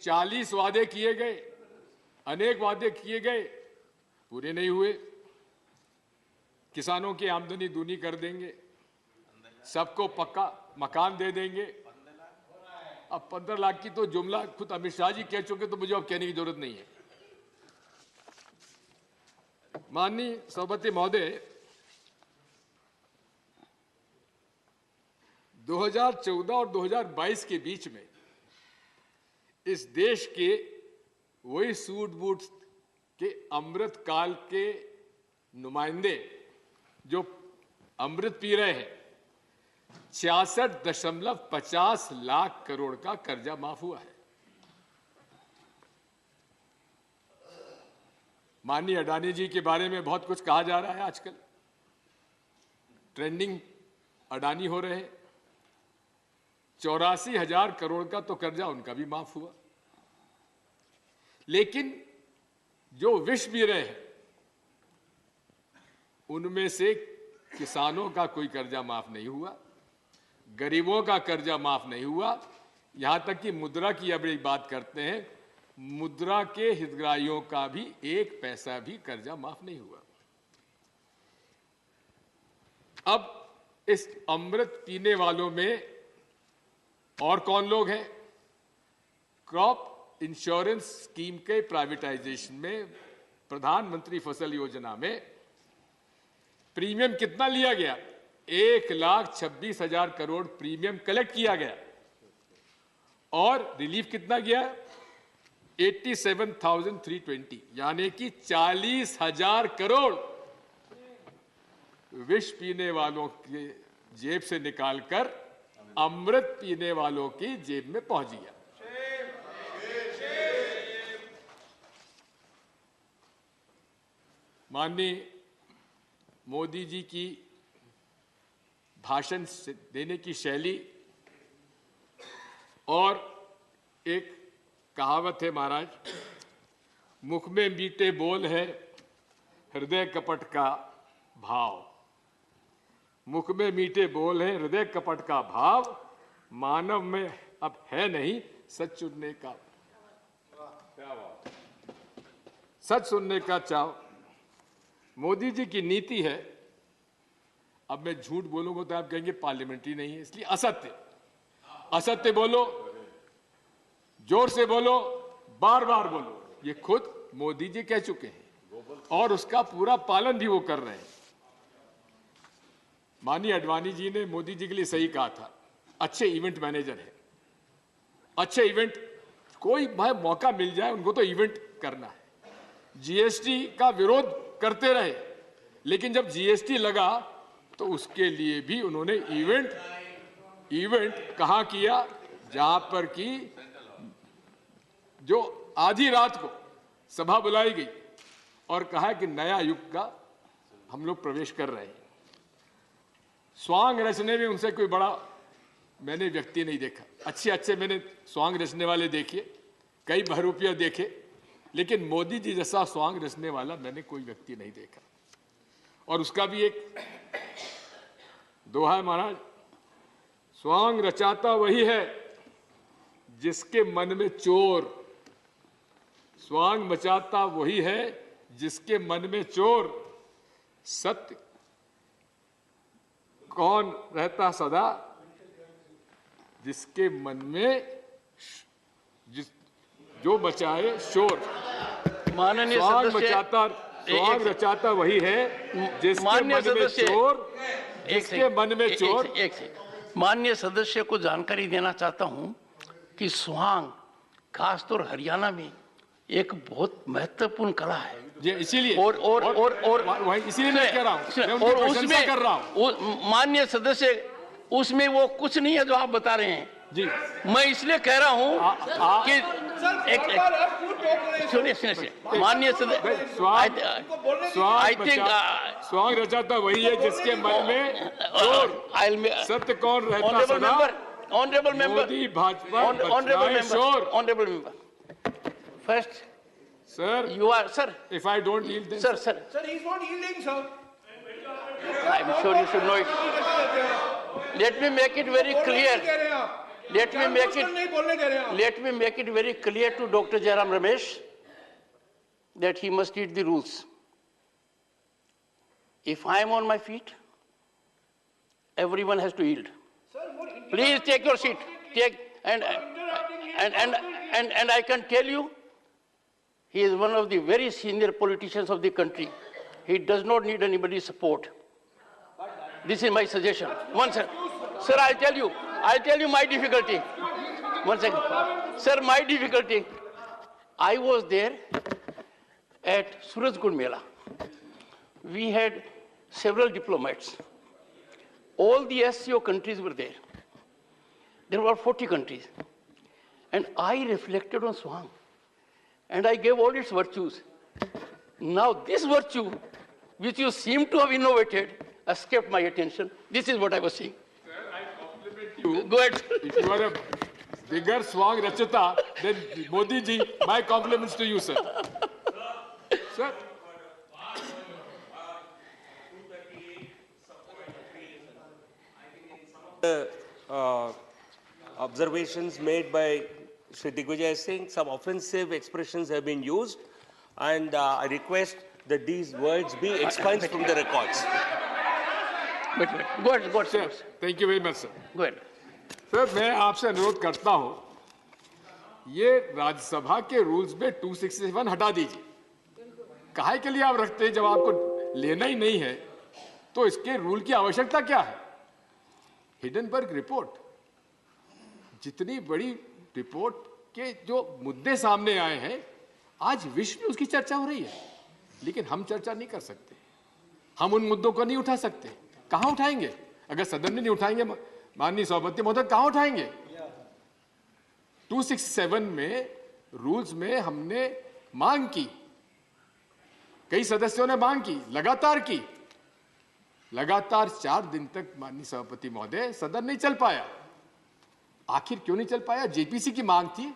40 वादे किए गए, अनेक वादे किए गए, पूरे नहीं हुए। किसानों की आमदनी दूनी कर देंगे, सबको पक्का मकान दे देंगे। अब 15 लाख की तो जुमला खुद अमित शाह जी कह चुके, तो मुझे अब कहने की जरूरत नहीं है। माननीय सभापति महोदय, 2014 और 2022 के बीच में इस देश के वही सूट बूट के अमृत काल के नुमाइंदे जो अमृत पी रहे हैं, 66.50 लाख करोड़ का कर्जा माफ हुआ है। माननीय अडानी जी के बारे में बहुत कुछ कहा जा रहा है आजकल। ट्रेंडिंग अडानी हो रहे हैं। 84,000 करोड़ का तो कर्जा उनका भी माफ हुआ। लेकिन जो विष पी रहे हैं उनमें से किसानों का कोई कर्जा माफ नहीं हुआ, गरीबों का कर्जा माफ नहीं हुआ, यहां तक कि मुद्रा की अब एक बात करते हैं, मुद्रा के हितग्राहियों का भी 1 पैसा भी कर्जा माफ नहीं हुआ। अब इस अमृत पीने वालों में और कौन लोग हैं? क्रॉप इंश्योरेंस स्कीम के प्राइवेटाइजेशन में, प्रधानमंत्री फसल योजना में प्रीमियम कितना लिया गया? 1,26,000 करोड़ प्रीमियम कलेक्ट किया गया और रिलीफ कितना गया? 87,320, यानी कि 40,000 करोड़ विष पीने वालों के जेब से निकालकर अमृत पीने वालों की जेब में पहुंच गया। माननीय मोदी जी की भाषण देने की शैली, और एक कहावत है महाराज, मुख में मीठे बोल है, हृदय कपट का भाव। मुख में मीठे बोल है, हृदय कपट का भाव, मानव में अब है नहीं सच सुनने का, सच सुनने का चाव। मोदी जी की नीति है, अब मैं झूठ बोलूंगा तो आप कहेंगे पार्लियामेंट्री नहीं है, इसलिए असत्य, असत्य बोलो, जोर से बोलो, बार बार बोलो, ये खुद मोदी जी कह चुके हैं और उसका पूरा पालन भी वो कर रहे हैं। माननीय अडवाणी जी ने मोदी जी के लिए सही कहा था, अच्छे इवेंट मैनेजर है, अच्छे इवेंट, कोई भाई मौका मिल जाए उनको तो इवेंट करना है। जीएसटी का विरोध करते रहे, लेकिन जब जीएसटी लगा तो उसके लिए भी उन्होंने इवेंट कहां किया? जहां पर कि जो आधी रात को सभा बुलाई गई और कहा कि नया युग का हम लोग प्रवेश कर रहे हैं। स्वांग रचने में उनसे कोई बड़ा मैंने व्यक्ति नहीं देखा। अच्छे अच्छे मैंने स्वांग रचने वाले देखे, कई बहरूपिया देखे, लेकिन मोदी जी जैसा स्वांग रचने वाला मैंने कोई व्यक्ति नहीं देखा। और उसका भी एक दोहा है महाराज, स्वांग रचाता वही है जिसके मन में चोर, स्वांग मचाता वही है जिसके मन में चोर, सत्य कौन रहता सदा जिसके मन में जो बचाए शोर। माननीय स्वांग सदस्य, मचाता, स्वांग रचाता वही है जिसके मन में चोर, जिसके मन में चोर। माननीय सदस्य को जानकारी देना चाहता हूं कि स्वांग खासतौर हरियाणा में एक बहुत महत्वपूर्ण कला है, इसीलिए और इसीलिए मैं कह रहा हूं, और उसमें कर रहा हूं माननीय सदस्य, उसमें वो कुछ नहीं है जो आप बता रहे हैं जी। मैं इसलिए कह रहा हूं कि सुनिए माननीय सदस्य, स्वांग रचाता वही है जिसके मन में चोर, सत्य कौन रहता सदा। Honourable member, Modi Bhajpa honourable member, first, sir, you are, sir. If I don't yield, then sir, he's not yielding, sir. I'm sure you should know it. Let me make it very clear. Let me make it very clear to Dr. Jairam Ramesh that he must read the rules. If I am on my feet, everyone has to yield. Please take your seat. Take and I can tell you, he is one of the very senior politicians of the country. He does not need anybody's support. This is my suggestion. One second. Sir, I'll tell you my difficulty. One second. Sir, my difficulty. I was there at Surajkund Mela. We had several diplomats. All the SCO countries were there. There were 40 countries. And I reflected on Swang. And I gave all its virtues. Now this virtue, which you seem to have innovated, escaped my attention. This is what I was saying. Sir, I compliment you. Go ahead. If you are a bigger swag rachata than Modi ji, my compliments to you, sir. Sir. Observations made by Shri Digvijay Singh, some offensive expressions have been used, and I request that these words be expunged from the records. Wait. Go ahead, Sir, thank you very much, sir. Go ahead. Sir मैं आपसे अनुरोध करता हूं ये राज्यसभा के rules में 267 हटा दीजिए। काहे के लिए आप रखते हैं जब आपको लेना ही नहीं है तो इसके रूल की आवश्यकता क्या है? हिडनबर्ग रिपोर्ट, जितनी बड़ी रिपोर्ट के जो मुद्दे सामने आए हैं आज विश्व में उसकी चर्चा हो रही है, लेकिन हम चर्चा नहीं कर सकते, हम उन मुद्दों को नहीं उठा सकते। कहां उठाएंगे? अगर सदन में नहीं उठाएंगे माननीय सभापति महोदय कहां उठाएंगे? 267 में रूल्स में हमने मांग की, कई सदस्यों ने मांग की, लगातार 4 दिन तक माननीय सभापति महोदय सदन नहीं चल पाया। आखिर क्यों नहीं चल पाया? जेपीसी की मांग थी।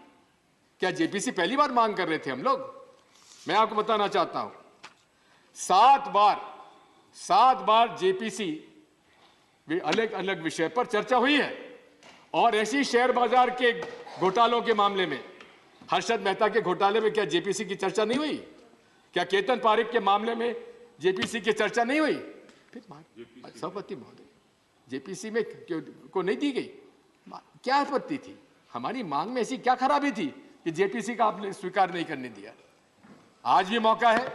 क्या जेपीसी पहली बार मांग कर रहे थे हम लोग? मैं आपको बताना चाहता हूं 7 बार जेपीसी अलग अलग विषय पर चर्चा हुई है, और ऐसी शेयर बाजार के घोटालों के मामले में, हर्षद मेहता के घोटाले में क्या जेपीसी की चर्चा नहीं हुई? क्या केतन पारेख के मामले में जेपीसी की चर्चा नहीं हुई? फिर सभापति महोदय जेपीसी में को नहीं दी गई, क्या आपत्ति थी? हमारी मांग में ऐसी क्या खराबी थी कि जेपीसी का आपने स्वीकार नहीं करने दिया? आज भी मौका है,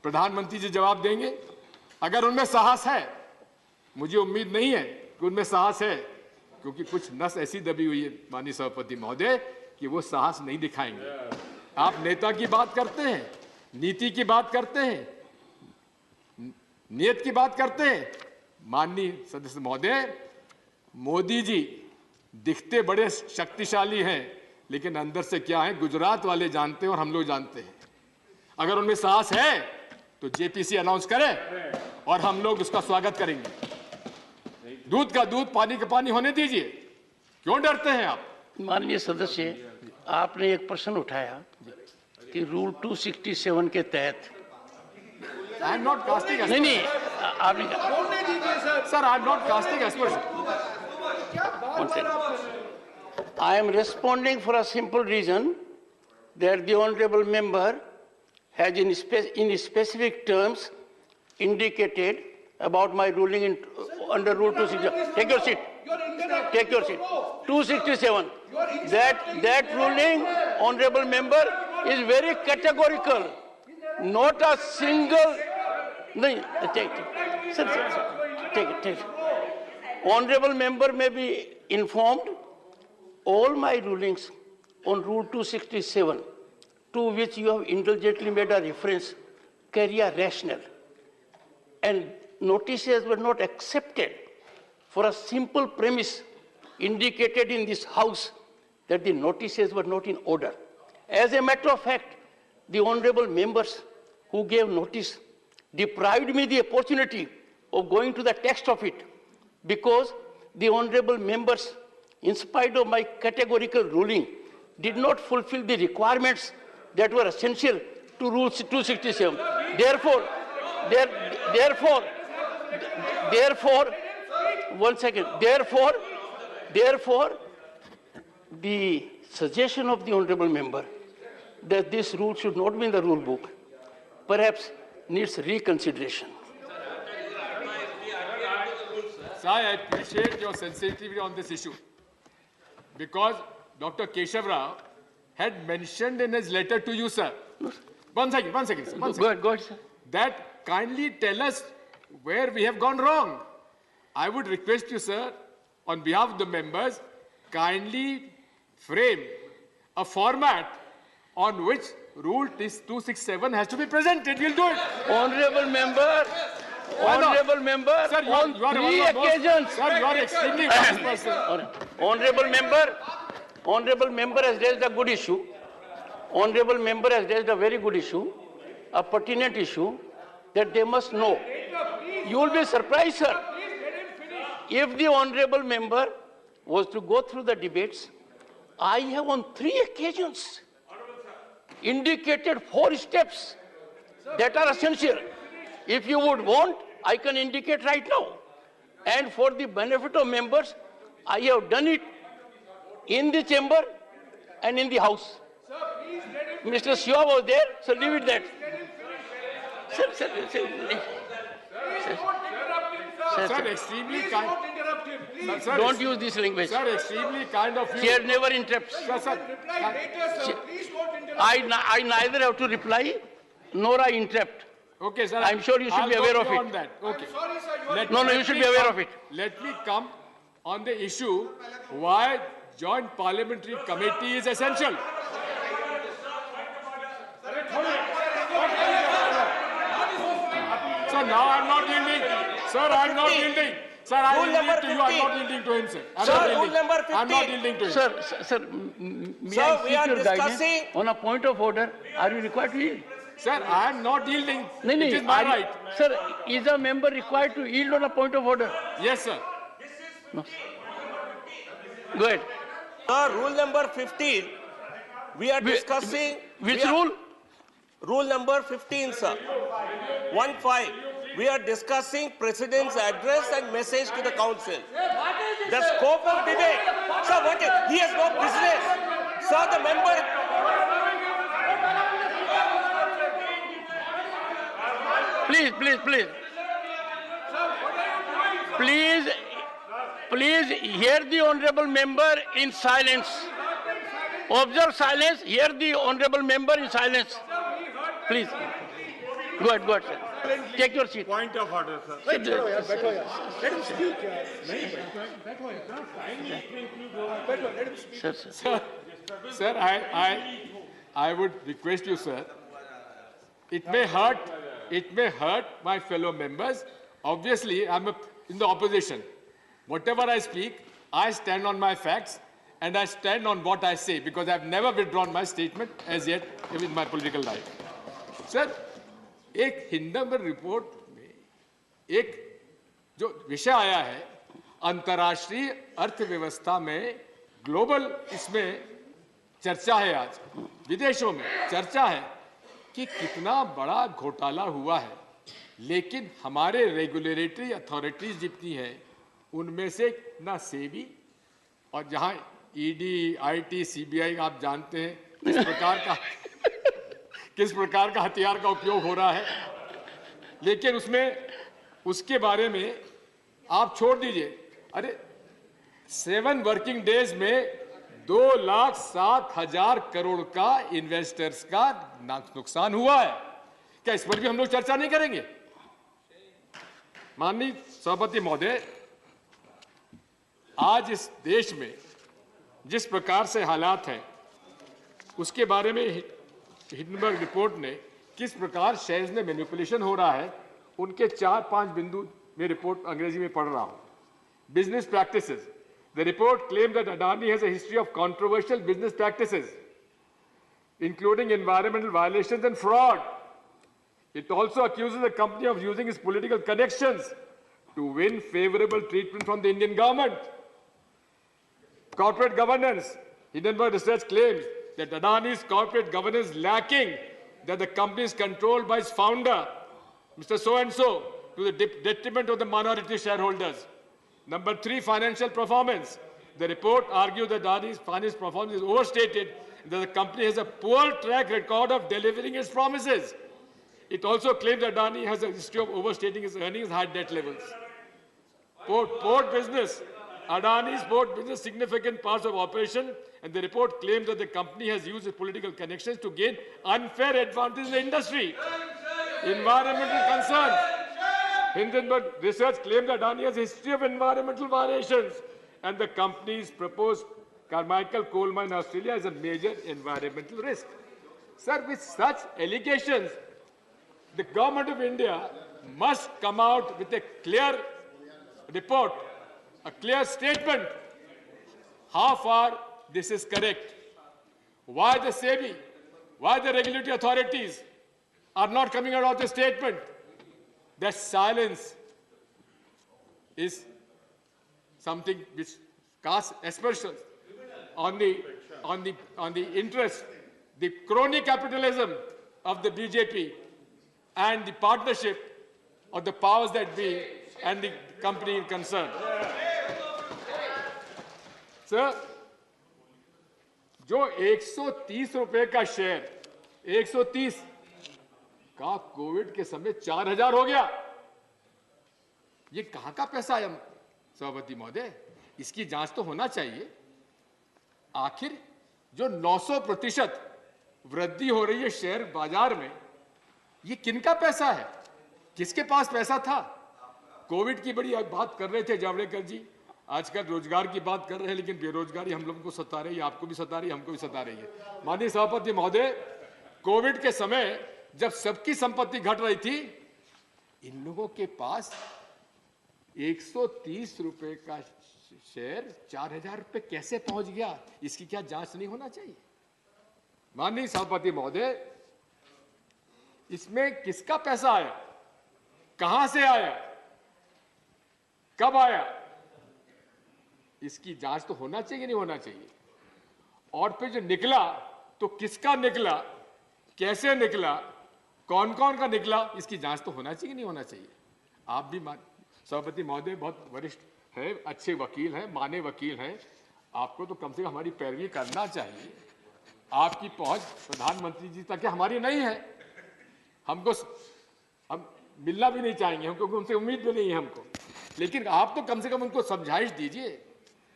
प्रधानमंत्री जी जवाब देंगे। अगर उनमें साहस है, मुझे उम्मीद नहीं है कि उनमें साहस है, क्योंकि कुछ नस ऐसी दबी हुई है माननीय सभापति महोदय कि वो साहस नहीं दिखाएंगे। आप नेता की बात करते हैं, नीति की बात करते हैं, नियत की बात करते हैं। माननीय सदस्य महोदय, मोदी जी दिखते बड़े शक्तिशाली हैं, लेकिन अंदर से क्या है गुजरात वाले जानते हैं और हम लोग जानते हैं। अगर उनमें साहस है तो जेपीसी अनाउंस करें और हम लोग उसका स्वागत करेंगे। दूध का दूध, पानी का पानी होने दीजिए, क्यों डरते हैं आप? माननीय सदस्य, आपने एक प्रश्न उठाया कि रूल 267 के तहत आई एम नॉट कास्टिंग नहीं आपने sir, I am not casting aspersion. I am responding for a simple reason that the honorable member has in specific terms indicated about my ruling under Rule 267. Take your seat. Take your seat. 267. That ruling, honorable member, is very categorical. Not a single. No, take it. Sir, take it. Honorable member may be informed. All my rulings on Rule 267, to which you have indulgently made a reference, carry a rationale. And notices were not accepted for a simple premise indicated in this House that the notices were not in order. As a matter of fact, the honorable members who gave notice deprived me the opportunity of going to the text of it, because the honorable members, in spite of my categorical ruling, did not fulfill the requirements that were essential to Rule 267. Therefore, one second. Therefore, the suggestion of the honorable member that this rule should not be in the rule book perhaps needs reconsideration. Sir, I appreciate your sensitivity on this issue, because Dr. Keshav Rao had mentioned in his letter to you, sir. One second, sir. Go ahead, sir. That kindly tell us where we have gone wrong. I would request you, sir, on behalf of the members, kindly frame a format on which Rule 267 has to be presented. We'll do it. Honorable member, sir, on 3 occasions. Sir, you are extremely wise person. Honorable member has raised a good issue. Honorable member has raised a very good issue, a pertinent issue that they must know. You will be surprised, sir. If the honorable member was to go through the debates, I have on 3 occasions indicated 4 steps that are essential. If you would want, I can indicate right now. And for the benefit of members, I have done it in the chamber and in the house. Mr. Shiva was there, so leave it that. Sir, extremely kind. Sir, Don't use this language. Sir, extremely kind of you. Chair never interrupts. Sir, I neither have to reply nor I interrupt. okay, sir. I'm sure you should be aware of it. On that. Okay. No, you should be aware of it. Let me come on the issue why Joint Parliamentary Committee is essential. Sir, now I'm not yielding. Sir, I'm not yielding. Sir, I'm yielding to you. I'm not yielding to him, sir. I'm not yielding to him. Sir, may I seek your guidance on a point of order? Are you required to yield? Sir, I am not yielding. No, it is my right. Sir, is a member required to yield on a point of order? Yes, sir. No. Go ahead. Sir, rule number 15, we are discussing... Which rule? Rule number 15, sir. 1.5. We are discussing President's address and message to the Council. The scope of debate. Sir, what is, he has no business. Sir, the member... Please hear the honorable member in silence. Observe silence, hear the honorable member in silence. Please. Go ahead, sir. Take your seat. Point of order, sir. Sit there. Let him speak. Sir, I would request you, sir. It may hurt my fellow members. Obviously, I'm in the opposition. Whatever I speak, I stand on my facts and I stand on what I say because I've never withdrawn my statement as yet with my political life. Sir, एक Hindenburg report में एक जो विषय आया है अंतर्राष्ट्रीय अर्थव्यवस्था में ग्लोबल इसमें चर्चा है आज विदेशों में चर्चा है कि कितना बड़ा घोटाला हुआ है लेकिन हमारे रेगुलेटरी अथॉरिटीज जितनी हैं उनमें से ना सेबी और जहां ईडी आईटी सीबीआई आप जानते हैं किस प्रकार का हथियार का उपयोग हो रहा है लेकिन उसके बारे में आप छोड़ दीजिए अरे 7 वर्किंग डेज में 2,07,000 करोड़ का इन्वेस्टर्स का नुकसान हुआ है क्या इस पर भी हम लोग चर्चा नहीं करेंगे माननीय सभापति महोदय आज इस देश में जिस प्रकार से हालात हैं उसके बारे में हिंडनबर्ग रिपोर्ट ने किस प्रकार शेयर्स में मैनिपुलेशन हो रहा है उनके 4-5 बिंदु में रिपोर्ट अंग्रेजी में पढ़ रहा हूं business practices the report claim that Adani has a history of controversial business practices including environmental violations and fraud it also accuses the company of using its political connections to win favorable treatment from the Indian government corporate governance Hindenburg research claims that Adani's corporate governance lacking, that the company is controlled by its founder, Mr. So-and-so, to the detriment of the minority shareholders. Number 3, financial performance. The report argues that Adani's financial performance is overstated, and that the company has a poor track record of delivering its promises. It also claims that Adani has a history of overstating its earnings and high debt levels. Port business. Adani's port business significant parts of operation, and the report claims that the company has used its political connections to gain unfair advantage in the industry. Environmental concerns. Hindenburg research claims that Adani has a history of environmental violations, and the company's proposed Carmichael coal mine in Australia is a major environmental risk. Sir, with such allegations, the government of India must come out with a clear report, a clear statement, how far this is correct. Why the SEBI, why the regulatory authorities are not coming out of the statement? That silence is something which casts aspersions on the interest, the crony capitalism of the BJP and the partnership of the powers that be and the company in concern. Sir, जो 130 रुपए का share 130 का Covid के समय 4000 हो गया, ये कहां का पैसा है सभापति महोदय? इसकी जांच तो होना चाहिए। आखिर जो 900% वृद्धि हो रही है शेयर बाजार में, ये किनका पैसा है? किसके पास पैसा था? कोविड की बड़ी बात कर रहे थे जावड़ेकर जी, आजकल रोजगार की बात कर रहे हैं, लेकिन बेरोजगारी हम लोगों को सता रही है, आपको भी सता रही है, हमको भी सता रही है। माननीय सभापति महोदय, कोविड के समय जब सबकी संपत्ति घट रही थी, इन लोगों के पास 130 रुपए का शेयर 4000 रुपए कैसे पहुंच गया? इसकी क्या जांच नहीं होना चाहिए? माननीय सभापति महोदय, इसमें किसका पैसा आया, कहां से आया, कब आया, इसकी जांच तो होना चाहिए नहीं होना चाहिए? और फिर जो निकला तो किसका निकला, कैसे निकला, कौन कौन का निकला, इसकी जांच तो होना चाहिए नहीं होना चाहिए? आप भी सभापति महोदय बहुत वरिष्ठ है, अच्छे वकील हैं, माने वकील हैं, आपको तो कम से कम हमारी पैरवी करना चाहिए। आपकी पहुंच प्रधानमंत्री जी तक हमारी नहीं है, हम मिलना भी नहीं चाहेंगे, हमको उनसे उम्मीद भी नहीं है हमको, लेकिन आप तो कम से कम उनको समझाइश दीजिए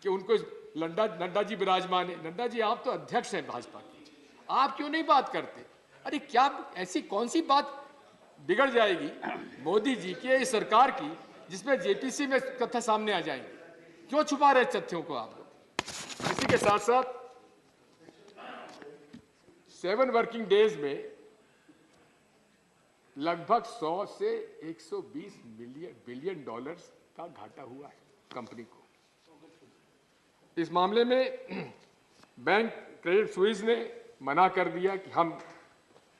कि उनको नड्डा जी विराजमान है। नड्डा जी, आप तो अध्यक्ष हैं भाजपा के, आप क्यों नहीं बात करते? अरे क्या ऐसी कौन सी बात बिगड़ जाएगी मोदी जी की, इस सरकार की, जिसमें जेपीसी में तथ्य सामने आ जाएंगे? क्यों छुपा रहे तथ्यों को आप लोग? इसी के साथ साथ 7 वर्किंग डेज में लगभग 100 से 120 बिलियन डॉलर्स का घाटा हुआ है कंपनी को। इस मामले में बैंक क्रेडिट स्विस ने मना कर दिया कि हम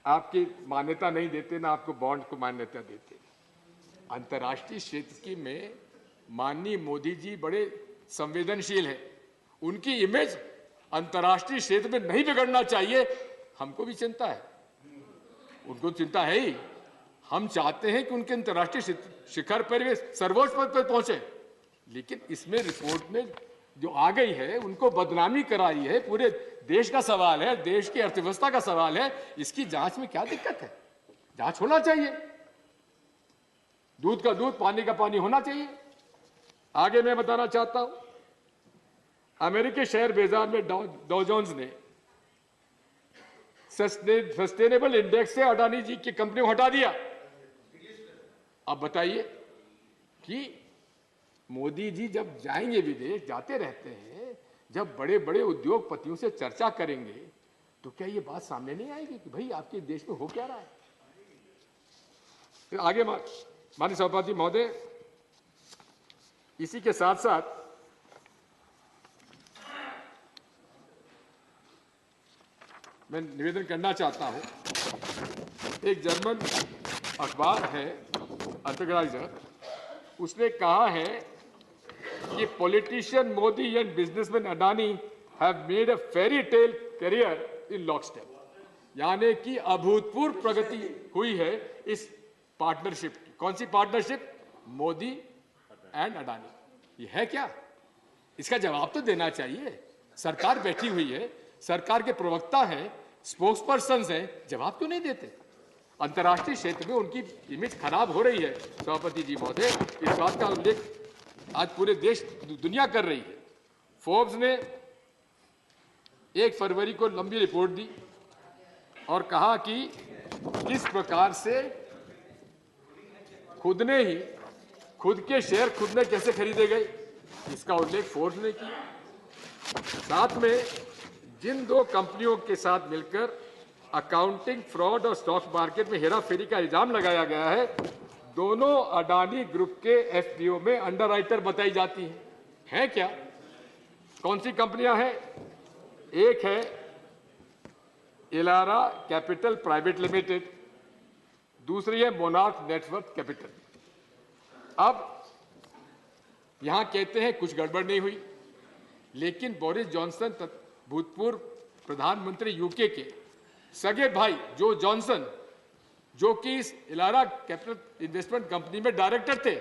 आपकी मान्यता नहीं देते, ना आपको बॉन्ड को मान्यता देते। अंतर्राष्ट्रीय क्षेत्र की में माननीय मोदी जी बड़े संवेदनशील हैं, उनकी इमेज अंतर्राष्ट्रीय क्षेत्र में नहीं बिगड़ना चाहिए। हमको भी चिंता है, उनको चिंता है ही। हम चाहते हैं कि उनके अंतर्राष्ट्रीय शिखर पर वे सर्वोच्च पद पर पहुंचे, लेकिन इसमें रिपोर्ट में जो आ गई है उनको बदनामी कराई है, पूरे देश का सवाल है, देश की अर्थव्यवस्था का सवाल है। इसकी जांच में क्या दिक्कत है? जांच होना चाहिए, दूध का दूध पानी का पानी होना चाहिए। आगे मैं बताना चाहता हूं, अमेरिकी शेयर बाजार में डॉ जोन्स ने सस्टेनेबल इंडेक्स से अडानी जी की कंपनी को हटा दिया। अब बताइए कि मोदी जी जब जाएंगे विदेश, जाते रहते हैं, जब बड़े बड़े उद्योगपतियों से चर्चा करेंगे तो क्या ये बात सामने नहीं आएगी कि भाई आपके देश में हो क्या रहा है? फिर आगे माननीय सभापति महोदय, इसी के साथ साथ मैं निवेदन करना चाहता हूं, एक जर्मन अखबार है अंतर्राइजर, उसने कहा है कि politician Modi and businessman Adani have made a fairy tale career in lockstep, यानी कि अभूतपूर्व प्रगति हुई है इस पार्टनरशिप की। कौन सी पार्टनरशिप? मोदी एंड अडानी। ये है क्या? इसका जवाब तो देना चाहिए। सरकार बैठी हुई है, सरकार के प्रवक्ता हैं, स्पोक्स पर्सन हैं, जवाब क्यों नहीं देते? अंतर्राष्ट्रीय क्षेत्र में उनकी इमेज खराब हो रही है सभापति जी महोदय, इस बात का उल्लेख आज पूरे देश दुनिया कर रही है। फोर्ब्स ने 1 फरवरी को लंबी रिपोर्ट दी और कहा कि किस प्रकार से खुद के शेयर खुद ने कैसे खरीदे गए, इसका उल्लेख फोर्ब्स ने किया। साथ में जिन 2 कंपनियों के साथ मिलकर अकाउंटिंग फ्रॉड और स्टॉक मार्केट में हेराफेरी का इल्जाम लगाया गया है, दोनों अडानी ग्रुप के एफपीओ में अंडरराइटर बताई जाती हैं। है क्या? कौन सी कंपनियां हैं? एक है इलारा कैपिटल प्राइवेट लिमिटेड, दूसरी है मोनार्क नेटवर्क कैपिटल। अब यहां कहते हैं कुछ गड़बड़ नहीं हुई, लेकिन बोरिस जॉनसन भूतपूर्व प्रधानमंत्री यूके के सगे भाई जो जॉनसन, जो कि इस इलारा कैपिटल इन्वेस्टमेंट कंपनी में डायरेक्टर थे,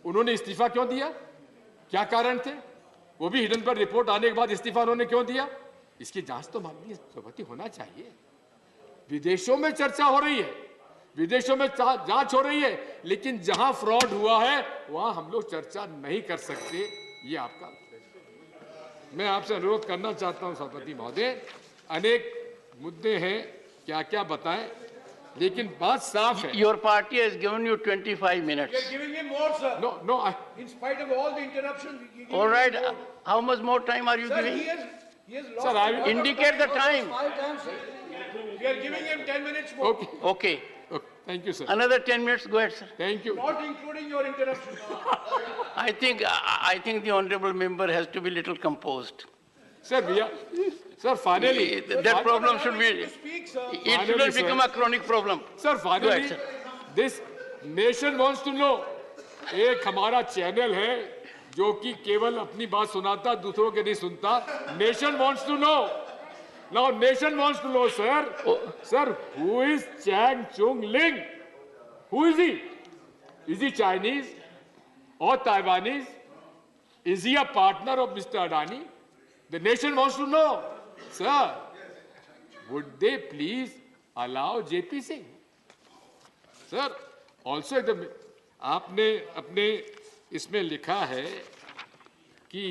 उन्होंने इस्तीफा क्यों दिया? क्या कारण थे? वो भी हिडन पर रिपोर्ट आने के बाद इस्तीफा उन्होंने क्यों दिया? इसकी जांच तो माननीय सभापति होना चाहिए। विदेशों में चर्चा हो रही है, विदेशों में जांच हो रही है, लेकिन जहां फ्रॉड हुआ है वहां हम लोग चर्चा नहीं कर सकते। ये आपका, मैं आपसे अनुरोध करना चाहता हूं सभापति महोदय, अनेक मुद्दे हैं, क्या क्या बताएं, लेकिन बात साफ है। Your party has given you 25 minutes. We are giving him more, sir. No, In spite of all the interruptions, we give All right. him more. How much more time are you Sir, giving? he has lost Sir, I will- a lot of Indicate the time. 5 times, sir. We are giving him 10 minutes more. Okay. Okay. Okay, thank you, sir. Another 10 minutes. Go ahead, sir. Thank you. Not including your interruptions. I think the honorable member has to be little composed. Sir, we are, sir, finally, That problem should be. Speak, sir. It Finally, shouldn't sir. become a chronic problem. sir, Go finally, ahead, sir. this nation wants to know. एक हमारा channel है जो कि केवल अपनी बात सुनाता, दूसरों के नहीं सुनता। Nation wants to know. Now, nation wants to know, sir. Sir, who is Chang Chung Ling? Who is he? Is he Chinese or Taiwanese? Is he a partner of Mr. Adani? The nation wants to know. Sir, would they please allow JP Singh? Sir, also एकदम आपने अपने इसमें लिखा है कि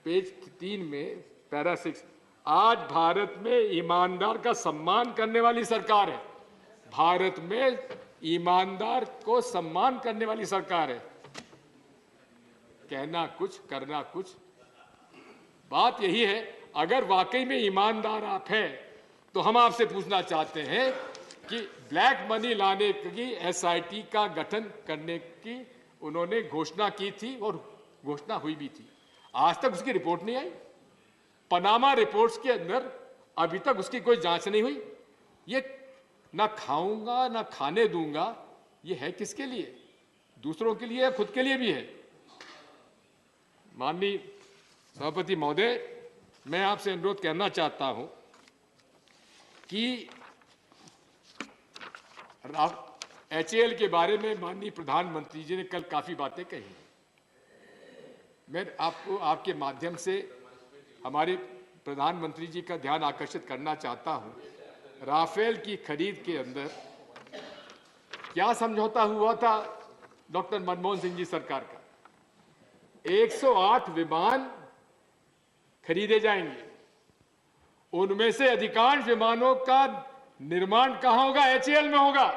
page 3 में para 6, आज भारत में ईमानदार का सम्मान करने वाली सरकार है। भारत में ईमानदार को सम्मान करने वाली सरकार है। कहना कुछ, करना कुछ। बात यही है, अगर वाकई में ईमानदार आप हैं तो हम आपसे पूछना चाहते हैं कि ब्लैक मनी लाने की एसआईटी का गठन करने की उन्होंने घोषणा की थी और घोषणा हुई भी थी। आज तक उसकी रिपोर्ट नहीं आई। पनामा रिपोर्ट्स के अंदर अभी तक उसकी कोई जांच नहीं हुई। ये ना खाऊंगा ना खाने दूंगा, ये है किसके लिए? दूसरों के लिए, खुद के लिए भी है। माननीय सभापति महोदय, मैं आपसे अनुरोध करना चाहता हूं कि एचएएल के बारे में माननीय प्रधानमंत्री जी ने कल काफी बातें कही। मैं आपको आपके माध्यम से हमारे प्रधानमंत्री जी का ध्यान आकर्षित करना चाहता हूं। राफेल की खरीद के अंदर क्या समझौता हुआ था डॉक्टर मनमोहन सिंह जी सरकार का? 108 विमान खरीदे जाएंगे। उनमें से अधिकांश विमानों का निर्माण कहां होगा? एचएएल में होगा।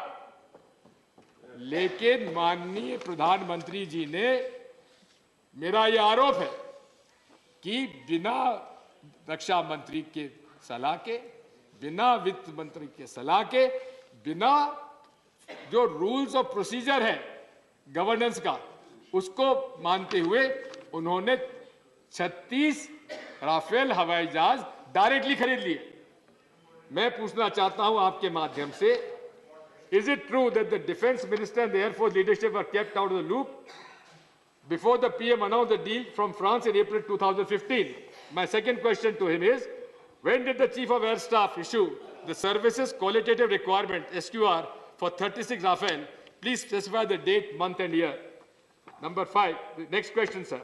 लेकिन माननीय प्रधानमंत्री जी ने, मेरा यह आरोप है कि बिना रक्षा मंत्री के सलाह के, बिना वित्त मंत्री के सलाह के, बिना जो रूल्स ऑफ प्रोसीजर है गवर्नेंस का, उसको मानते हुए उन्होंने 36 राफेल हवाई जहाज डायरेक्टली खरीद लिए। मैं पूछना चाहता हूं आपके माध्यम से, is it true that the defense minister and the air force leadership were kept out of the loop before the PM announced the deal from France in April 2015? My second question to him is, when did the chief of air staff issue the services qualitative requirement SQR for 36 Rafale? Please specify the date, month and year. Number 5, the next question, sir.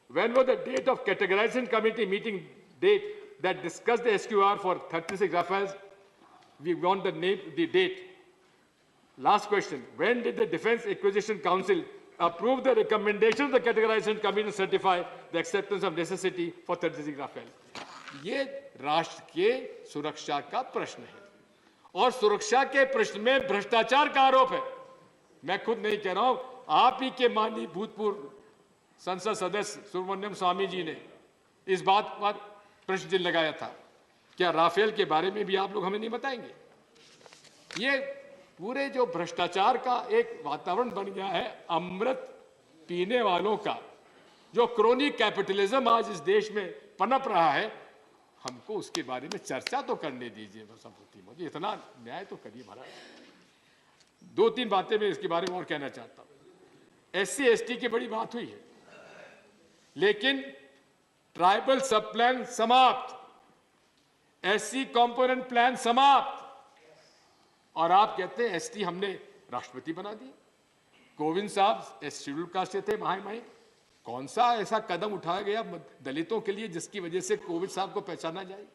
When was the date of categorization committee meeting date that discussed the SQR for 36 Rafales? We want the name, the date. Last question. When did the Defense Acquisition Council approve the recommendations of the categorization committee and certify the acceptance of necessity for 36 Rafale? ये राष्ट्र के सुरक्षा का प्रश्न है और सुरक्षा के प्रश्न में भ्रष्टाचार का आरोप है। मैं खुद नहीं कह रहा हूं, आप ही के माननीय भूतपूर्व संसद सदस्य सुब्रमण्यम स्वामी जी ने इस बात पर प्रश्न चिन्ह लगाया था। क्या राफेल के बारे में भी आप लोग हमें नहीं बताएंगे? ये पूरे जो भ्रष्टाचार का एक वातावरण बन गया है, अमृत पीने वालों का जो क्रोनिक कैपिटलिज्म आज इस देश में पनप रहा है, हमको उसके बारे में चर्चा तो करने दीजिए। सभापति, इतना न्याय तो करिए महाराज। 2-3 बातें मैं इसके बारे में और कहना चाहता हूं। SC ST की बड़ी बात हुई है, लेकिन ट्राइबल सब प्लान समाप्त, SC कंपोनेंट प्लान समाप्त, और आप कहते हैं ST हमने राष्ट्रपति बना दिए। कोविंद साहब शेड्यूल कास्ट से थे, महामहिम। कौन सा ऐसा कदम उठाया गया दलितों के लिए जिसकी वजह से कोविंद साहब को पहचाना जाए?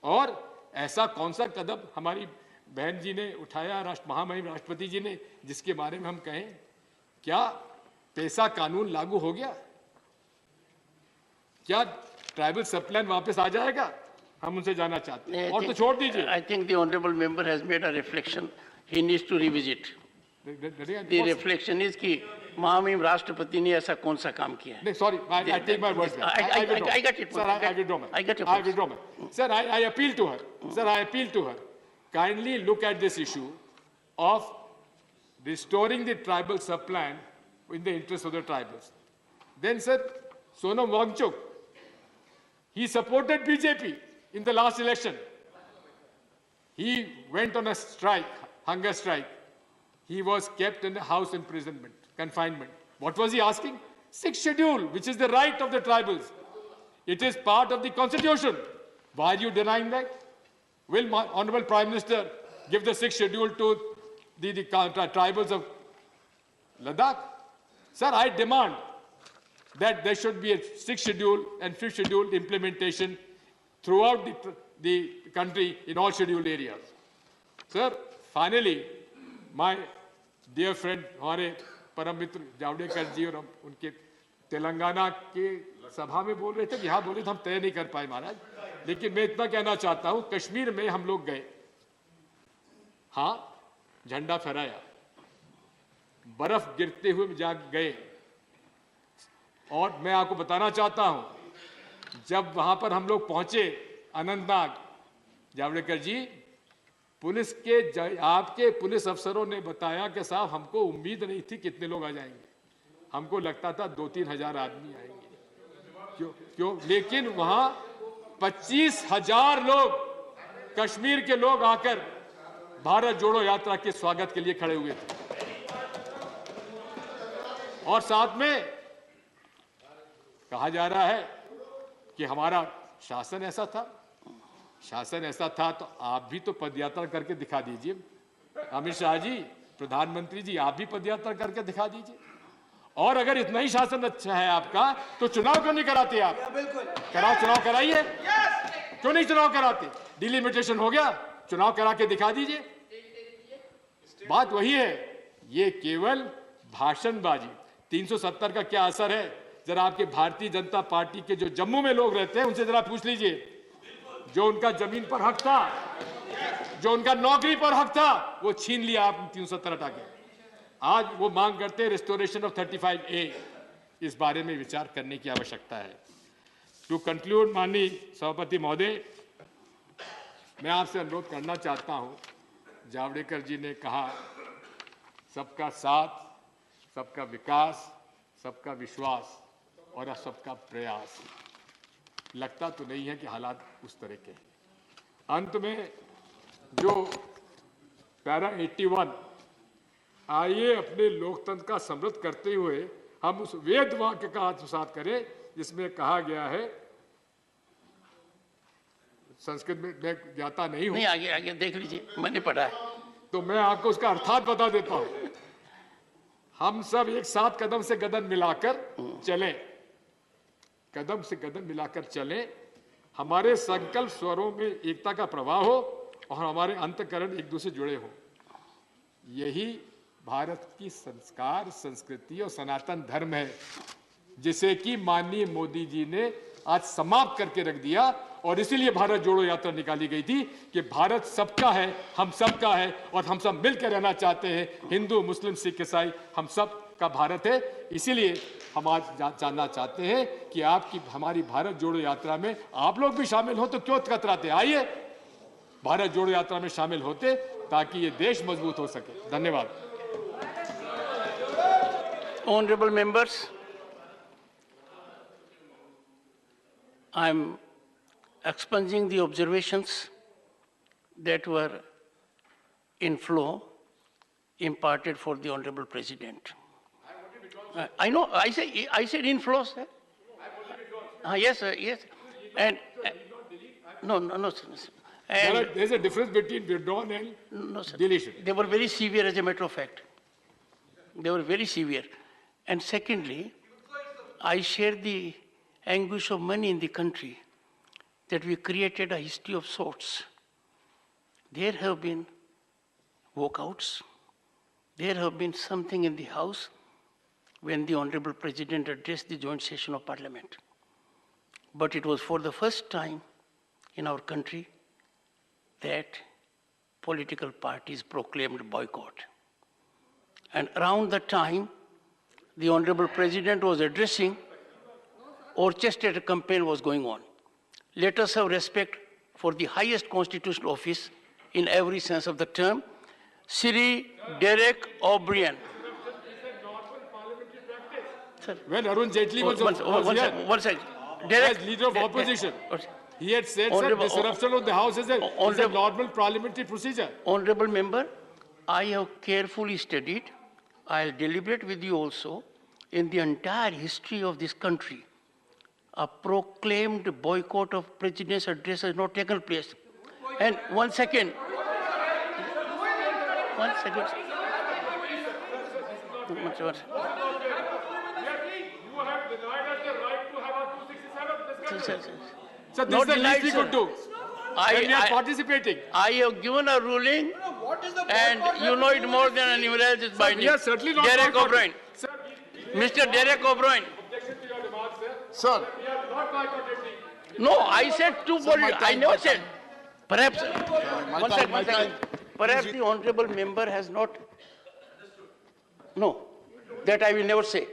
और ऐसा कौन सा कदम हमारी बहन जी ने उठाया, महामहिम राष्ट्रपति जी ने, जिसके बारे में हम कहें क्या पैसा कानून लागू हो गया? क्या ट्राइबल सब प्लान वापस आ जाएगा? हम उनसे जानना चाहते हैं। और तो छोड़ दीजिए। I think the honorable member has made a reflection. He needs to revisit. The reflection is कि महामहिम राष्ट्रपति ने ऐसा कौन सा काम किया है? नहीं, sorry, I take my words back. I got it. Sir, I withdraw. I withdraw. Sir, I appeal to her. Sir, I appeal to her. Kindly look at this issue of restoring the tribal sub-plan in the interest of the tribals. Then, sir, Sonam Wangchuk, he supported BJP in the last election. He went on a strike, hunger strike. He was kept in the house imprisonment, confinement. What was he asking? Sixth schedule, which is the right of the tribals. It is part of the constitution. Why are you denying that? Will Honorable Prime Minister give the sixth schedule to the tribals of Ladakh? Sir, I demand that there should be a sixth schedule and fifth schedule implementation throughout the country in all scheduled areas. Sir, finally, my dear friend, हमारे परम मित्र जावड़ेकर जी और उनके तेलंगाना के सभा में बोल रहे थे, यहाँ बोले तो हम तय नहीं कर पाए महाराज, लेकिन मैं इतना कहना चाहता हूँ, कश्मीर में हम लोग गए, हाँ, झंडा फहराया, बर्फ गिरते हुए जा गए, और मैं आपको बताना चाहता हूँ, जब वहां पर हम लोग पहुंचे अनंतनाग, जावड़ेकर जी, पुलिस के आपके पुलिस अफसरों ने बताया कि साहब हमको उम्मीद नहीं थी कितने लोग आ जाएंगे, हमको लगता था 2-3 हजार आदमी आएंगे, क्यों? लेकिन वहां 25,000 लोग, कश्मीर के लोग आकर भारत जोड़ो यात्रा के स्वागत के लिए खड़े हुए थे। और साथ में कहा जा रहा है कि हमारा शासन ऐसा था, शासन ऐसा था तो आप भी तो पदयात्रा करके दिखा दीजिए। अमित शाह जी, प्रधानमंत्री जी, आप भी पदयात्रा करके दिखा दीजिए। और अगर इतना ही शासन अच्छा है आपका तो चुनाव क्यों नहीं कराते आप? कराओ, चुनाव कराइए। क्यों नहीं चुनाव कराते? डिलिमिटेशन हो गया, चुनाव करा के दिखा दीजिए। बात वही है, ये केवल भाषणबाजी। 370 का क्या असर है? जरा आपके भारतीय जनता पार्टी के जो जम्मू में लोग रहते हैं उनसे जरा पूछ लीजिए, जो उनका जमीन पर हक था, जो उनका नौकरी पर हक था, वो छीन लिया आपने 370 हटा के। आज वो मांग करते हैं रिस्टोरेशन ऑफ 35A। इस बारे में विचार करने की आवश्यकता है। टू कंक्लूड, माननीय सभापति महोदय, मैं आपसे अनुरोध करना चाहता हूं, जावड़ेकर जी ने कहा सबका साथ, सबका विकास, सबका विश्वास और सबका प्रयास। लगता तो नहीं है कि हालात उस तरह के हैं। अंत में जो पैरा 81, आइए अपने लोकतंत्र का समृद्ध करते हुए हम उस वेद वाक्य का आत्मसात करें जिसमें कहा गया है, संस्कृत में मैं ज्ञाता नहीं हूं, नहीं, आगे देख लीजिए, मैंने पढ़ा है, तो मैं आपको उसका अर्थात बता देता हूं। हम सब एक साथ कदम से कदम मिलाकर चलें, कदम से कदम मिलाकर चलें, हमारे संकल्प स्वरों में एकता का प्रवाह हो और हमारे अंतःकरण एक दूसरे जुड़े हो। यही भारत की संस्कार, संस्कृति और सनातन धर्म है, जिसे कि माननीय मोदी जी ने आज समाप्त करके रख दिया। और इसीलिए भारत जोड़ो यात्रा निकाली गई थी कि भारत सबका है, हम सबका है और हम सब मिलकर रहना चाहते हैं। हिंदू, मुस्लिम, सिख, ईसाई, हम सब का भारत है। इसीलिए हम आज जानना चाहते हैं कि आपकी हमारी भारत जोड़ो यात्रा में आप लोग भी शामिल हो तो क्यों कतराते? आइए भारत जोड़ो यात्रा में शामिल होते ताकि ये देश मजबूत हो सके। धन्यवाद। Honorable members, I am expunging the observations that were in flow imparted for the Honorable President. I know. I said inflows. Yes, sir. Yes. And no, sir. And There's a difference between withdrawn and no, sir. deletion. They were very severe, as a matter of fact. They were very severe. And secondly, I share the anguish of many in the country that we created a history of sorts. There have been walkouts. There have been something in the House when the Honorable President addressed the joint session of Parliament. But it was for the first time in our country that political parties proclaimed boycott. And around the time the Honorable President was addressing, orchestrated campaign was going on. Let us have respect for the highest constitutional office in every sense of the term, Sri Derek O'Brien. Sir. When Arun Jaitley was one second. Derek, as leader of opposition, he had said, sir, disruption of the House is a normal parliamentary procedure. Honorable member, I have carefully studied, I'll deliberate with you also, in the entire history of this country, a proclaimed boycott of President's address has not taken place. And one second. One second. So this is the least we could do. We are participating. I have given a ruling, and you know it more than anyone else is binding. We are certainly not Derek O'Brien. Mr. Derek O'Brien. Sir. No, I said two bodies. I never said. Perhaps. One second. Perhaps the honorable member has not. No, that I will never say.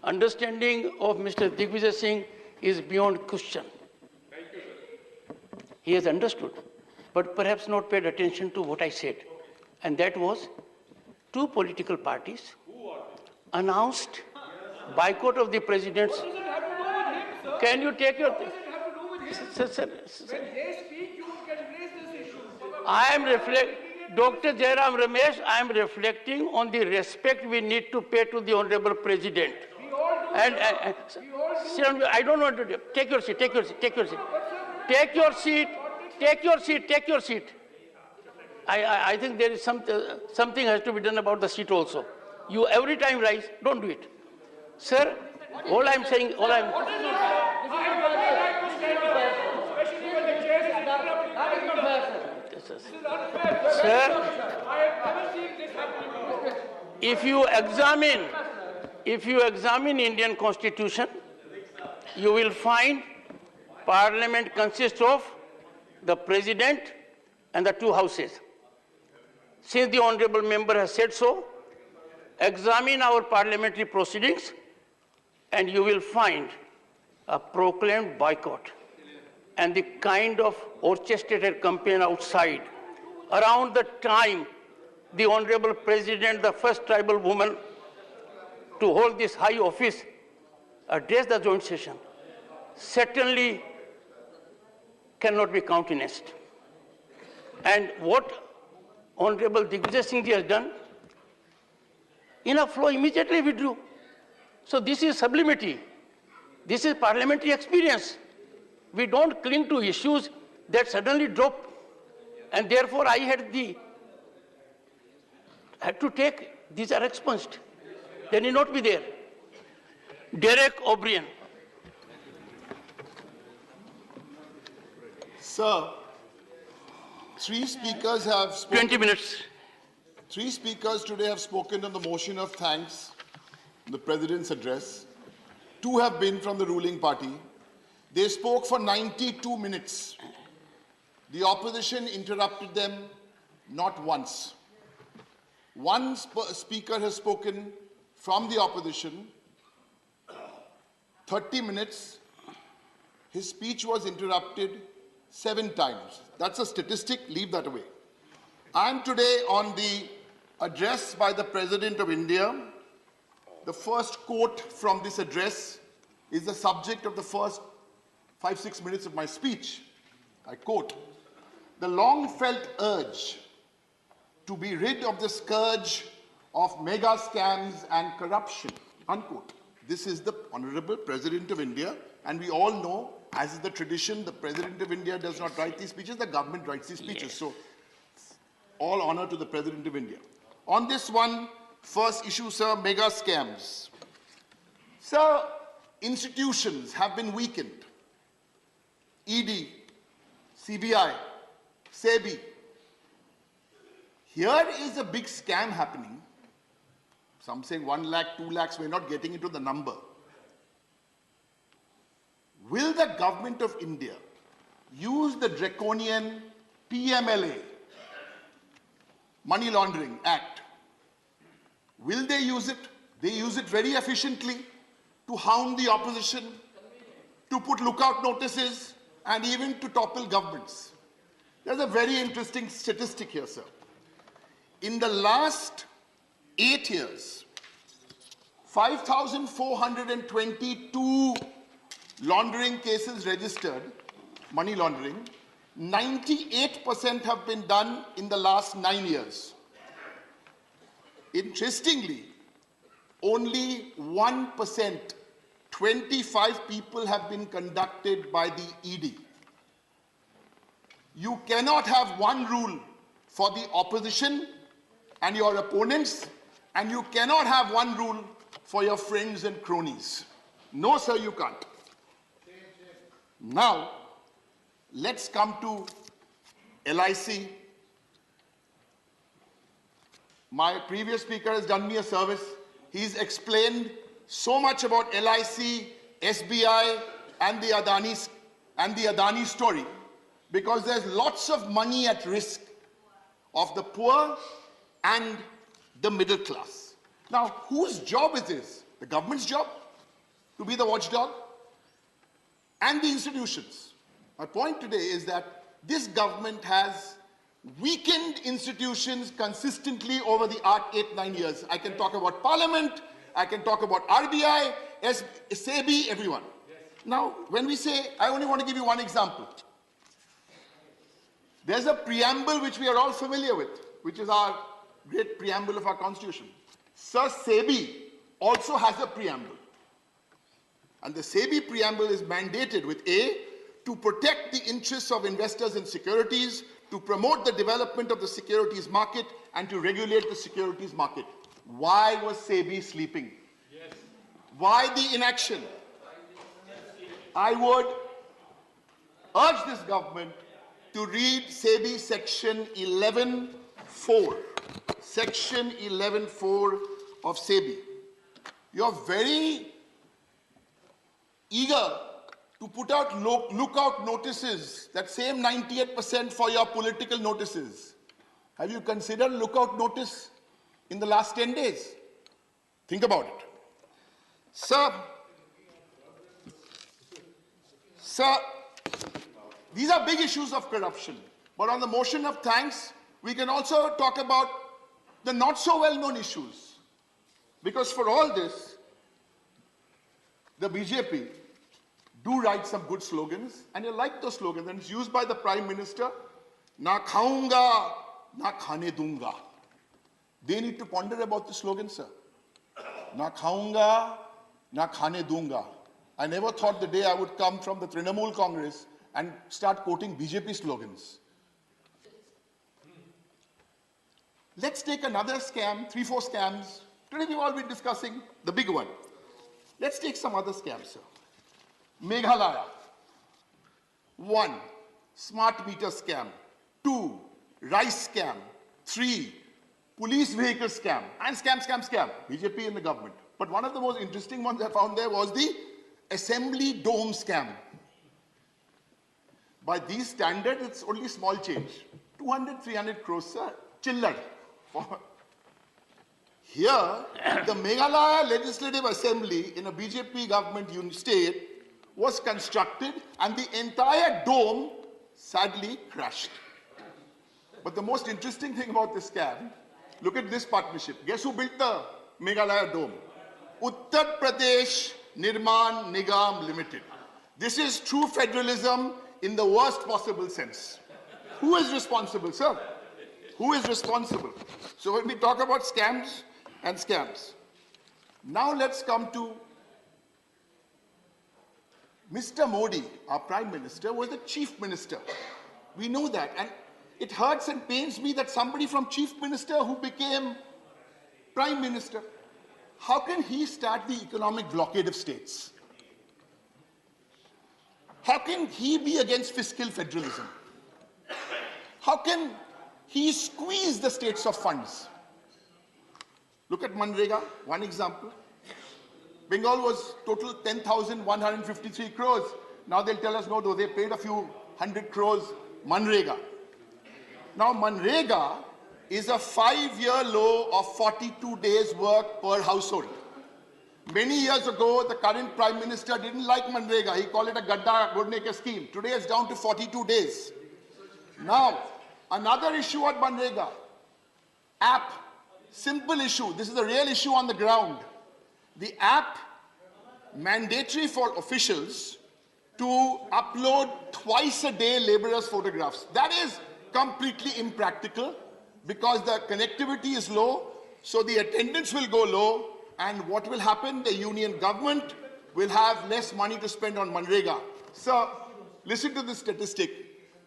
Understanding of Mr. Digvijay Singh is beyond question. He has understood, but perhaps not paid attention to what I said. And that was two political parties announced boycott of the president's. Can you take your... Sir. I am Dr. Jairam Ramesh, I am reflecting on the respect we need to pay to the Honorable President. And I don't want to... Take your seat. I think there is something has to be done about the seat also. You every time rise, don't do it. Sir, all I'm saying, Sir, if you examine Indian Constitution, you will find Parliament consists of the President and the two houses. Since the Honorable Member has said so, examine our parliamentary proceedings and you will find a proclaimed boycott and the kind of orchestrated campaign outside. Around the time the Honorable President, the first tribal woman to hold this high office, addressed the joint session, certainly cannot be countenanced. And what Honorable Digvijay Singh ji has done, in a flow immediately withdrew. So this is sublimity. This is parliamentary experience. We don't cling to issues that suddenly drop. And therefore I had to take, these are expunged. They need not be there. Derek O'Brien. Sir, three speakers have spoken. 20 minutes. Three speakers today have spoken on the motion of thanks, the President's address. Two have been from the ruling party. They spoke for 92 minutes. The opposition interrupted them not once. One speaker has spoken from the opposition 30 minutes. His speech was interrupted 7 times. That's a statistic, leave that away. I'm today on the address by the President of India. The first quote from this address is the subject of the first 5-6 minutes of my speech. I quote, "The long-felt urge to be rid of the scourge of mega scams and corruption unquote. This is the Honorable President of India, and we all know, as is the tradition, the President of India does not write these speeches, the government writes these speeches. So, all honor to the President of India. On this one, first issue, sir, mega scams. Sir, institutions have been weakened. ED, CBI, SEBI. Here is a big scam happening. Some saying 1 lakh, 2 lakhs, we're not getting into the number. Will the government of India use the draconian PMLA, Money Laundering Act? Will they use it? They use it very efficiently to hound the opposition, to put lookout notices, and even to topple governments. There's a very interesting statistic here, sir. In the last 8 years, 5,422 laundering cases registered, money laundering, 98% have been done in the last 9 years. Interestingly, only 1%, 25 people have been conducted by the ED. You cannot have one rule for the opposition and your opponents, and you cannot have one rule for your friends and cronies. No, sir, you can't. Now, let's come to LIC. My previous speaker has done me a service. He's explained so much about LIC, SBI, and the Adani story, because there's lots of money at risk of the poor and the middle class. Now, whose job is this? The government's job to be the watchdog, and the institutions. My point today is that this government has weakened institutions consistently over the last 8-9 years. I can talk about Parliament, I can talk about RBI, SEBI, everyone. Yes. Now, when we say, I only want to give you one example. There's a preamble which we are all familiar with, which is our great preamble of our constitution. Sir, SEBI also has a preamble. And the SEBI preamble is mandated with A, to protect the interests of investors in securities, to promote the development of the securities market, and to regulate the securities market. Why was SEBI sleeping? Yes. Why the inaction? I would urge this government to read SEBI section 11.4. Section 11.4 of SEBI. You're very eager to put out lookout notices, that same 98% for your political notices. Have you considered lookout notice in the last 10 days? Think about it. Sir, these are big issues of corruption. But on the motion of thanks, we can also talk about the not so well-known issues. Because for all this, the BJP do write some good slogans, and you like those slogans, and it's used by the Prime Minister, na khaunga, na khane dunga. They need to ponder about the slogan, sir. Na khaunga, na khane dunga. I never thought the day I would come from the Trinamool Congress and start quoting BJP slogans. Let's take another scam, 3-4 scams. Today we've all been discussing the big one. Let's take some other scams, sir. Meghalaya. 1, smart meter scam. 2, rice scam. 3, police vehicle scam. And scam. BJP and the government. But one of the most interesting ones I found there was the assembly dome scam. By these standards, it's only small change. 200, 300 crores, sir. Chillar. Here, the Meghalaya Legislative Assembly in a BJP government state was constructed, and the entire dome sadly crashed. But the most interesting thing about this scam, look at this partnership. Guess who built the Meghalaya dome? Uttar Pradesh Nirman Nigam Limited. This is true federalism in the worst possible sense. Who is responsible, sir? Who is responsible? So when we talk about scams and scams, Now let's come to Mr. Modi, our Prime Minister, was the Chief Minister. We know that. And it hurts and pains me that somebody from Chief Minister who became Prime Minister, how can he start the economic blockade of states? How can he be against fiscal federalism? How can he squeeze the states of funds? Look at Manrega, one example. Bengal was total 10,153 crores. Now they'll tell us, no, though they paid a few hundred crores Manrega. Now Manrega is a 5-year low of 42 days work per household. Many years ago, the current Prime Minister didn't like Manrega. He called it a Gadda Godneke scheme. Today it's down to 42 days. Now, another issue at Manrega, app, simple issue. This is a real issue on the ground. The app mandatory for officials to upload twice a day laborers' photographs. That is completely impractical because the connectivity is low, so the attendance will go low, and what will happen? The union government will have less money to spend on Manrega. So, listen to this statistic.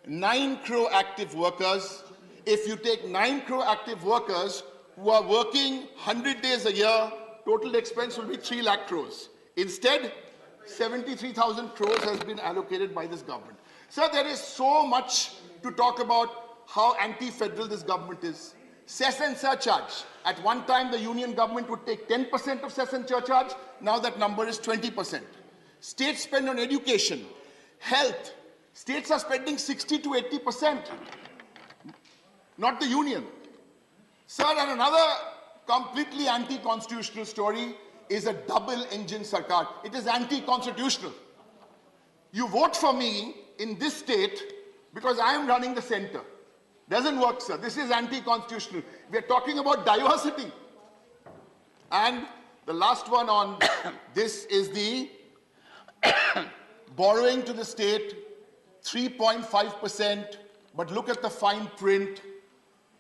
9 crore active workers. If you take 9 crore active workers who are working 100 days a year, total expense will be 3 lakh crores. Instead, 73,000 crores has been allocated by this government. So there is so much to talk about how anti-federal this government is. Cess and surcharge. At one time, the union government would take 10% of cess and surcharge. Now that number is 20%. State spend on education, health. States are spending 60 to 80%. Not the union. Sir, and another completely anti-constitutional story is a double-engine sarkar. It is anti-constitutional. You vote for me in this state because I am running the center. Doesn't work, sir. This is anti-constitutional. We are talking about diversity. And the last one on this is the borrowing to the state, 3.5%. But look at the fine print.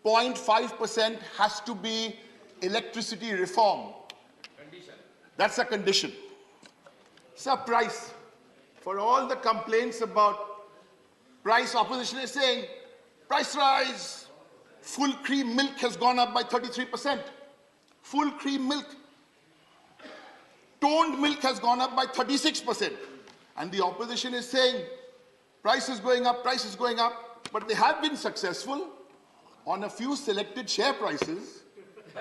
0.5% has to be electricity reform. That's a condition. Sir, price. For all the complaints about price, opposition is saying, price rise. Full cream milk has gone up by 33%. Full cream milk. Toned milk has gone up by 36%. And the opposition is saying, price is going up, price is going up. But they have been successful on a few selected share prices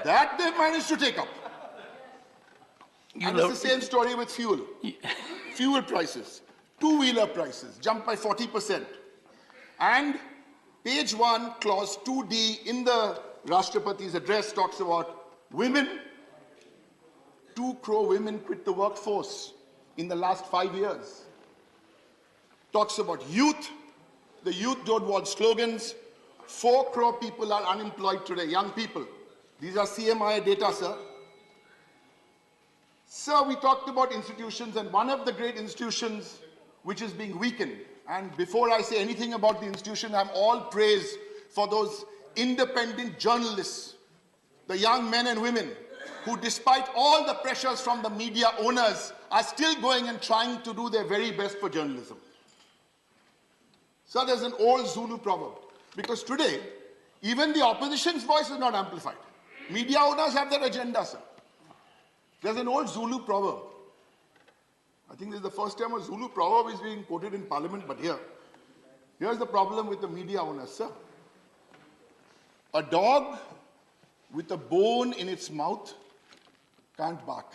that they've managed to take up. And it's the same story with fuel. Fuel prices, two-wheeler prices jumped by 40%. And page 1, clause 2D in the Rashtrapati's address talks about women. 2 crore women quit the workforce in the last 5 years. Talks about youth. The youth don't want slogans. 4 crore people are unemployed today, young people. These are CMI data, sir. Sir, we talked about institutions, and one of the great institutions which is being weakened, and before I say anything about the institution, I'm all praise for those independent journalists, the young men and women who, despite all the pressures from the media owners, are still going and trying to do their very best for journalism. So there's an old Zulu proverb, because today, even the opposition's voice is not amplified. Media owners have their agenda, sir. There's an old Zulu proverb. I think this is the first time a Zulu proverb is being quoted in parliament, but here's the problem with the media owners, sir. A dog with a bone in its mouth can't bark.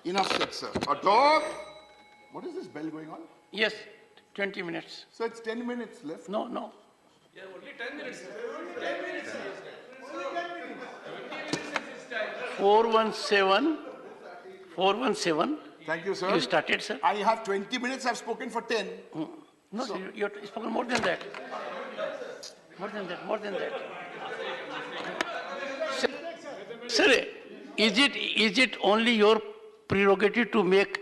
Enough said, sir. A dog. What is this bell going on? Yes, 20 minutes. So it's 10 minutes left? No, no. Yeah, only 10 minutes. 10 minutes. 417. Thank you, sir. You started, sir. I have 20 minutes. I've spoken for 10. No, so, you've spoken more than that. More than that, more than that. Sir, is it only your prerogative to make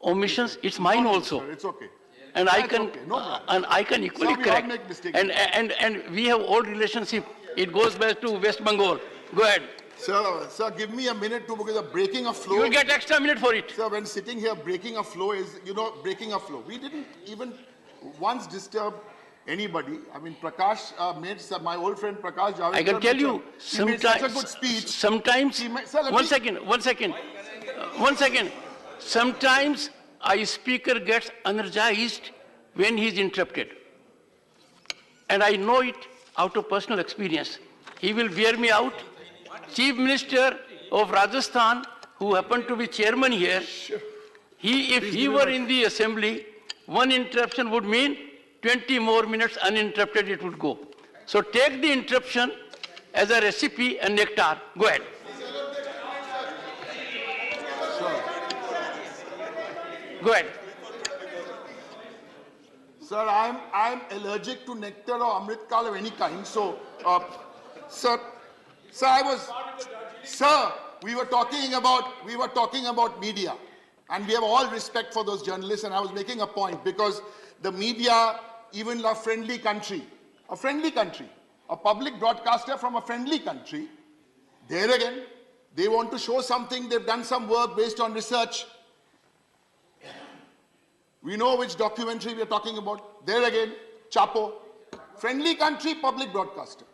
omissions? It's mine also. Sir, it's okay. And I can, okay. No problem. and I can equally Sir, we all correct. make mistakes. And we have old relationship. It goes back to West Bengal. Go ahead. Sir, give me a minute to, because of breaking a flow. You will get extra minute for it. Sir, when sitting here, breaking a flow is, breaking a flow. We didn't even once disturb anybody. I mean, Prakash my old friend Prakash Javadekar. I can tell you, he made such a good speech. Sometimes, one second. Sometimes a speaker gets energized when he is interrupted. And I know it out of personal experience. He will wear me out. Chief Minister of Rajasthan, who happened to be chairman here, if he were in the assembly, one interruption would mean 20 more minutes uninterrupted it would go. So take the interruption as a recipe and nectar. Go ahead. Go ahead. Sir, I'm allergic to nectar or amritkal of any kind. So, sir, we were talking about media, and we have all respect for those journalists. And I was making a point because the media, even a friendly country, a public broadcaster from a friendly country, there again, they want to show something. They've done some work based on research. We know which documentary we are talking about. There again, Chapo. Friendly country, public broadcaster.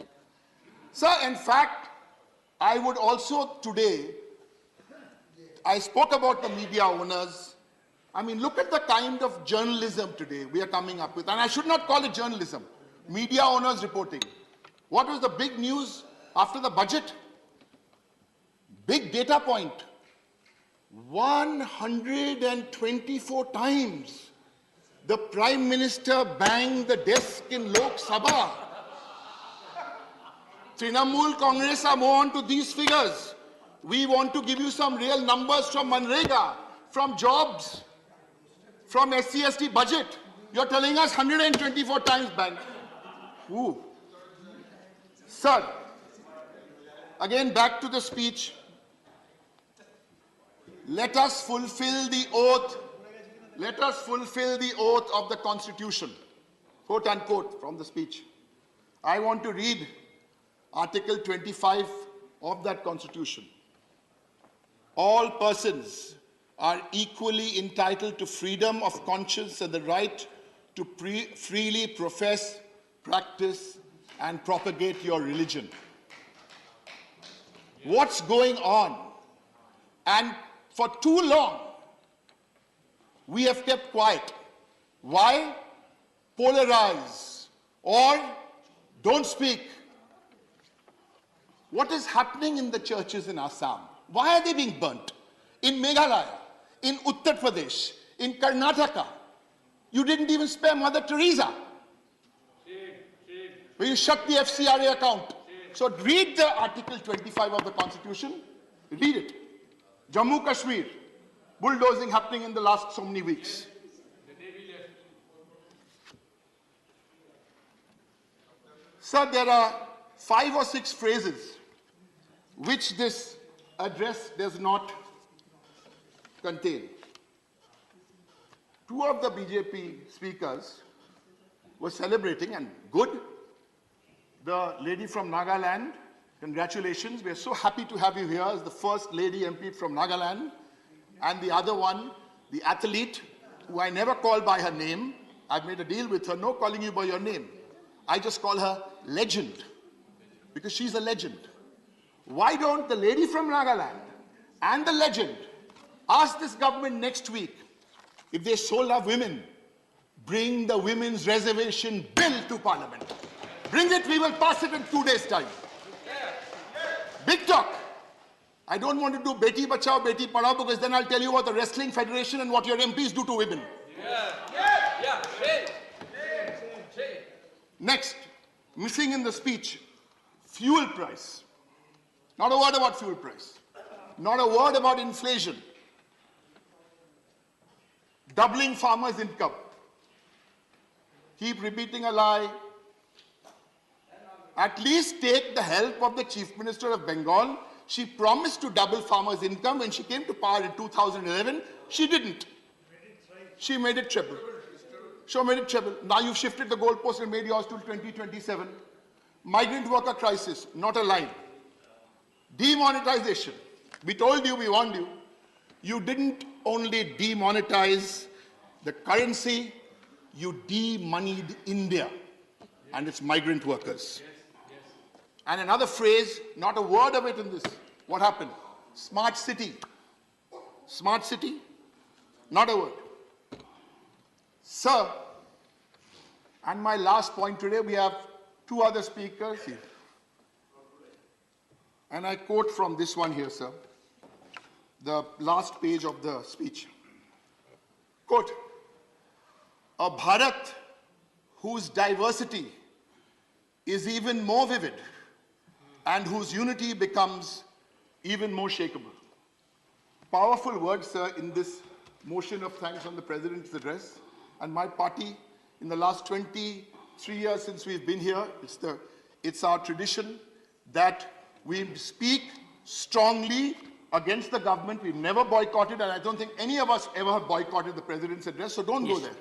Sir, in fact, I would also today, I spoke about the media owners. I mean, look at the kind of journalism today we are coming up with. And I should not call it journalism. Media owners reporting. What was the big news after the budget? Big data point. 124 times the Prime Minister banged the desk in Lok Sabha. Trinamool Congress are more on to these figures. We want to give you some real numbers from Manrega, from jobs, from SC/ST budget. You're telling us 124 times bang. Ooh. Sir, again back to the speech. Let us fulfill the oath. Let us fulfill the oath of the Constitution, quote unquote, from the speech. I want to read Article 25 of that Constitution. All persons are equally entitled to freedom of conscience and the right to freely profess, practice, and propagate your religion. What's going on? And for too long, we have kept quiet. Why? Polarize or don't speak. What is happening in the churches in Assam? Why are they being burnt? In Meghalaya, in Uttar Pradesh, in Karnataka, you didn't even spare Mother Teresa. When you shut the FCRA account. So read the Article 25 of the Constitution. Read it. Jammu Kashmir, bulldozing happening in the last so many weeks. Sir, there are 5 or 6 phrases which this address does not contain. 2 of the BJP speakers were celebrating, and good. The lady from Nagaland, congratulations. We are so happy to have you here as the first lady MP from Nagaland. And the other one, the athlete, who I never call by her name. I've made a deal with her, no calling you by your name. I just call her legend, because she's a legend. Why don't the lady from Nagaland and the legend ask this government next week, if they so love women, bring the women's reservation bill to Parliament. Bring it, we will pass it in 2 days' time. Big talk. I don't want to do Beti Bachao, Beti Padhao, because then I'll tell you about the Wrestling Federation and what your MPs do to women. Next, missing in the speech, fuel price. Not a word about fuel price. Not a word about inflation. Doubling farmers' income. Keep repeating a lie. At least take the help of the Chief Minister of Bengal. She promised to double farmers' income. When she came to power in 2011, she didn't. She made it triple. Now you've shifted the goalpost and made yours till 2027. Migrant worker crisis, not a line. Demonetization. We told you, we warned you. You didn't only demonetize the currency, you de-moneyed India and its migrant workers. And another phrase, not a word of it in this. What happened? Smart city. Smart city, not a word. Sir, and my last point today, we have two other speakers here. And I quote from this one here, sir, the last page of the speech. Quote, a Bharat whose diversity is even more vivid and whose unity becomes even more shakable. Powerful words, sir, in this motion of thanks on the President's address. And my party, in the last 23 years since we've been here, it's our tradition that we speak strongly against the government. We've never boycotted, and I don't think any of us ever have boycotted the President's address, so don't go there.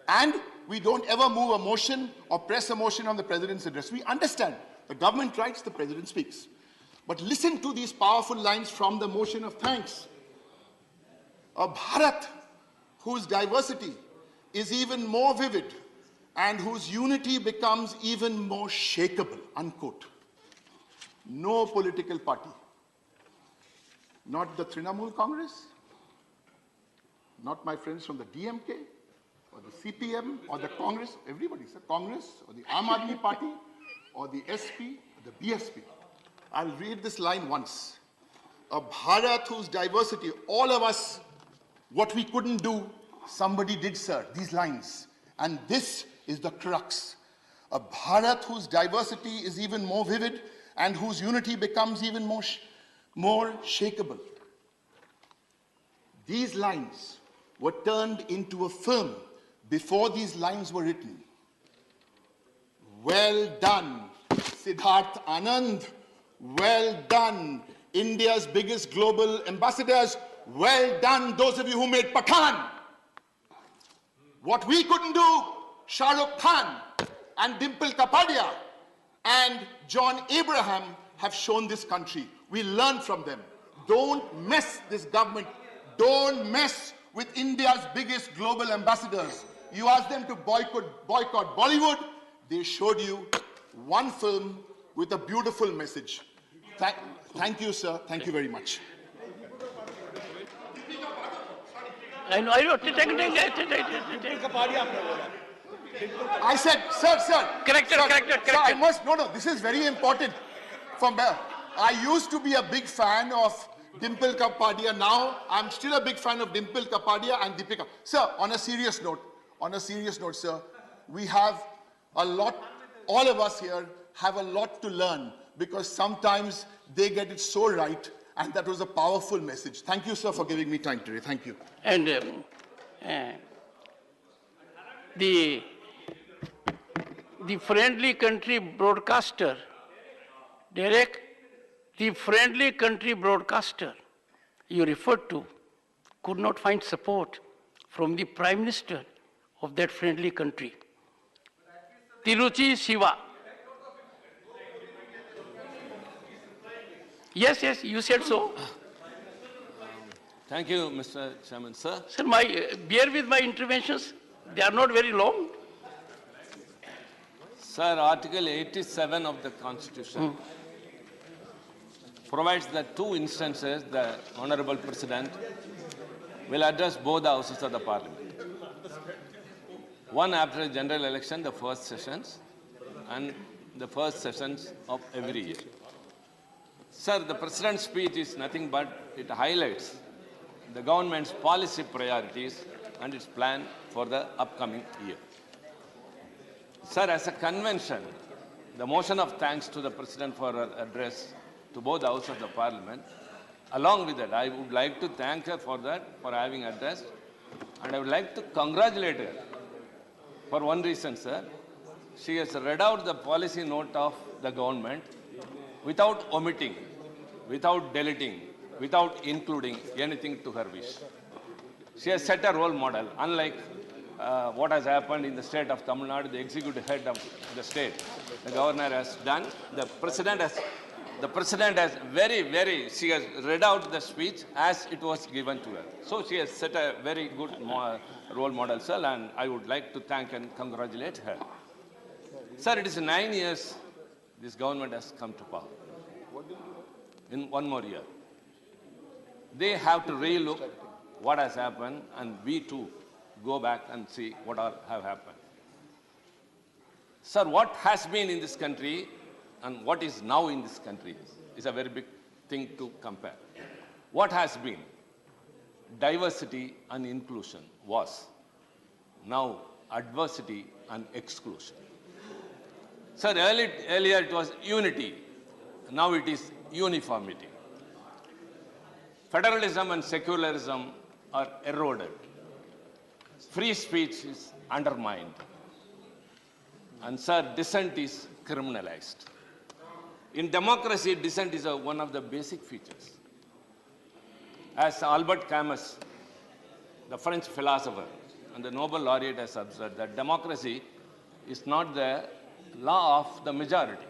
And we don't ever move a motion or press a motion on the President's address. We understand the government writes, the President speaks. But listen to these powerful lines from the motion of thanks. A Bharat whose diversity is even more vivid and whose unity becomes even more shakable, unquote. No political party, not the Trinamool Congress, not my friends from the DMK or the CPM or the Congress, everybody, sir, Congress or the Aam Aadmi Party or the SP or the BSP. I'll read this line once. A Bharat whose diversity, all of us, what we couldn't do, somebody did, sir, these lines. And this is the crux. A Bharat whose diversity is even more vivid and whose unity becomes even more shakable. These lines were turned into a film before these lines were written. Well done, Siddharth Anand. Well done, India's biggest global ambassadors. Well done, those of you who made Pathan. What we couldn't do, Shah Rukh Khan and Dimple Kapadia and John Abraham have shown this country. We learn from them. Don't mess this government. Don't mess with India's biggest global ambassadors. You asked them to boycott Bollywood. They showed you one film with a beautiful message. Thank you, sir. Thank you very much. I know. I said, sir. Corrected. Sir, I must, no, this is very important. I used to be a big fan of Dimple Kapadia. Now, I'm still a big fan of Dimple Kapadia and Deepika. Sir, on a serious note, sir, we have a lot, all of us here have a lot to learn because sometimes they get it so right, and that was a powerful message. Thank you, sir, for giving me time today. Thank you. And the friendly country broadcaster, Derek, the friendly country broadcaster you referred to could not find support from the Prime Minister of that friendly country. Tiruchi Siva. Yes, you said so. Thank you, Mr. Chairman, sir. Sir, bear with my interventions. They are not very long. Sir, Article 87 of the Constitution provides that two instances the Honorable President will address both the houses of the Parliament. One after a general election, the first sessions, and the first sessions of every year. Sir, the President's speech is nothing but it highlights the government's policy priorities and its plan for the upcoming year. Sir, as a convention, the motion of thanks to the President for her address to both houses of the Parliament, along with that, I would like to thank her for that, for having addressed, and I would like to congratulate her for one reason, sir. She has read out the policy note of the government without omitting, without deleting, without including anything to her wish. She has set a role model, unlike what has happened in the state of Tamil Nadu, the executive head of the state, the governor has done. The president has she has read out the speech as it was given to her. So she has set a very good role model, sir, and I would like to thank and congratulate her. Sir, it is 9 years this government has come to power. In one more year, they have to relook what has happened, and we too go back and see what have happened. Sir, what has been in this country and what is now in this country is a very big thing to compare. What has been diversity and inclusion was now adversity and exclusion. Sir, earlier it was unity, now it is uniformity. Federalism and secularism are eroded. Free speech is undermined. And sir, dissent is criminalized. In democracy, dissent is one of the basic features. As Albert Camus, the French philosopher and the Nobel laureate, has observed that democracy is not the law of the majority.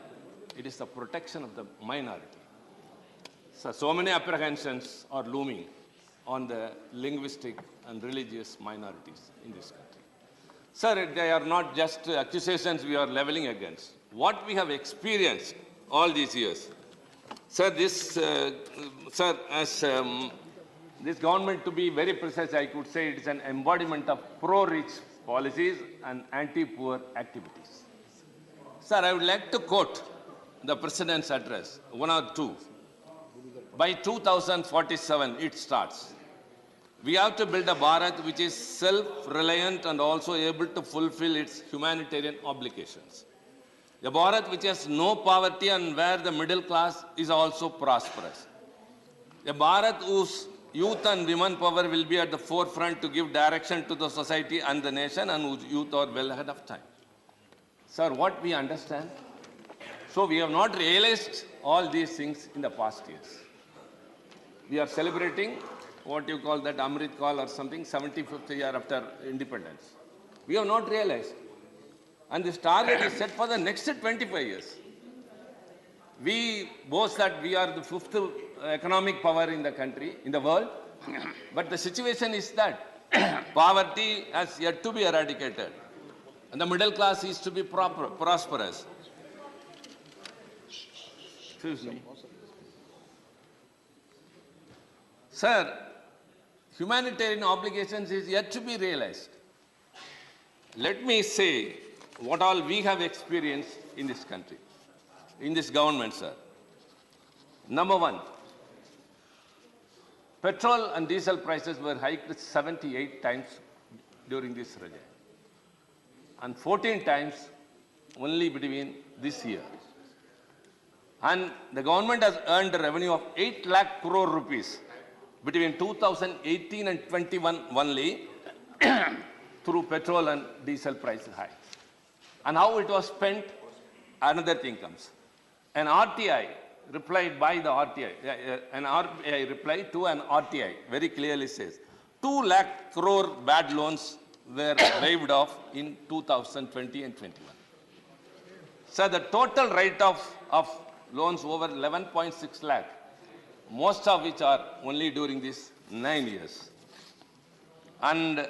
It is the protection of the minority. So many apprehensions are looming on the linguistic and religious minorities in this country. Sir, they are not just accusations we are leveling against. What we have experienced all these years, sir, this government, to be very precise, I could say it is an embodiment of pro-rich policies and anti-poor activities. Sir, I would like to quote the President's address, one or two. By 2047, it starts. We have to build a Bharat which is self-reliant and also able to fulfill its humanitarian obligations. A Bharat which has no poverty and where the middle class is also prosperous. A Bharat whose youth and women power will be at the forefront to give direction to the society and the nation, and whose youth are well ahead of time. Sir, what we understand? So we have not realized all these things in the past years. We are celebrating what you call that Amrit Kal or something, 75th year after independence. We have not realized. And this target is set for the next 25 years. We boast that we are the 5th economic power in the country, in the world. But the situation is that poverty has yet to be eradicated. And the middle class is to be prosperous. Excuse me. Sir, humanitarian obligations is yet to be realized. Let me say what all we have experienced in this country, in this government, sir. Number one, petrol and diesel prices were hiked 78 times during this regime, and 14 times only between this year. And the government has earned a revenue of 8 lakh crore rupees between 2018 and 21 only through petrol and diesel price hikes. And how it was spent, another thing comes. An RTI replied by the RTI, an RBI replied to an RTI very clearly says, 2 lakh crore bad loans were waived off in 2020 and 21. So the total write-off of loans over 11.6 lakh, most of which are only during these 9 years. And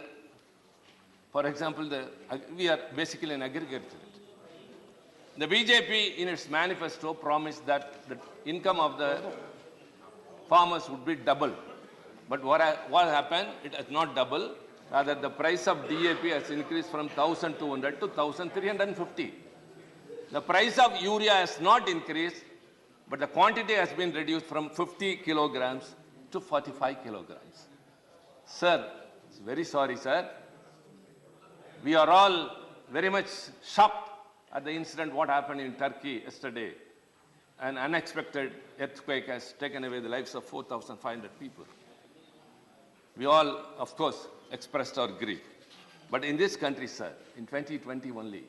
for example, we are basically an agriculture. The BJP in its manifesto promised that the income of the farmers would be double. But what happened? It has not doubled. Rather, the price of DAP has increased from 1,200 to 1,350. The price of urea has not increased, but the quantity has been reduced from 50 kilograms to 45 kilograms. Sir, very sorry, sir. We are all very much shocked at the incident what happened in Turkey yesterday. An unexpected earthquake has taken away the lives of 4,500 people. We all, of course, expressed our grief. But in this country, sir, in 2020 only,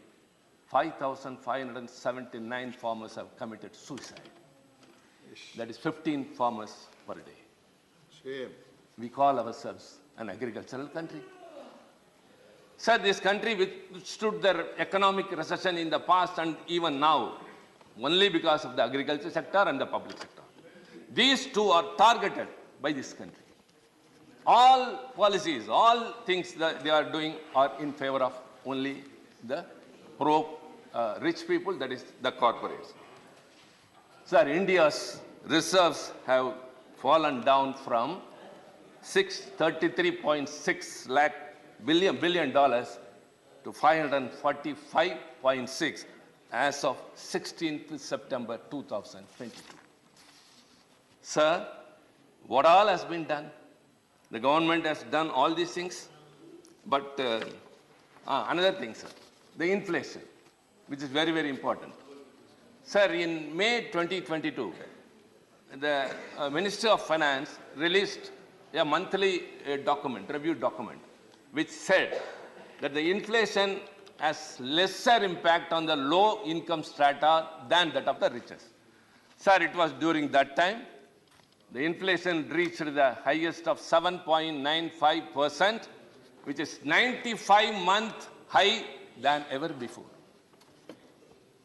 5,579 farmers have committed suicide. That is 15 farmers per day. Shame. We call ourselves an agricultural country. Sir, this country withstood the economic recession in the past and even now, only because of the agriculture sector and the public sector. These two are targeted by this country. All policies, all things that they are doing are in favor of only the rich people, that is the corporates. Sir, India's reserves have fallen down from $633.6 billion to 545.6 as of 16th September 2022. Sir, what all has been done? The government has done all these things, but another thing, sir, the inflation, which is very, very important. Sir, in May 2022, the Minister of Finance released a monthly review document, which said that the inflation has lesser impact on the low-income strata than that of the richest. Sir, it was during that time, the inflation reached the highest of 7.95%, which is 95-month high than ever before.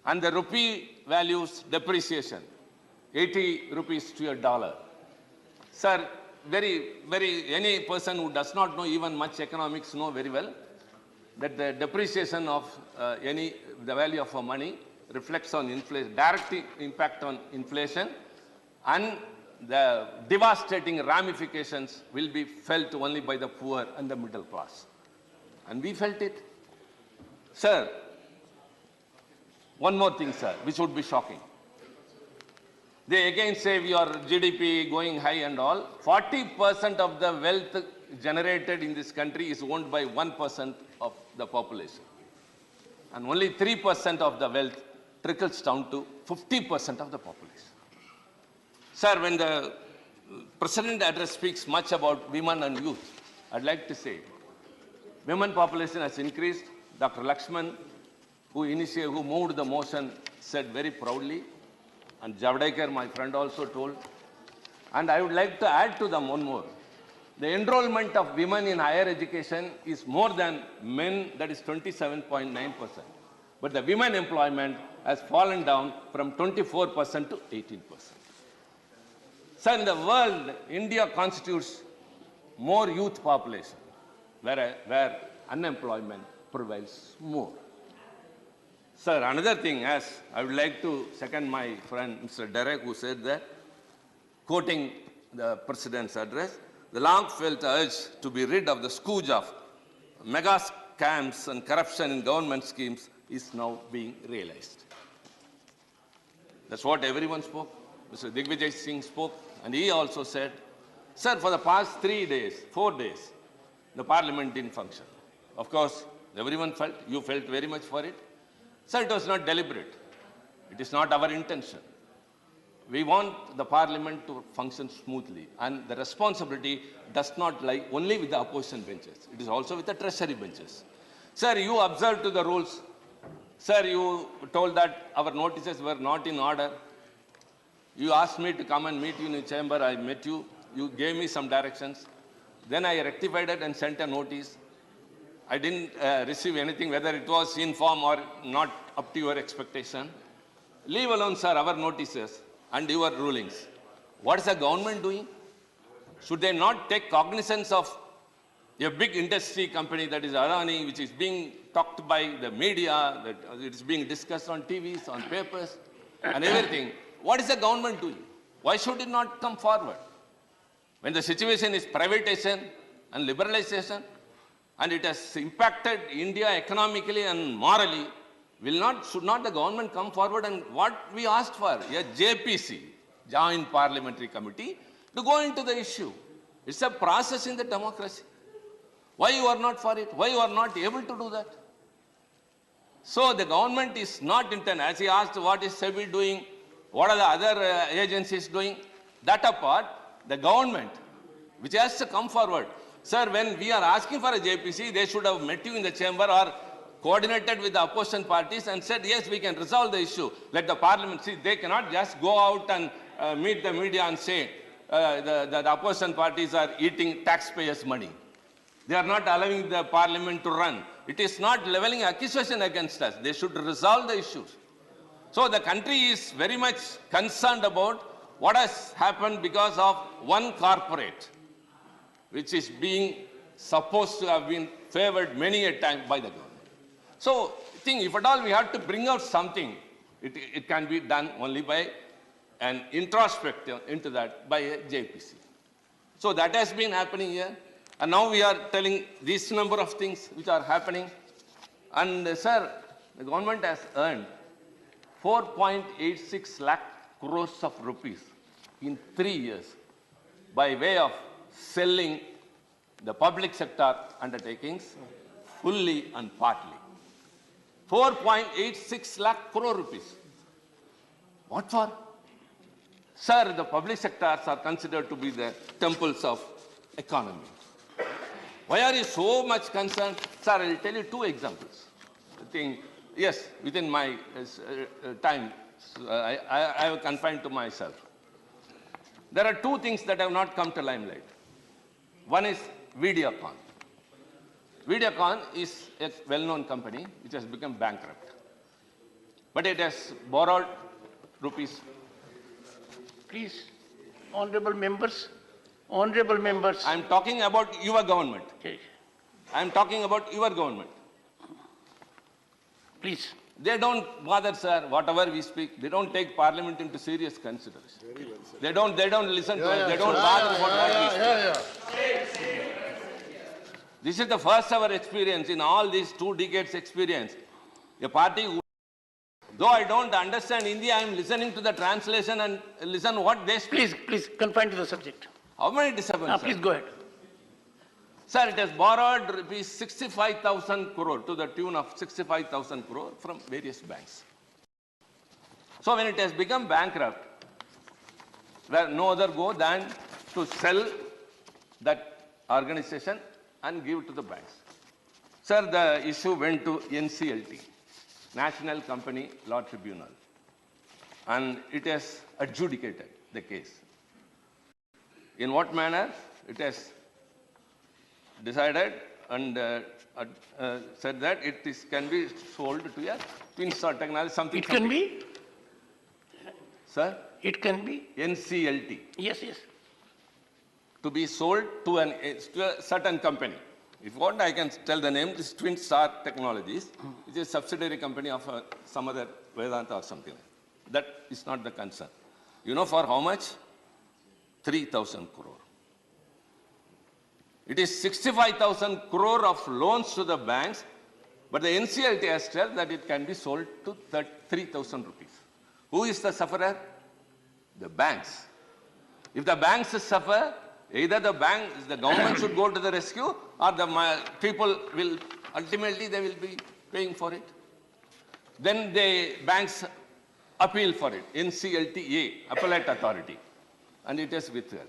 And the rupee values depreciation, 80 rupees to a dollar. Sir, any person who does not know even much economics know very well that the depreciation of the value of money reflects on inflation, direct impact on inflation, and the devastating ramifications will be felt only by the poor and the middle class. And we felt it. Sir, one more thing, sir, which would be shocking. They again say your GDP going high and all. 40% of the wealth generated in this country is owned by 1% of the population. And only 3% of the wealth trickles down to 50% of the population. Sir, when the President address speaks much about women and youth, I'd like to say, women population has increased. Dr. Lakshman, who moved the motion, said very proudly, and Javadekar, my friend, also told. And I would like to add to them one more. The enrollment of women in higher education is more than men, that is 27.9%. But the women employment has fallen down from 24% to 18%. So in the world, India constitutes more youth population, where unemployment prevails more. Sir, another thing, as I would like to second my friend Mr. Derek, who said that, quoting the President's address, the long-felt urge to be rid of the scourge of mega scams and corruption in government schemes is now being realized. That's what everyone spoke. Mr. Digvijay Singh spoke, and he also said, sir, for the past 4 days, the parliament didn't function. Of course, everyone felt, you felt very much for it. Sir, it was not deliberate. It is not our intention. We want the parliament to function smoothly, and the responsibility does not lie only with the opposition benches. It is also with the treasury benches. Sir, you observed to the rules. Sir, you told that our notices were not in order. You asked me to come and meet you in the chamber. I met you. You gave me some directions. Then I rectified it and sent a notice. I didn't receive anything, whether it was in form or not up to your expectation. Leave alone, sir, our notices and your rulings. What is the government doing? Should they not take cognizance of a big industry company, that is Adani, which is being talked by the media, that it is being discussed on TVs, on papers, and everything? What is the government doing? Why should it not come forward? When the situation is privatization and liberalization, and it has impacted India economically and morally, should not the government come forward and what we asked for, a JPC, Joint Parliamentary Committee, to go into the issue. It's a process in the democracy. Why you are not for it? Why you are not able to do that? So the government is not intent. As he asked, what is SEBI doing? What are the other agencies doing? That apart, the government, which has to come forward. Sir, when we are asking for a JPC, they should have met you in the chamber or coordinated with the opposition parties and said, yes, we can resolve the issue. Let the parliament see. They cannot just go out and meet the media and say the opposition parties are eating taxpayers' money. They are not allowing the parliament to run. It is not leveling accusation against us. They should resolve the issues. So the country is very much concerned about what has happened because of one corporate, which is being supposed to have been favored many a time by the government. So I think if at all we have to bring out something, it can be done only by an introspection into that by a JPC. So that has been happening here. And now we are telling this number of things which are happening. And sir, the government has earned 4.86 lakh crores of rupees in 3 years by way of selling the public sector undertakings fully and partly. 4.86 lakh crore rupees. What for? Sir, the public sectors are considered to be the temples of economy. Why are you so much concerned? Sir, I will tell you 2 examples. I think, yes, within my time, I have confined to myself. There are 2 things that have not come to limelight. One is Videocon. Videocon is a well-known company which has become bankrupt. But it has borrowed rupees. Please, honorable members, I am talking about your government. Okay. I am talking about your government. Please. They don't bother, sir, whatever we speak. They don't take parliament into serious consideration. They don't listen to us. They don't bother about what we speak. This is the first ever experience in all these 2 decades experience. A party who, though I don't understand Hindi, I am listening to the translation and listen what they speak. Please confine to the subject. How many disturbances? Please go ahead. Sir, it has borrowed rupees 65,000 crore to the tune of 65,000 crore from various banks. So when it has become bankrupt, where no other go than to sell that organization and give it to the banks. Sir, the issue went to NCLT, National Company Law Tribunal, and it has adjudicated the case. In what manner? It has decided and said that can be sold to a Pinstar technology, something. It can be? Sir? It can be? NCLT. Yes. To be sold to a certain company. If you want, I can tell the name. This is Twin Star Technologies, which is a subsidiary company of some other Vedanta or something. That is not the concern. You know for how much? 3,000 crore. It is 65,000 crore of loans to the banks, but the NCLT has said that it can be sold to 3,000 rupees. Who is the sufferer? The banks. If the banks suffer, either the government should go to the rescue, or the people will, ultimately they will be paying for it. Then the banks appeal for it, NCLTA, Appellate Authority, and it is withheld.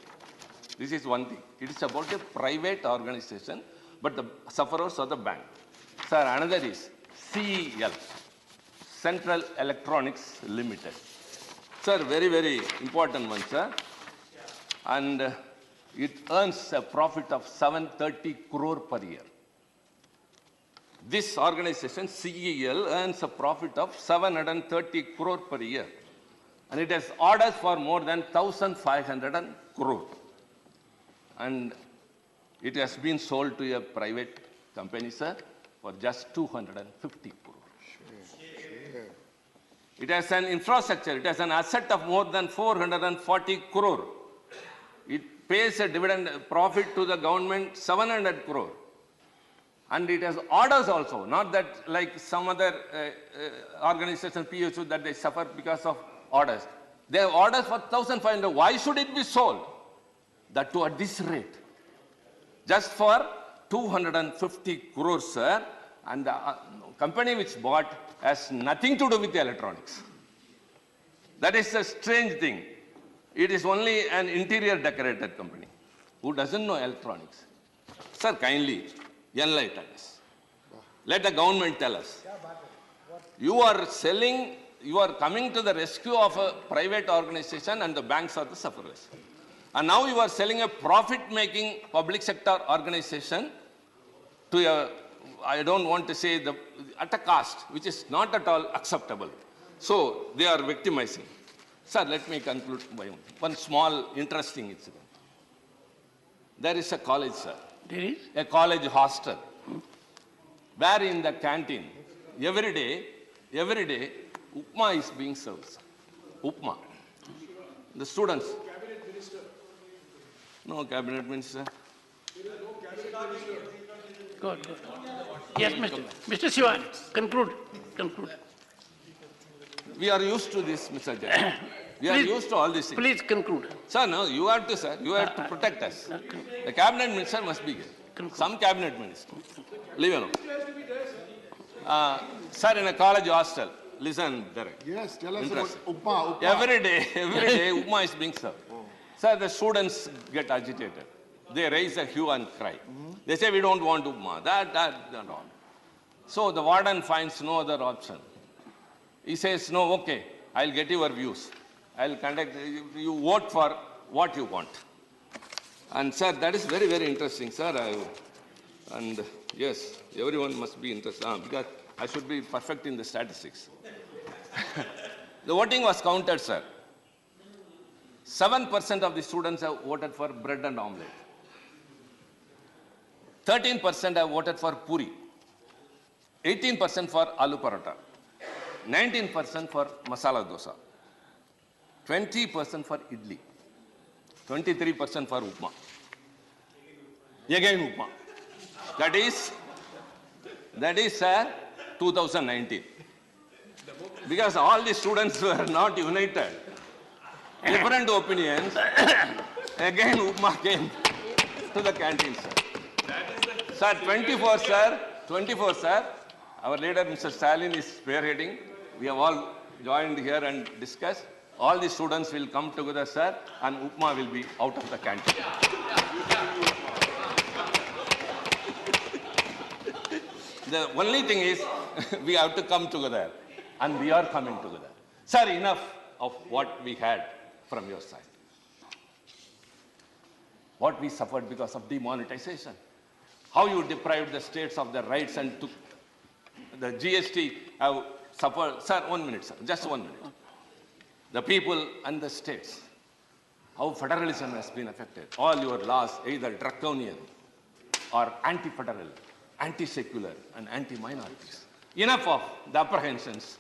This is one thing. It is about a private organization, but the sufferers are the bank. Sir, another is CEL, Central Electronics Limited. Sir, very, very important one, sir. And it earns a profit of 730 crore per year. This organization, CEL, earns a profit of 730 crore per year. And it has orders for more than 1,500 crore. And it has been sold to a private company, sir, for just 250 crore. It has an infrastructure, it has an asset of more than 440 crore. It pays a dividend profit to the government 700 crore. And it has orders also, not that like some other organization, PSU, that they suffer because of orders. They have orders for 1,500. Why should it be sold? That too at this rate. Just for 250 crores, sir. And the company which bought has nothing to do with the electronics. That is a strange thing. It is only an interior decorator company who doesn't know electronics. Sir, kindly enlighten us. Let the government tell us. You are selling, you are coming to the rescue of a private organization and the banks are the sufferers. And now you are selling a profit-making public sector organization to a, I don't want to say at a cost, which is not at all acceptable. So they are victimizing. Sir, let me conclude by one small interesting incident. There is a college, sir. There is? A college hostel, where in the canteen, every day, upma is being served, sir. Upma. The students. No cabinet minister. Good. Yes, Mr. Siva, conclude. We are used to this, Mr. Judge. We are used to all these things. Please conclude. Sir, no, you have to, sir. You have to protect us. The cabinet minister must be here. Some cabinet minister. Leave alone. Sir, in a college hostel, listen, Derek. Yes, tell us Interesting. about upma. Every day, upma is being served. Sir, the students get agitated. They raise a hue and cry. They say, we don't want upma, that, and all. So the warden finds no other option. He says, no, okay, I'll get your views. I'll conduct, you vote for what you want. And sir, that is very, very interesting, sir. And yes, everyone must be interested, because I should be perfect in the statistics. The voting was counted, sir. 7% of the students have voted for bread and omelette. 13% have voted for puri. 18% for aloo paratha. 19% for masala dosa. 20% for idli. 23% for upma. Again upma. That is 2019. Because all the students were not united. Different opinions. Again upma came to the canteen, sir. Sir, 24, sir. Our leader, Mr. Stalin, is spearheading. We have all joined here and discussed. All the students will come together, sir, and upma will be out of the canteen. The only thing is, we have to come together, and we are coming together. Sir, enough of what we had from your side. What we suffered because of demonetization. How you deprived the states of their rights and took the GST have suffered. Sir, 1 minute, sir, just 1 minute. The people and the states, how federalism has been affected. All your laws, either draconian or anti-federal, anti-secular, and anti-minorities. Enough of the apprehensions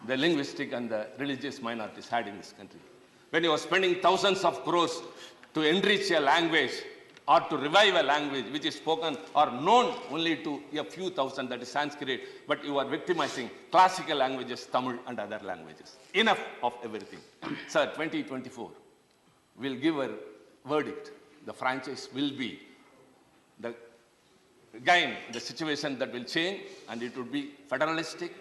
the linguistic and the religious minorities had in this country. When you are spending thousands of crores to enrich a language or to revive a language which is spoken or known only to a few thousand, that is Sanskrit, but you are victimizing classical languages, Tamil and other languages. Enough of everything. Sir, 2024 will give a verdict. The franchise will be the situation that will change, and it will be federalistic,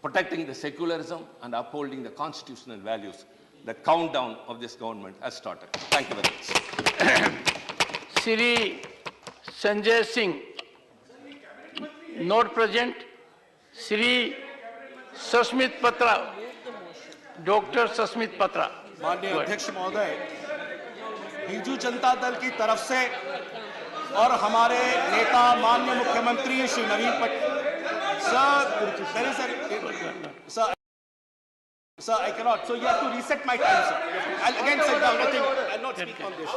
protecting the secularism and upholding the constitutional values. The countdown of this government has started. Thank you very much. Shri Sanjay Singh, not present. Shri Sasmit Patra, Dr. Sasmit Patra. माननीय अध्यक्ष महोदय, बीजू जनता दल की तरफ से और हमारे नेता माननीय मुख्यमंत्री श्री नवीन Sir, I cannot. So you have to reset my time, sir. I'll again sit down. I think I'll not speak on this.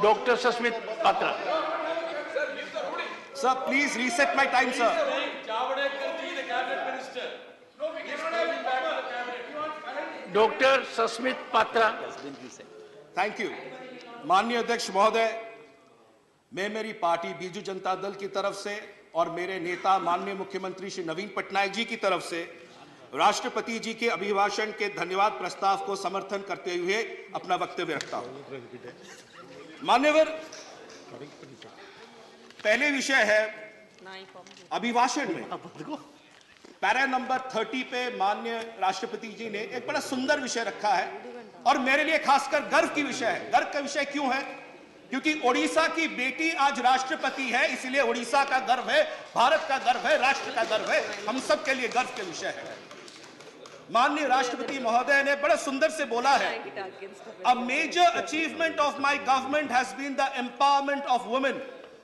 Dr. Sasmit Patra. Sir, please reset my time, sir. Dr. Sasmit Patra. Thank you. माननीय अध्यक्ष महोदय, मैं मेरी party Biju Janata Dal की तरफ से और मेरे नेता माननीय मुख्यमंत्री श्री नवीन पटनायक जी की तरफ से राष्ट्रपति जी के अभिभाषण के धन्यवाद प्रस्ताव को समर्थन करते हुए अपना वक्तव्य रखता हूं। मान्यवर, पहले विषय है अभिभाषण में पैरा नंबर 30 पे माननीय राष्ट्रपति जी ने एक बड़ा सुंदर विषय रखा है और मेरे लिए खासकर गर्व की विषय है। गर्व का विषय क्यों है? क्योंकि ओडिशा की बेटी आज राष्ट्रपति है, इसलिए ओडिशा का गर्व है, भारत का गर्व है, राष्ट्र का गर्व है, हम सब के लिए गर्व के विषय है। माननीय राष्ट्रपति महोदय ने बड़ा सुंदर से बोला है, a major achievement of my government has been the empowerment of women,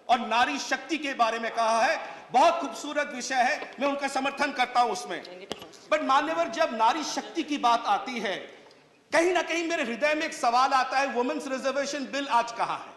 और नारी शक्ति के बारे में कहा है। बहुत खूबसूरत विषय है, मैं उनका समर्थन करता हूं उसमें। बट मान्यवर, जब नारी शक्ति की बात आती है, कहीं ना कहीं मेरे हृदय में एक सवाल आता है, वुमेन्स रिजर्वेशन बिल आज कहां है?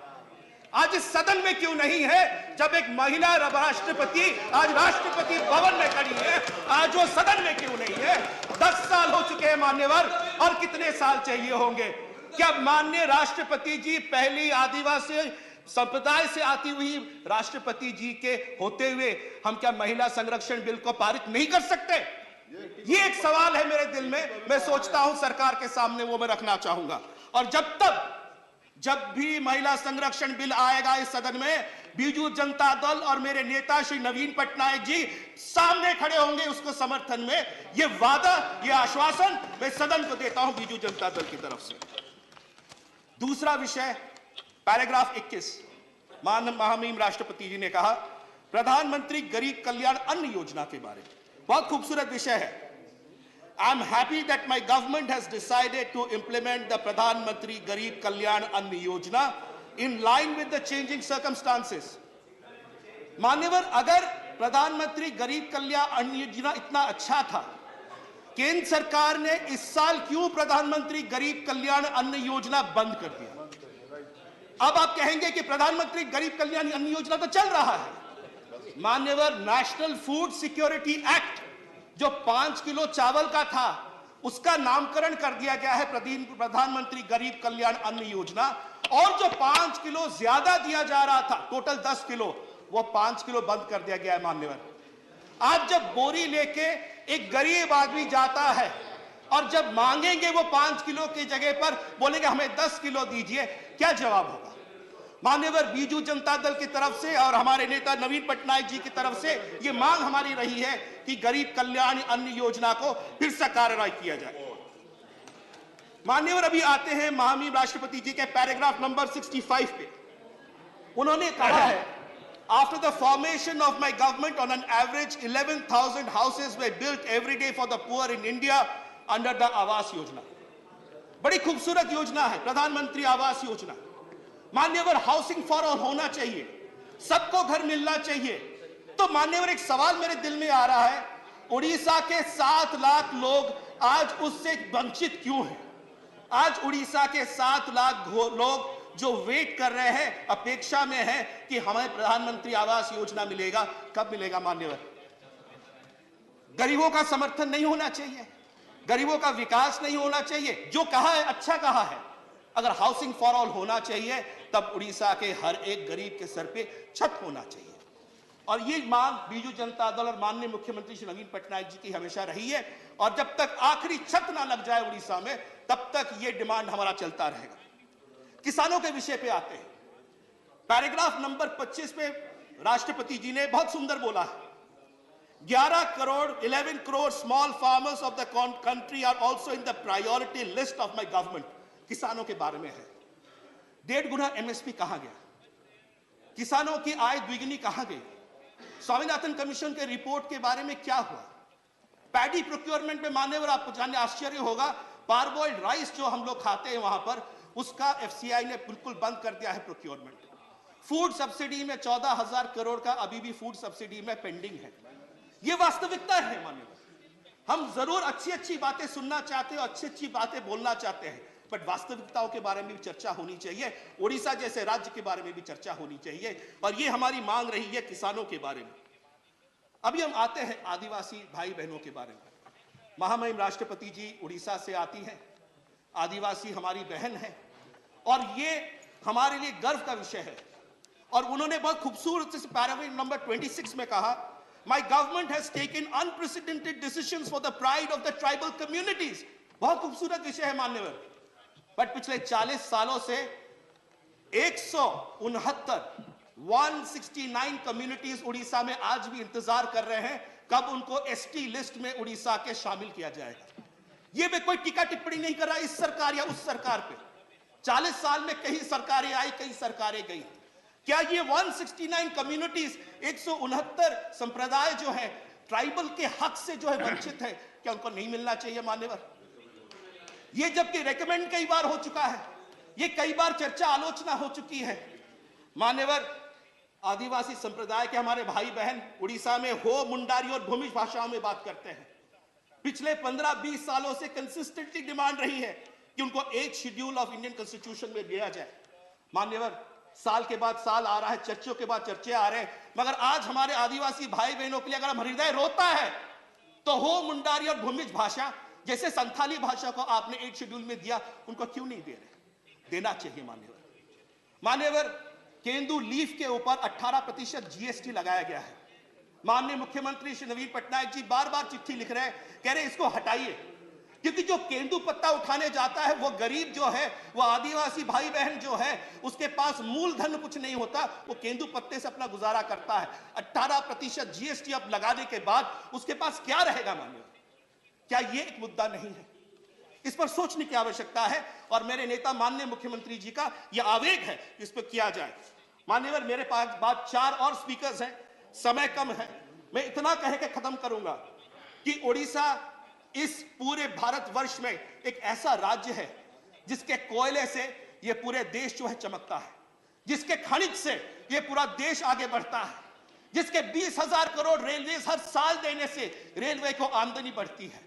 आज इस सदन में क्यों नहीं है? जब एक महिला राष्ट्रपति आज राष्ट्रपति भवन में खड़ी है, आज वो सदन में क्यों नहीं है? 10 साल हो चुके हैं मान्यवर, और कितने साल चाहिए होंगे? क्या माननीय राष्ट्रपति जी पहली आदिवासी संप्रदाय से आती हुई राष्ट्रपति जी के होते हुए हम क्या महिला संरक्षण बिल को पारित नहीं कर सकते? ये एक सवाल है मेरे दिल में, मैं सोचता हूं सरकार के सामने वो मैं रखना चाहूंगा। और जब भी महिला संरक्षण बिल आएगा इस सदन में, बीजू जनता दल और मेरे नेता श्री नवीन पटनायक जी सामने खड़े होंगे उसको समर्थन में। ये वादा, ये आश्वासन मैं सदन को देता हूं बीजू जनता दल की तरफ से। दूसरा विषय, पैराग्राफ 21, महामहिम राष्ट्रपति जी ने कहा प्रधानमंत्री गरीब कल्याण अन्न योजना के बारे में। बहुत खूबसूरत विषय है। I am happy that my government has decided to implement the Pradhan Mantri Garib Kalyan Ann Yojana in line with the changing circumstances. मान्यवर, अगर प्रधानमंत्री गरीब कल्याण अन्न योजना इतना अच्छा था, केंद्र सरकार ने इस साल क्यों प्रधानमंत्री गरीब कल्याण अन्न योजना बंद कर दिया? अब आप कहेंगे कि प्रधानमंत्री गरीब कल्याण अन्न योजना तो चल रहा है। मान्यवर, नेशनल फूड सिक्योरिटी एक्ट जो 5 किलो चावल का था, उसका नामकरण कर दिया गया है प्रधानमंत्री गरीब कल्याण अन्न योजना, और जो 5 किलो ज्यादा दिया जा रहा था, टोटल 10 किलो, वो 5 किलो बंद कर दिया गया है। मान्यवर, आज जब बोरी लेके एक गरीब आदमी जाता है और जब मांगेंगे वो 5 किलो की जगह पर बोलेंगे हमें 10 किलो दीजिए, क्या जवाब होगा? मान्यवर, बीजू जनता दल की तरफ से और हमारे नेता नवीन पटनायक जी की तरफ से ये मांग हमारी रही है कि गरीब कल्याण अन्न योजना को फिर से कार्यवाही किया जाए। मान्यवर, अभी आते हैं महामहिम राष्ट्रपति जी के पैराग्राफ नंबर 65 पे। उन्होंने कहा है, after the formation of my government on an average 11,000 houses way built every day for the poor in India under the Awas Yojana. बड़ी खूबसूरत योजना है प्रधानमंत्री आवास योजना। मान्यवर, हाउसिंग फॉर ऑल होना चाहिए, सबको घर मिलना चाहिए। तो मान्यवर, एक सवाल मेरे दिल में आ रहा है, उड़ीसा के 7 लाख लोग आज उससे वंचित क्यों हैं? आज उड़ीसा के 7 लाख लोग जो वेट कर रहे हैं, अपेक्षा में है कि हमें प्रधानमंत्री आवास योजना मिलेगा। कब मिलेगा? मान्यवर, गरीबों का समर्थन नहीं होना चाहिए, गरीबों का विकास नहीं होना चाहिए। जो कहा है अच्छा कहा है, अगर हाउसिंग फॉर ऑल होना चाहिए तब उड़ीसा के हर एक गरीब के सर पे छत होना चाहिए। और ये मांग बीजू जनता दल और माननीय मुख्यमंत्री श्री नवीन पटनायक जी की हमेशा रही है, और जब तक आखिरी छत ना लग जाए उड़ीसा में, तब तक ये डिमांड हमारा चलता रहेगा। किसानों के विषय पे आते हैं। पैराग्राफ नंबर 25 पे राष्ट्रपति जी ने बहुत सुंदर बोला है, 11 crore small farmers of the country are also in the priority list of my government. किसानों के बारे में है। 1.5 गुना एमएसपी कहां गया? किसानों की आय द्विगुनी कहां गई? स्वामीनाथन कमीशन के रिपोर्ट के बारे में क्या हुआ? पैडी प्रोक्योरमेंट में मान्यवर, आपको जानने आश्चर्य होगा, पारबॉइल्ड राइस जो हम लोग खाते हैं वहां पर, उसका एफसीआई ने बिल्कुल बंद कर दिया है प्रोक्योरमेंट। फूड सब्सिडी में 14,000 करोड़ का अभी भी फूड सब्सिडी में पेंडिंग है। यह वास्तविकता है मान्यवर। हम जरूर अच्छी अच्छी बातें सुनना चाहते हैं और अच्छी अच्छी बातें बोलना चाहते हैं, बट वास्तविकताओं के बारे में भी चर्चा होनी चाहिए। ओडिशा जैसे राज्य के बारे में भी चर्चा होनी चाहिए, और ये हमारी मांग रही है किसानों के बारे में। अभी हम आते हैं आदिवासी भाई बहनों के बारे में। महामहिम राष्ट्रपति जी उड़ीसा से आती हैं, आदिवासी हमारी बहन है, और ये हमारे लिए गर्व का विषय है। और उन्होंने बहुत खूबसूरत से पैराग्राफ नंबर 26 में कहा, my government has taken unprecedented decisions for the pride of the tribal communities. बहुत खूबसूरत विषय है मान्यवर। बट पिछले 40 सालों से 169 कम्युनिटीज उड़ीसा में आज भी इंतजार कर रहे हैं कब उनको एसटी लिस्ट में उड़ीसा के शामिल किया जाएगा। ये मैं कोई टीका टिप्पणी नहीं कर रहा इस सरकार या उस सरकार पे। 40 साल में कई सरकारें आई, कई सरकारें गई। क्या ये 169 कम्युनिटीज, 169 संप्रदाय जो हैं, ट्राइबल के हक से जो है वंचित है, क्या उनको नहीं मिलना चाहिए मान्यवर? ये जबकि रेकमेंड कई बार हो चुका है, ये कई बार चर्चा आलोचना हो चुकी है। मान्यवर, आदिवासी संप्रदाय के हमारे भाई बहन उड़ीसा में हो, मुंडारी और भूमिज भाषाओं में बात करते हैं। पिछले 15-20 सालों से कंसिस्टेंटली डिमांड रही है कि उनको 8th schedule of Indian constitution में लिया जाए। मान्यवर, साल के बाद साल आ रहा है, चर्चों के बाद चर्चे आ रहे हैं, मगर आज हमारे आदिवासी भाई बहनों के लिए अगर हम हृदय रोता है तो हो, मुंडारी और भूमिज भाषा जैसे संथाली भाषा को आपने 8th शेड्यूल में दिया, उनको क्यों नहीं दे रहे? देना चाहिए मान्यवर। मान्यवर, केंदू लीफ के ऊपर 18% GST लगाया गया है। माननीय मुख्यमंत्री श्री नवीन पटनायक जी बार बार चिट्ठी लिख रहे हैं, कह रहे हैं इसको हटाइए, क्योंकि जो केंदू पत्ता उठाने जाता है वो गरीब जो है, वो आदिवासी भाई बहन जो है, उसके पास मूलधन कुछ नहीं होता, वो केंदू पत्ते से अपना गुजारा करता है। 18% GST अब लगाने के बाद उसके पास क्या रहेगा मान्यवर? क्या ये एक मुद्दा नहीं है? इस पर सोचने की आवश्यकता है और मेरे नेता माननीय मुख्यमंत्री जी का यह आवेग है, इस पर किया जाए। मान्यवर, मेरे पास बात 4 और स्पीकर्स हैं, समय कम है, मैं इतना कह के खत्म करूंगा कि ओडिशा इस पूरे भारतवर्ष में एक ऐसा राज्य है जिसके कोयले से यह पूरे देश जो है चमकता है, जिसके खनिज से यह पूरा देश आगे बढ़ता है, जिसके 20,000 करोड़ रेलवे हर साल देने से रेलवे को आमदनी बढ़ती है।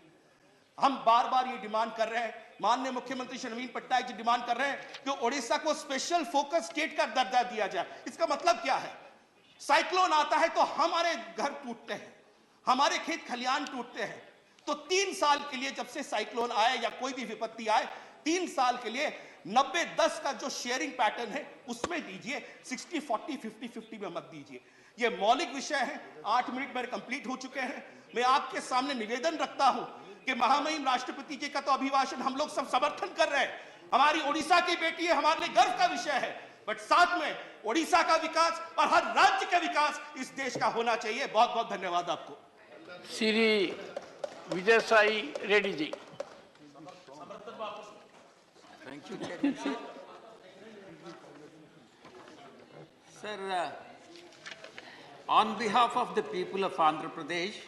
हम बार बार ये डिमांड कर रहे हैं, माननीय मुख्यमंत्री श्री नवीन पटनायक जी डिमांड कर रहे हैं कि ओडिशा को स्पेशल फोकस स्टेट का दर्जा दिया जाए। इसका मतलब क्या है? साइक्लोन आता है तो हमारे घर टूटते हैं, हमारे खेत खलियान टूटते हैं, तो 3 साल के लिए जब से साइक्लोन आए या कोई भी विपत्ति आए, 3 साल के लिए 90-10 का जो शेयरिंग पैटर्न है उसमें दीजिए, 60-40, 50-50 में मत दीजिए। ये मौलिक विषय है। 8 मिनट मेरे कंप्लीट हो चुके हैं। मैं आपके सामने निवेदन रखता हूं कि महामहिम राष्ट्रपति जी का तो अभिभाषण हम लोग सब समर्थन कर रहे हैं, हमारी ओडिशा की बेटी है, हमारे लिए गर्व का विषय है, बट साथ में ओडिशा का विकास और हर राज्य का विकास इस देश का होना चाहिए। बहुत बहुत धन्यवाद आपको। Shri Vijay Sai Reddy ji. Thank you, Chairman, sir. Sir, on behalf of the people of Andhra Pradesh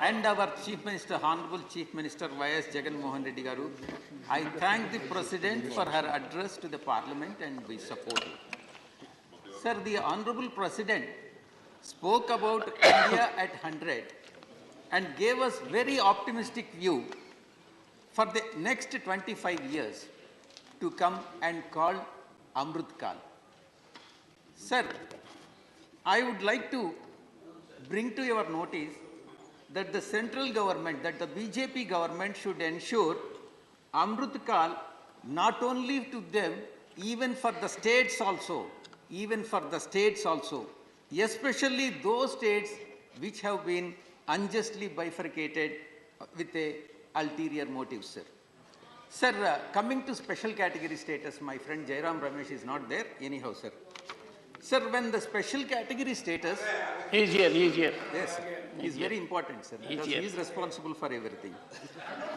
and our Chief Minister, Honorable Chief Minister Y.S. Jagan Mohan Reddy Garu, I thank the President for her address to the Parliament and we support it. Sir, the Honorable President spoke about India at 100 and gave us very optimistic view for the next 25 years to come and call Amrit Kal. Sir, I would like to bring to your notice that the central government, that the BJP government should ensure Amrit Kal not only to them, even for the states also, especially those states which have been unjustly bifurcated with a ulterior motive, sir. Sir, coming to special category status, my friend Jairam Ramesh is not there anyhow, sir. Sir, when the special category status... He is here. Yes, sir. He is very important, sir, because he is responsible for everything.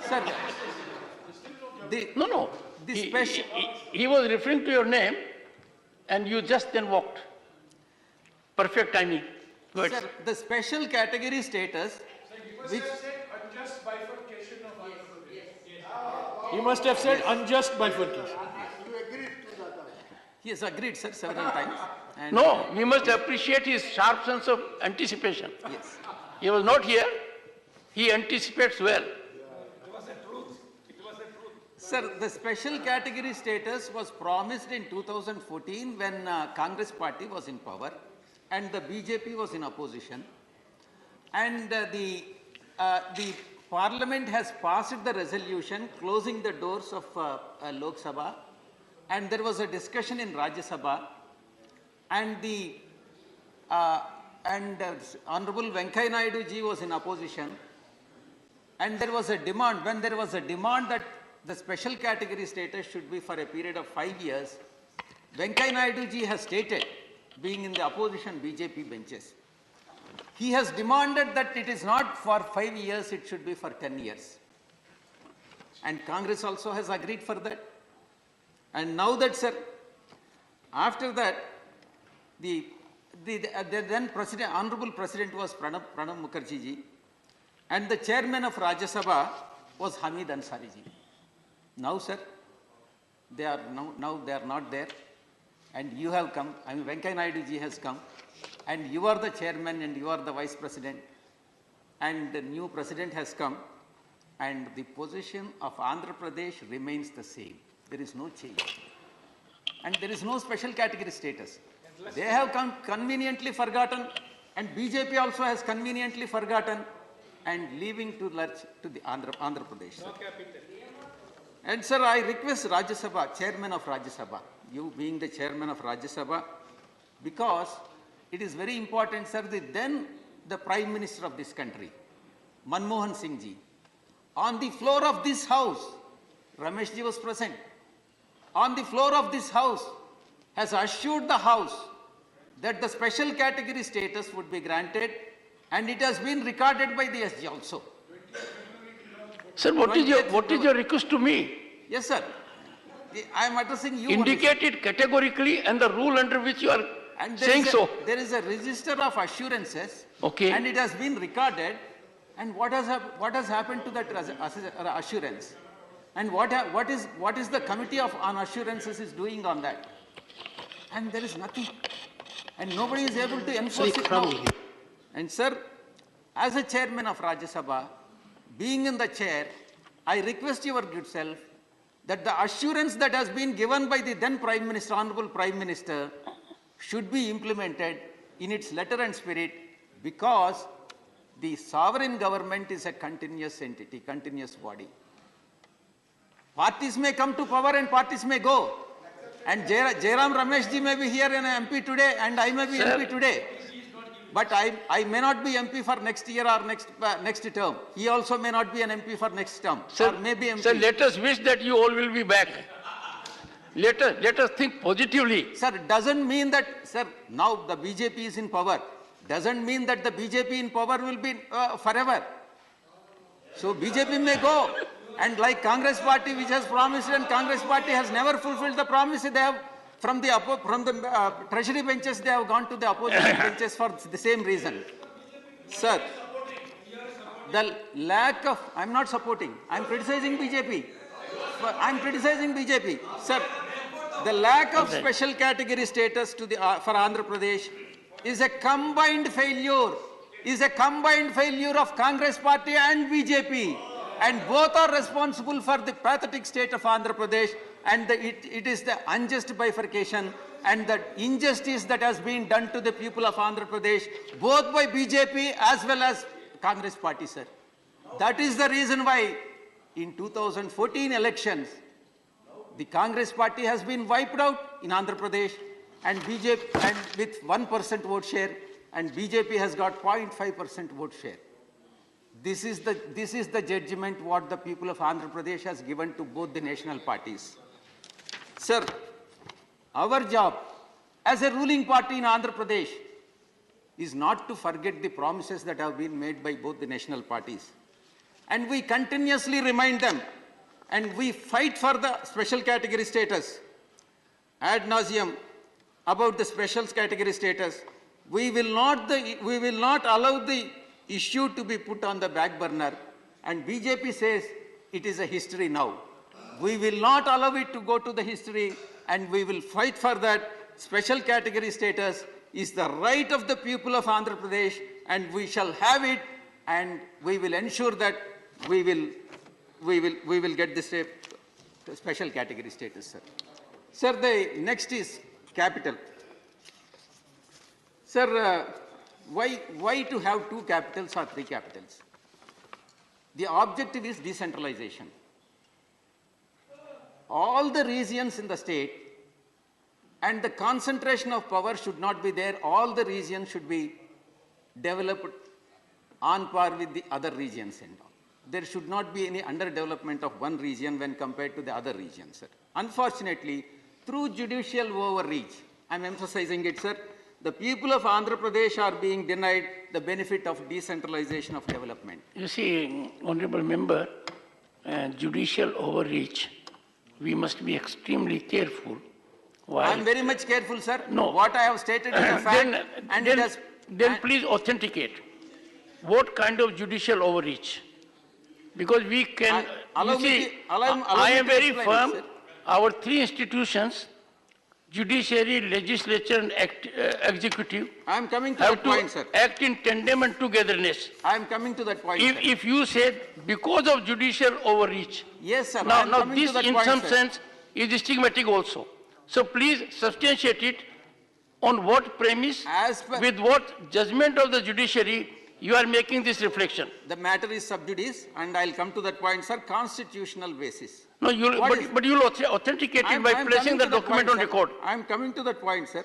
Sir, he was referring to your name and you just then walked. Perfect timing. Good. Sir, the special category status, which... Unjust bifurcation of Andhra Pradesh. He must have said unjust bifurcation. He has agreed, sir, several times. And no, we must appreciate his sharp sense of anticipation. Yes. He was not here. He anticipates well. It was a truth. Sir, the special category status was promised in 2014 when Congress party was in power and the BJP was in opposition. And the Parliament has passed the resolution closing the doors of Lok Sabha, and there was a discussion in Rajya Sabha, and the Honorable Venkaiah Naidu ji was in opposition, and there was a demand, when there was a demand that the special category status should be for a period of 5 years, Venkaiah Naidu ji has stated, being in the opposition BJP benches, he has demanded that it is not for 5 years, it should be for 10 years. And Congress also has agreed for that. And now that, sir, after that, the the then President, Honorable President was Pranab Mukherjee ji, and the chairman of Rajya Sabha was Hamid Ansari ji. Now, sir, they are now they are not there, and you have come. I mean, Venkaiah Naidu ji has come, and you are the chairman and you are the vice president, and the new president has come, and the position of Andhra Pradesh remains the same. There is no change, and there is no special category status. They have conveniently forgotten, and BJP also has conveniently forgotten, and leaving to lurch to the Andhra Pradesh. Sir. And sir, I request Rajya Sabha, chairman of Rajya Sabha, you being the chairman of Rajya Sabha, because it is very important, sir, then the Prime Minister of this country, Manmohan Singh ji, on the floor of this house, Ramesh ji was present, on the floor of this house, has assured the house that the special category status would be granted, and it has been recorded by the SG also. Sir, what is your request to me? Yes, sir. I am addressing you. Indicate it categorically and the rule under which you are saying so. There is a register of assurances, okay, and it has been recorded. And what has happened to that assurance? And what is the committee on assurances is doing on that? And there is nothing, and nobody is able to enforce it now. And sir, as a chairman of Rajya Sabha, being in the chair, I request your good self that the assurance that has been given by the then Prime Minister, Honorable Prime Minister, should be implemented in its letter and spirit, because the sovereign government is a continuous entity, continuous body. Parties may come to power and parties may go. And Jairam Ramesh ji may be here in MP today, and I may be MP today. But I may not be MP for next year or next term. He also may not be an MP for next term. Sir, or maybe MP. Sir, let us wish that you all will be back. Let us think positively. Sir, it doesn't mean that, sir, now the BJP is in power. Doesn't mean that the BJP in power will be forever. So BJP may go. And like Congress party, which has promised, and Congress party has never fulfilled the promise, they have from the treasury benches, they have gone to the opposition benches for the same reason. Sir, the lack of, I'm not supporting, I'm criticizing BJP. I'm criticizing BJP. Sir, the lack of special category status to for Andhra Pradesh is a combined failure, of Congress party and BJP. And both are responsible for the pathetic state of Andhra Pradesh, and it is the unjust bifurcation and the injustice that has been done to the people of Andhra Pradesh, both by BJP as well as Congress party, sir. That is the reason why in 2014 elections, the Congress party has been wiped out in Andhra Pradesh, and BJP, and with 1% vote share, and BJP has got 0.5% vote share. This is the judgment what the people of Andhra Pradesh has given to both the national parties. Sir, our job as a ruling party in Andhra Pradesh is not to forget the promises that have been made by both the national parties. And we continuously remind them, and we fight for the special category status. Ad nauseum about the special category status, we will not allow the issue to be put on the back burner, and BJP says it is a history now. We will not allow it to go to the history, and we will fight for that. Special category status is the right of the people of Andhra Pradesh, and we shall have it, and we will ensure that we will get this special category status, sir. Sir, the next is capital. Sir, why to have 2 capitals or 3 capitals? The objective is decentralization. All the regions in the state, and the concentration of power should not be there. All the regions should be developed on par with the other regions and all. There should not be any underdevelopment of one region when compared to the other regions, sir. Unfortunately, through judicial overreach, I'm emphasizing it, sir, the people of Andhra Pradesh are being denied the benefit of decentralization of development. You see, Honorable Member, judicial overreach, we must be extremely careful I'm very much careful, sir. No. What I have stated is a fact, and it has. Then please authenticate. What kind of judicial overreach? Because we can, allow you me see, to- allow I me am to very explain it, firm. sir. Our three institutions, judiciary, legislature and executive, I am coming to have that to point, sir. act in tandem and togetherness. I am coming to that point, sir. If you said because of judicial overreach. Yes, sir. I Now, am now coming to this that in point, some sir. sense is stigmatic also. So please substantiate it on what premise, with what judgment of the judiciary you are making this reflection. The matter is sub judice, and I'll come to that point, sir. Constitutional basis. No, but you'll authenticate it by placing the document on record. I'm coming to that point, sir.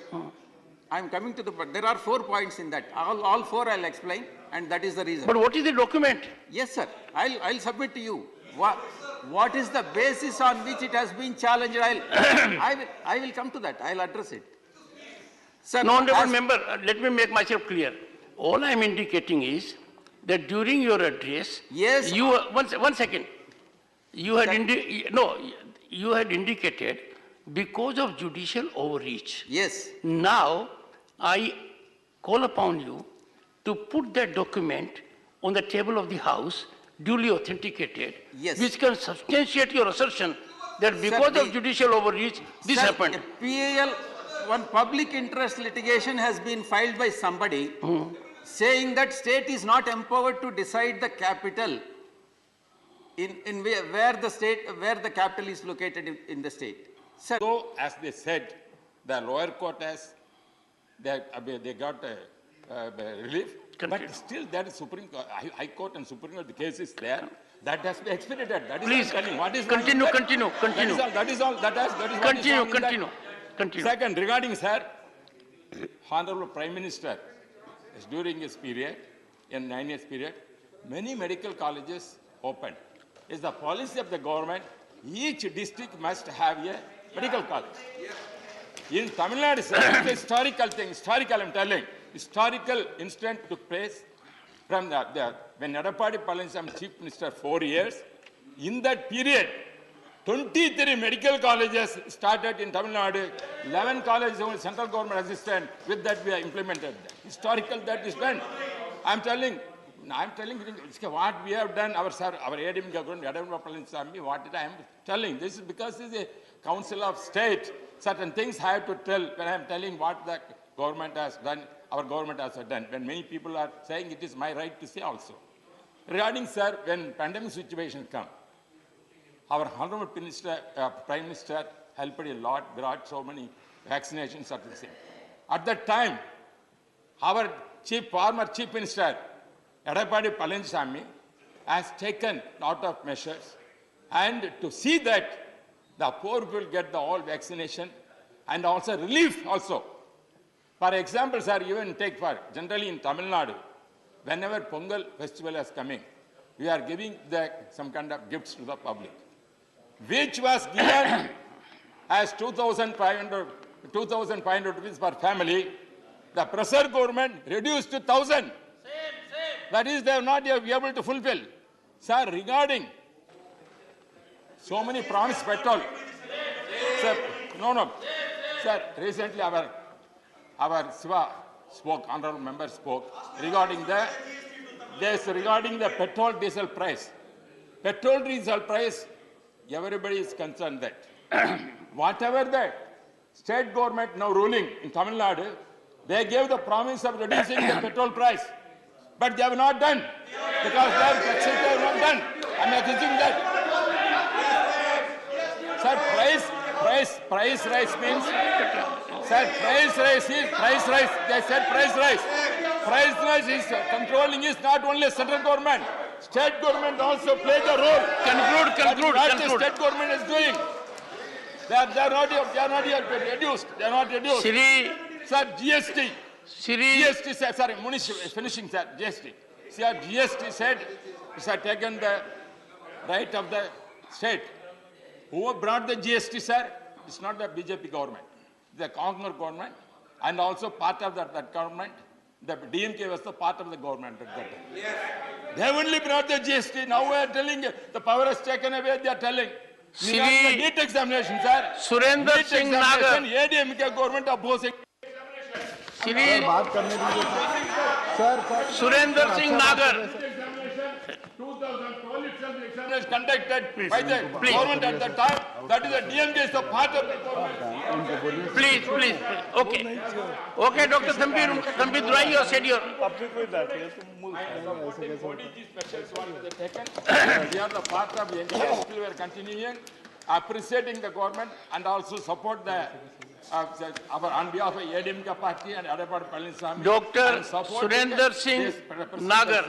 I'm coming to the point. There are 4 points in that. All 4 I'll explain, and that is the reason. But what is the document? Yes, sir. I'll submit to you. What is the basis on which it has been challenged? I will come to that. I'll address it. Sir, No, honorable member, let me make myself clear. All I am indicating is that during your address, yes, you one second, you had you had indicated because of judicial overreach. Yes. Now I call upon you to put that document on the table of the House, duly authenticated, yes, which can substantiate your assertion that because of judicial overreach, this happened. PAL, one public interest litigation has been filed by somebody saying that state is not empowered to decide the capital in where the capital is located in the state. Sir. So, as they said, the lower court has, they got relief, but still there is Supreme Court, High Court and Supreme Court, the case is there. That has been expedited. That is Please, what I'm telling. What is continue. That is all. Continue. Second, regarding, sir, Honorable Prime Minister, during his period, in 9 years period, many medical colleges opened. It's the policy of the government, each district must have a medical college. In Tamil Nadu, sir, it's a historical thing, I'm telling. Historical incident took place from when Edappadi Palaniswamy Chief Minister 4 years. In that period, 23 medical colleges started in Tamil Nadu, 11 colleges only central government assistant. With that, we have implemented that. Historical that is done. I'm telling what we have done, our ADM government, Edappadi Palaniswamy, what I am telling. This is because this is a council of state. Certain things I have to tell when I am telling what the government has done, our government has done. When many people are saying it is my right to say also. Regarding, sir, when pandemic situation come, our Honorable Minister, Prime Minister helped a lot, brought so many vaccinations at the same. At that time, our former Chief Minister, Edappadi Palaniswamy, has taken a lot of measures and to see that the poor will get the all vaccination and also relief also. For example, sir, even take for generally in Tamil Nadu, whenever Pongal festival is coming, we are giving some kind of gifts to the public, which was given as 2,500 rupees per family. The present government reduced to 1,000. That is, they are not able to fulfill. Sir, regarding so many promised petrol. Sir, no. Sir, recently our Siva spoke, honorable member spoke, regarding the petrol diesel price. Petrol diesel price, everybody is concerned that whatever the state government now ruling in Tamil Nadu, they gave the promise of reducing the petrol price. But they have not done, because they have not done. I am accusing that. Sir, price rise means, sir, price rise is price rise. They said price rise. Price rise is controlling is not only central government. State government also plays a role. Conclude. What the state government is doing. They are not reduced. They are not reduced. Sir, GST. GST said, sorry, Munish is finishing, sir, GST. Sir, GST said, it has taken the right of the state. Who brought the GST, sir? It's not the BJP government. The Congress government, and also part of that government, the DMK was the part of the government at that time. Yes. They only brought the GST. Now we are telling the power is taken away, they are telling. Shri NEET examination, sir. Surendra NEET Singh examination, Nagar. ADMK government opposing. Shri बात करने दीजिए sir Surendra Singh Nagar. 2012 itself the examination conducted by the government at that time. That is a DMK is a part of the government. Please. Okay. Okay, Dr. Thambi Durai, you said your. Modi ji's measures what they taken. We are the part of the NDA. Still we are continuing, appreciating the government and also support the on behalf of ADMK party and Adapar Palaniswamy. Dr. Surendra Singh Nagar.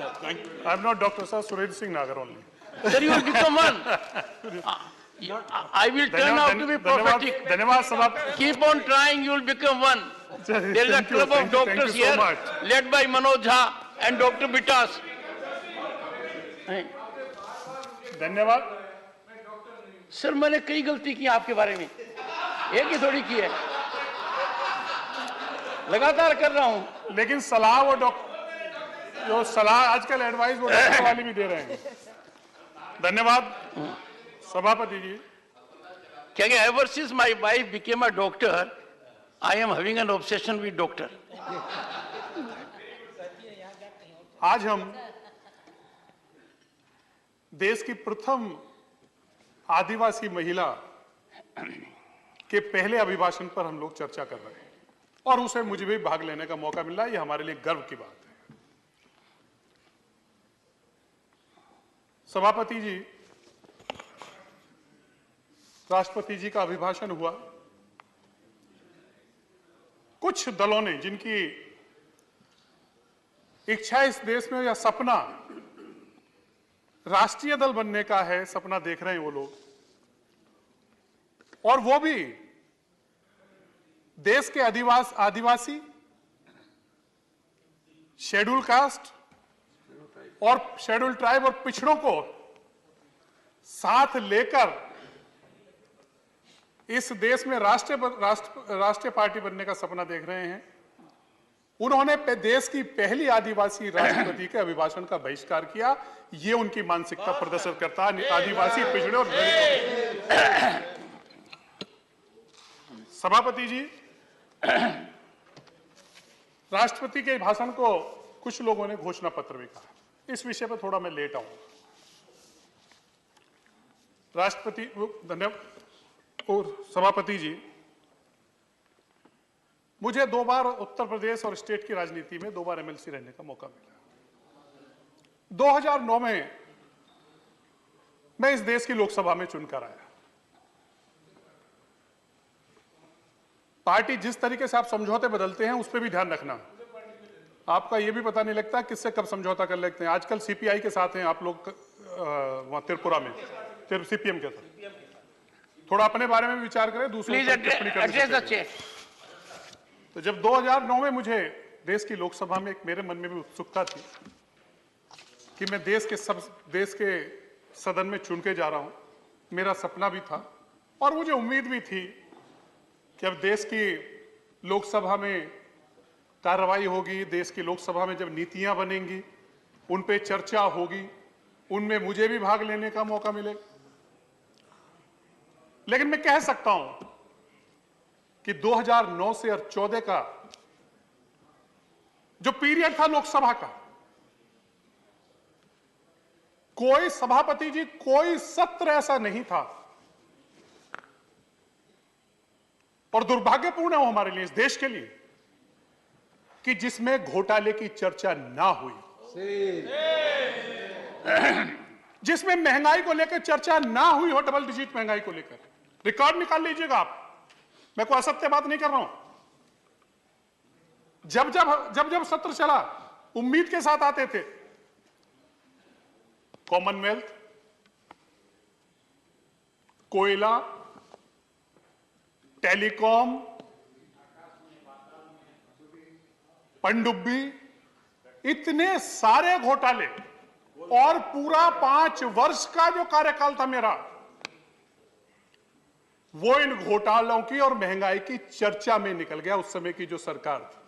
I am not Dr. Sir, Surendra Singh Nagar only. Sir, you will become one. I will turn out to be prophetic. Keep on trying, you will become one. There is a club of doctors here, led by Manoj Jha and Dr. Bitas. धन्यवाद। Sir, मैंने कई गलती की आपके बारे में, एक ही थोड़ी की है, लगातार कर रहा हूं। लेकिन सलाह वो जो सलाह आजकल एडवाइस वो डॉक्टर वाली भी दे रहे हैं। धन्यवाद सभापति जी। क्या ever since my wife became a doctor, I am having an obsession with doctor. आज हम देश की प्रथम आदिवासी महिला के पहले अभिभाषण पर हम लोग चर्चा कर रहे हैं और उसे मुझे भी भाग लेने का मौका मिला। ये हमारे लिए गर्व की बात है। सभापति जी, राष्ट्रपति जी का अभिभाषण हुआ। कुछ दलों ने जिनकी इच्छा इस देश में या सपना राष्ट्रीय दल बनने का है, सपना देख रहे हैं वो लोग, और वो भी देश के आदिवासी, शेड्यूल कास्ट और शेड्यूल ट्राइब और पिछड़ों को साथ लेकर इस देश में राष्ट्रीय पार्टी बनने का सपना देख रहे हैं। उन्होंने देश की पहली आदिवासी राष्ट्रपति के अभिभाषण का बहिष्कार किया। ये उनकी मानसिकता प्रदर्शन करता है आदिवासी, पिछड़े और सभापति जी, राष्ट्रपति के भाषण को कुछ लोगों ने घोषणा पत्र भी कहा। इस विषय पर थोड़ा मैं लेट आऊंगा। राष्ट्रपति धन्यवाद और सभापति जी, मुझे 2 बार उत्तर प्रदेश और स्टेट की राजनीति में 2 बार एमएलसी रहने का मौका मिला। 2009 में मैं इस देश की लोकसभा में चुनकर आया। पार्टी जिस तरीके से आप समझौते बदलते हैं उस पर भी ध्यान रखना। आपका यह भी पता नहीं लगता किससे कब समझौता कर लेते हैं। आजकल सीपीआई के साथ हैं आप लोग, वहां त्रिपुरा में सीपीएम के साथ। थोड़ा अपने बारे में विचार करें, दूसरों पर टिप्पणी करें। तो जब 2009 में मुझे देश की लोकसभा में मेरे मन में भी उत्सुकता थी कि मैं देश के सदन में चुन के जा रहा हूं, मेरा सपना भी था और मुझे उम्मीद भी थी कि अब देश की लोकसभा में कार्रवाई होगी, देश की लोकसभा में जब नीतियां बनेंगी, उन पे चर्चा होगी, उनमें मुझे भी भाग लेने का मौका मिलेगा। लेकिन मैं कह सकता हूं कि 2009 से 2014 का जो पीरियड था लोकसभा का, कोई सभापति जी, कोई सत्र ऐसा नहीं था, और दुर्भाग्यपूर्ण है वो हमारे लिए, इस देश के लिए, कि जिसमें घोटाले की चर्चा ना हुई, जिसमें महंगाई को लेकर चर्चा ना हुई हो, डबल डिजिट महंगाई को लेकर। रिकॉर्ड निकाल लीजिएगा आप, मैं कोई असत्य बात नहीं कर रहा हूं। जब सत्र चला, उम्मीद के साथ आते थे। कॉमनवेल्थ, कोयला, टेलीकॉम, पनडुब्बी, इतने सारे घोटाले, और पूरा 5 वर्ष का जो कार्यकाल था मेरा, वो इन घोटालों की और महंगाई की चर्चा में निकल गया। उस समय की जो सरकार थी,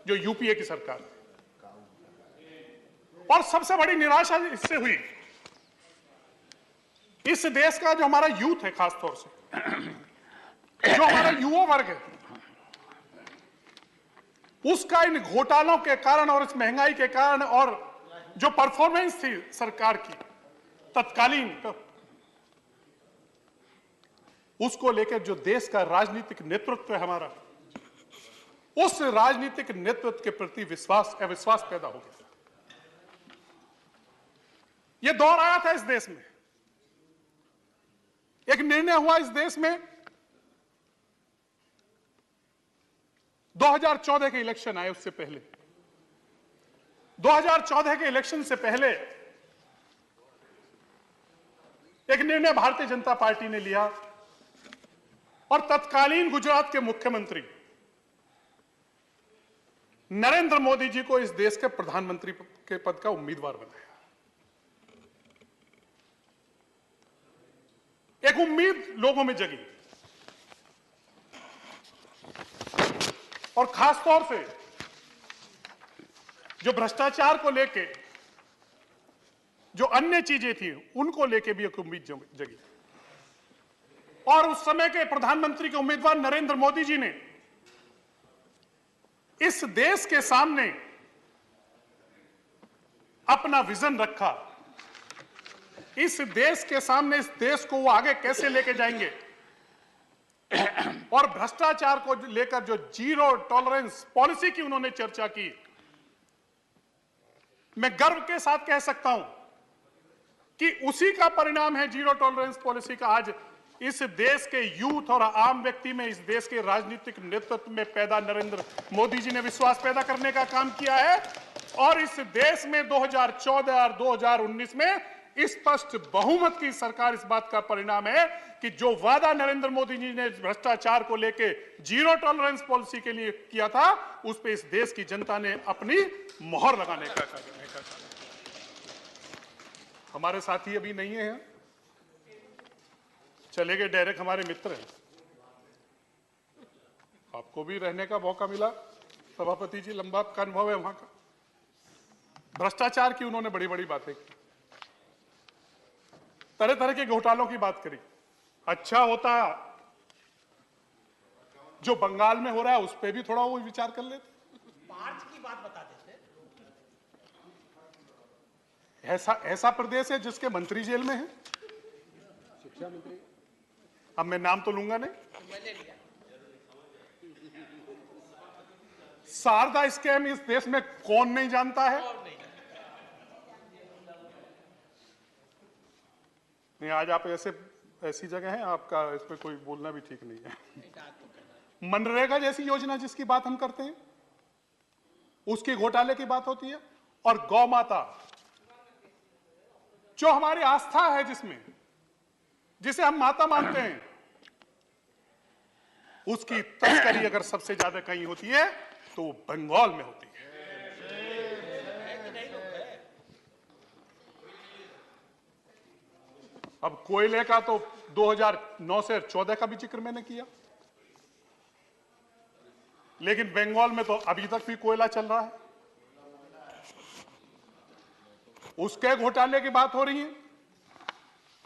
जो यूपीए की सरकार थी, और सबसे बड़ी निराशा इससे हुई इस देश का जो हमारा यूथ है, खासतौर से जो हमारा युवा वर्ग है, उसका इन घोटालों के कारण और इस महंगाई के कारण और जो परफॉर्मेंस थी सरकार की तत्कालीन, उसको लेकर जो देश का राजनीतिक नेतृत्व है हमारा, उस राजनीतिक नेतृत्व के प्रति अविश्वास पैदा हो गया। यह दौर आया था इस देश में, एक निर्णय हुआ इस देश में 2014 के इलेक्शन आए, उससे पहले 2014 के इलेक्शन से पहले एक निर्णय भारतीय जनता पार्टी ने लिया और तत्कालीन गुजरात के मुख्यमंत्री नरेंद्र मोदी जी को इस देश के प्रधानमंत्री के पद का उम्मीदवार बनाया। एक उम्मीद लोगों में जगी और खासतौर से जो भ्रष्टाचार को लेके जो अन्य चीजें थी उनको लेके भी एक उम्मीद जगी। और उस समय के प्रधानमंत्री के उम्मीदवार नरेंद्र मोदी जी ने इस देश के सामने अपना विजन रखा। इस देश के सामने इस देश को वो आगे कैसे लेके जाएंगे और भ्रष्टाचार को लेकर जो जीरो टॉलरेंस पॉलिसी की उन्होंने चर्चा की, मैं गर्व के साथ कह सकता हूं कि उसी का परिणाम है जीरो टॉलरेंस पॉलिसी का। आज इस देश के यूथ और आम व्यक्ति में, इस देश के राजनीतिक नेतृत्व में पैदा नरेंद्र मोदी जी ने विश्वास पैदा करने का काम किया है। और इस देश में 2014 और 2019 में स्पष्ट बहुमत की सरकार, इस बात का परिणाम है कि जो वादा नरेंद्र मोदी जी ने भ्रष्टाचार को लेके जीरो टॉलरेंस पॉलिसी के लिए किया था, उस पे इस देश की जनता ने अपनी मोहर लगाने का काम। हमारे साथी अभी नहीं है, चले गए डायरेक्ट, हमारे मित्र हैं। आपको भी रहने का मौका मिला, सभापति जी, लंबा का अनुभव है वहां का। भ्रष्टाचार की उन्होंने बड़ी बड़ी बातें की, तरह तरह के घोटालों की बात करी। अच्छा होता जो बंगाल में हो रहा है उस पर भी थोड़ा वो विचार कर लेते, मार्च की बात बता देते। ऐसा प्रदेश है जिसके मंत्री जेल में है, शिक्षा मंत्री, अब मैं नाम तो लूंगा नहीं। शारदा स्कैम इस देश में कौन नहीं जानता है? नहीं, आज आप ऐसी जगह हैं, आपका इस पे कोई बोलना भी ठीक नहीं है। मनरेगा जैसी योजना जिसकी बात हम करते हैं, उसके घोटाले की बात होती है। और गौ माता, जो हमारी आस्था है, जिसे हम माता मानते हैं, उसकी तस्करी अगर सबसे ज्यादा कहीं होती है तो वो बंगाल में होती है। अब कोयले का तो 2009 से 14 का भी जिक्र मैंने किया, लेकिन बंगाल में तो अभी तक भी कोयला चल रहा है, उसके घोटाले की बात हो रही है।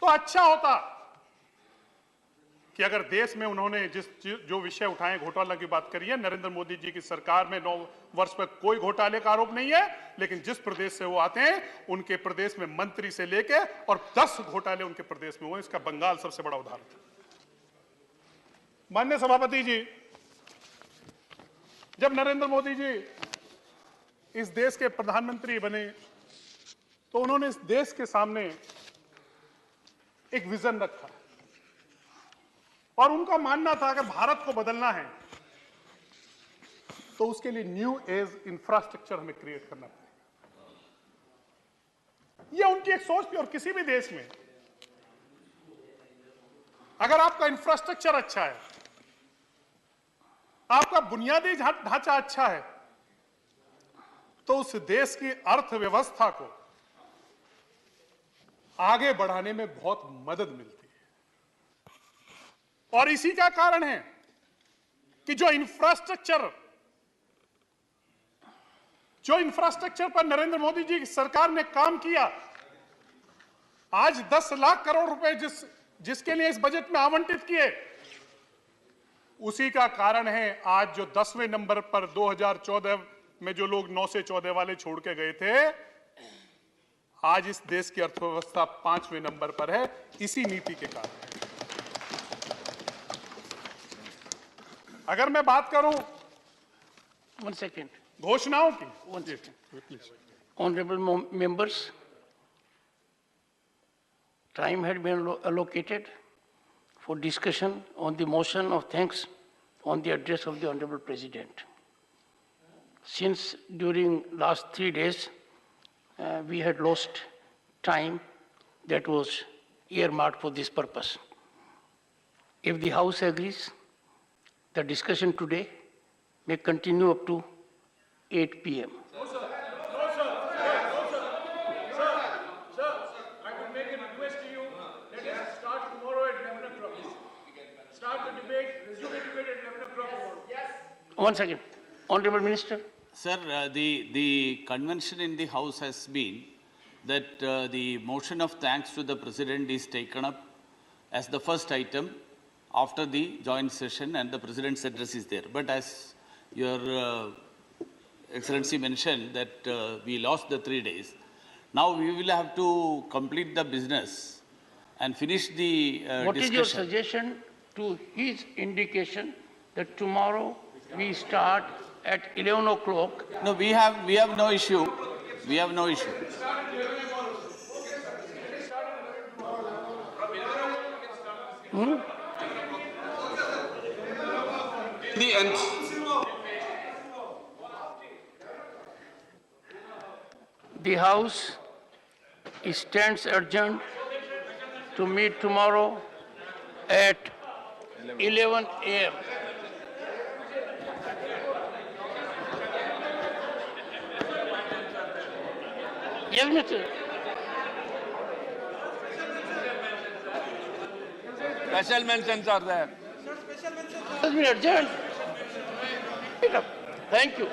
तो अच्छा होता कि अगर देश में उन्होंने जो विषय उठाए, घोटाला की बात करी है, नरेंद्र मोदी जी की सरकार में 9 वर्ष पर कोई घोटाले का आरोप नहीं है, लेकिन जिस प्रदेश से वो आते हैं उनके प्रदेश में मंत्री से लेके और 10 घोटाले उनके प्रदेश में हुए। इसका बंगाल सबसे बड़ा उदाहरण था। माननीय सभापति जी, जब नरेंद्र मोदी जी इस देश के प्रधानमंत्री बने तो उन्होंने इस देश के सामने एक विजन रखा और उनका मानना था अगर भारत को बदलना है तो उसके लिए न्यू एज इंफ्रास्ट्रक्चर हमें क्रिएट करना पड़ेगा। यह उनकी एक सोच थी। और किसी भी देश में अगर आपका इंफ्रास्ट्रक्चर अच्छा है, आपका बुनियादी ढांचा अच्छा है, तो उस देश की अर्थव्यवस्था को आगे बढ़ाने में बहुत मदद मिलती है। और इसी का कारण है कि जो इंफ्रास्ट्रक्चर पर नरेंद्र मोदी जी की सरकार ने काम किया, आज 10 लाख करोड़ रुपए जिसके लिए इस बजट में आवंटित किए, उसी का कारण है आज जो 10वें नंबर पर 2014 में जो लोग 9 से 14 वाले छोड़ के गए थे, आज इस देश की अर्थव्यवस्था 5वें नंबर पर है, इसी नीति के कारण। अगर मैं बात करूं 1 second. घोषणाओं की, 1 second. Honorable members, time had been allocated for discussion on the motion of thanks on the address of the Honorable President. Since during last 3 days, we had lost time that was earmarked for this purpose. If the House agrees, the discussion today may continue up to 8 p.m. One second. Honorable Minister. Sir, the convention in the House has been that the motion of thanks to the President is taken up as the first item after the joint session and the President's address is there. But as your Excellency mentioned that we lost the 3 days, now we will have to complete the business and finish the What discussion. is your suggestion to his indication that tomorrow we start at 11 o'clock? No, we have no issue. We have no issue. The end. The House stands adjourned to meet tomorrow at 11 a.m. Yes, Mr. Special mentions are there. Has been adjourned. Thank you.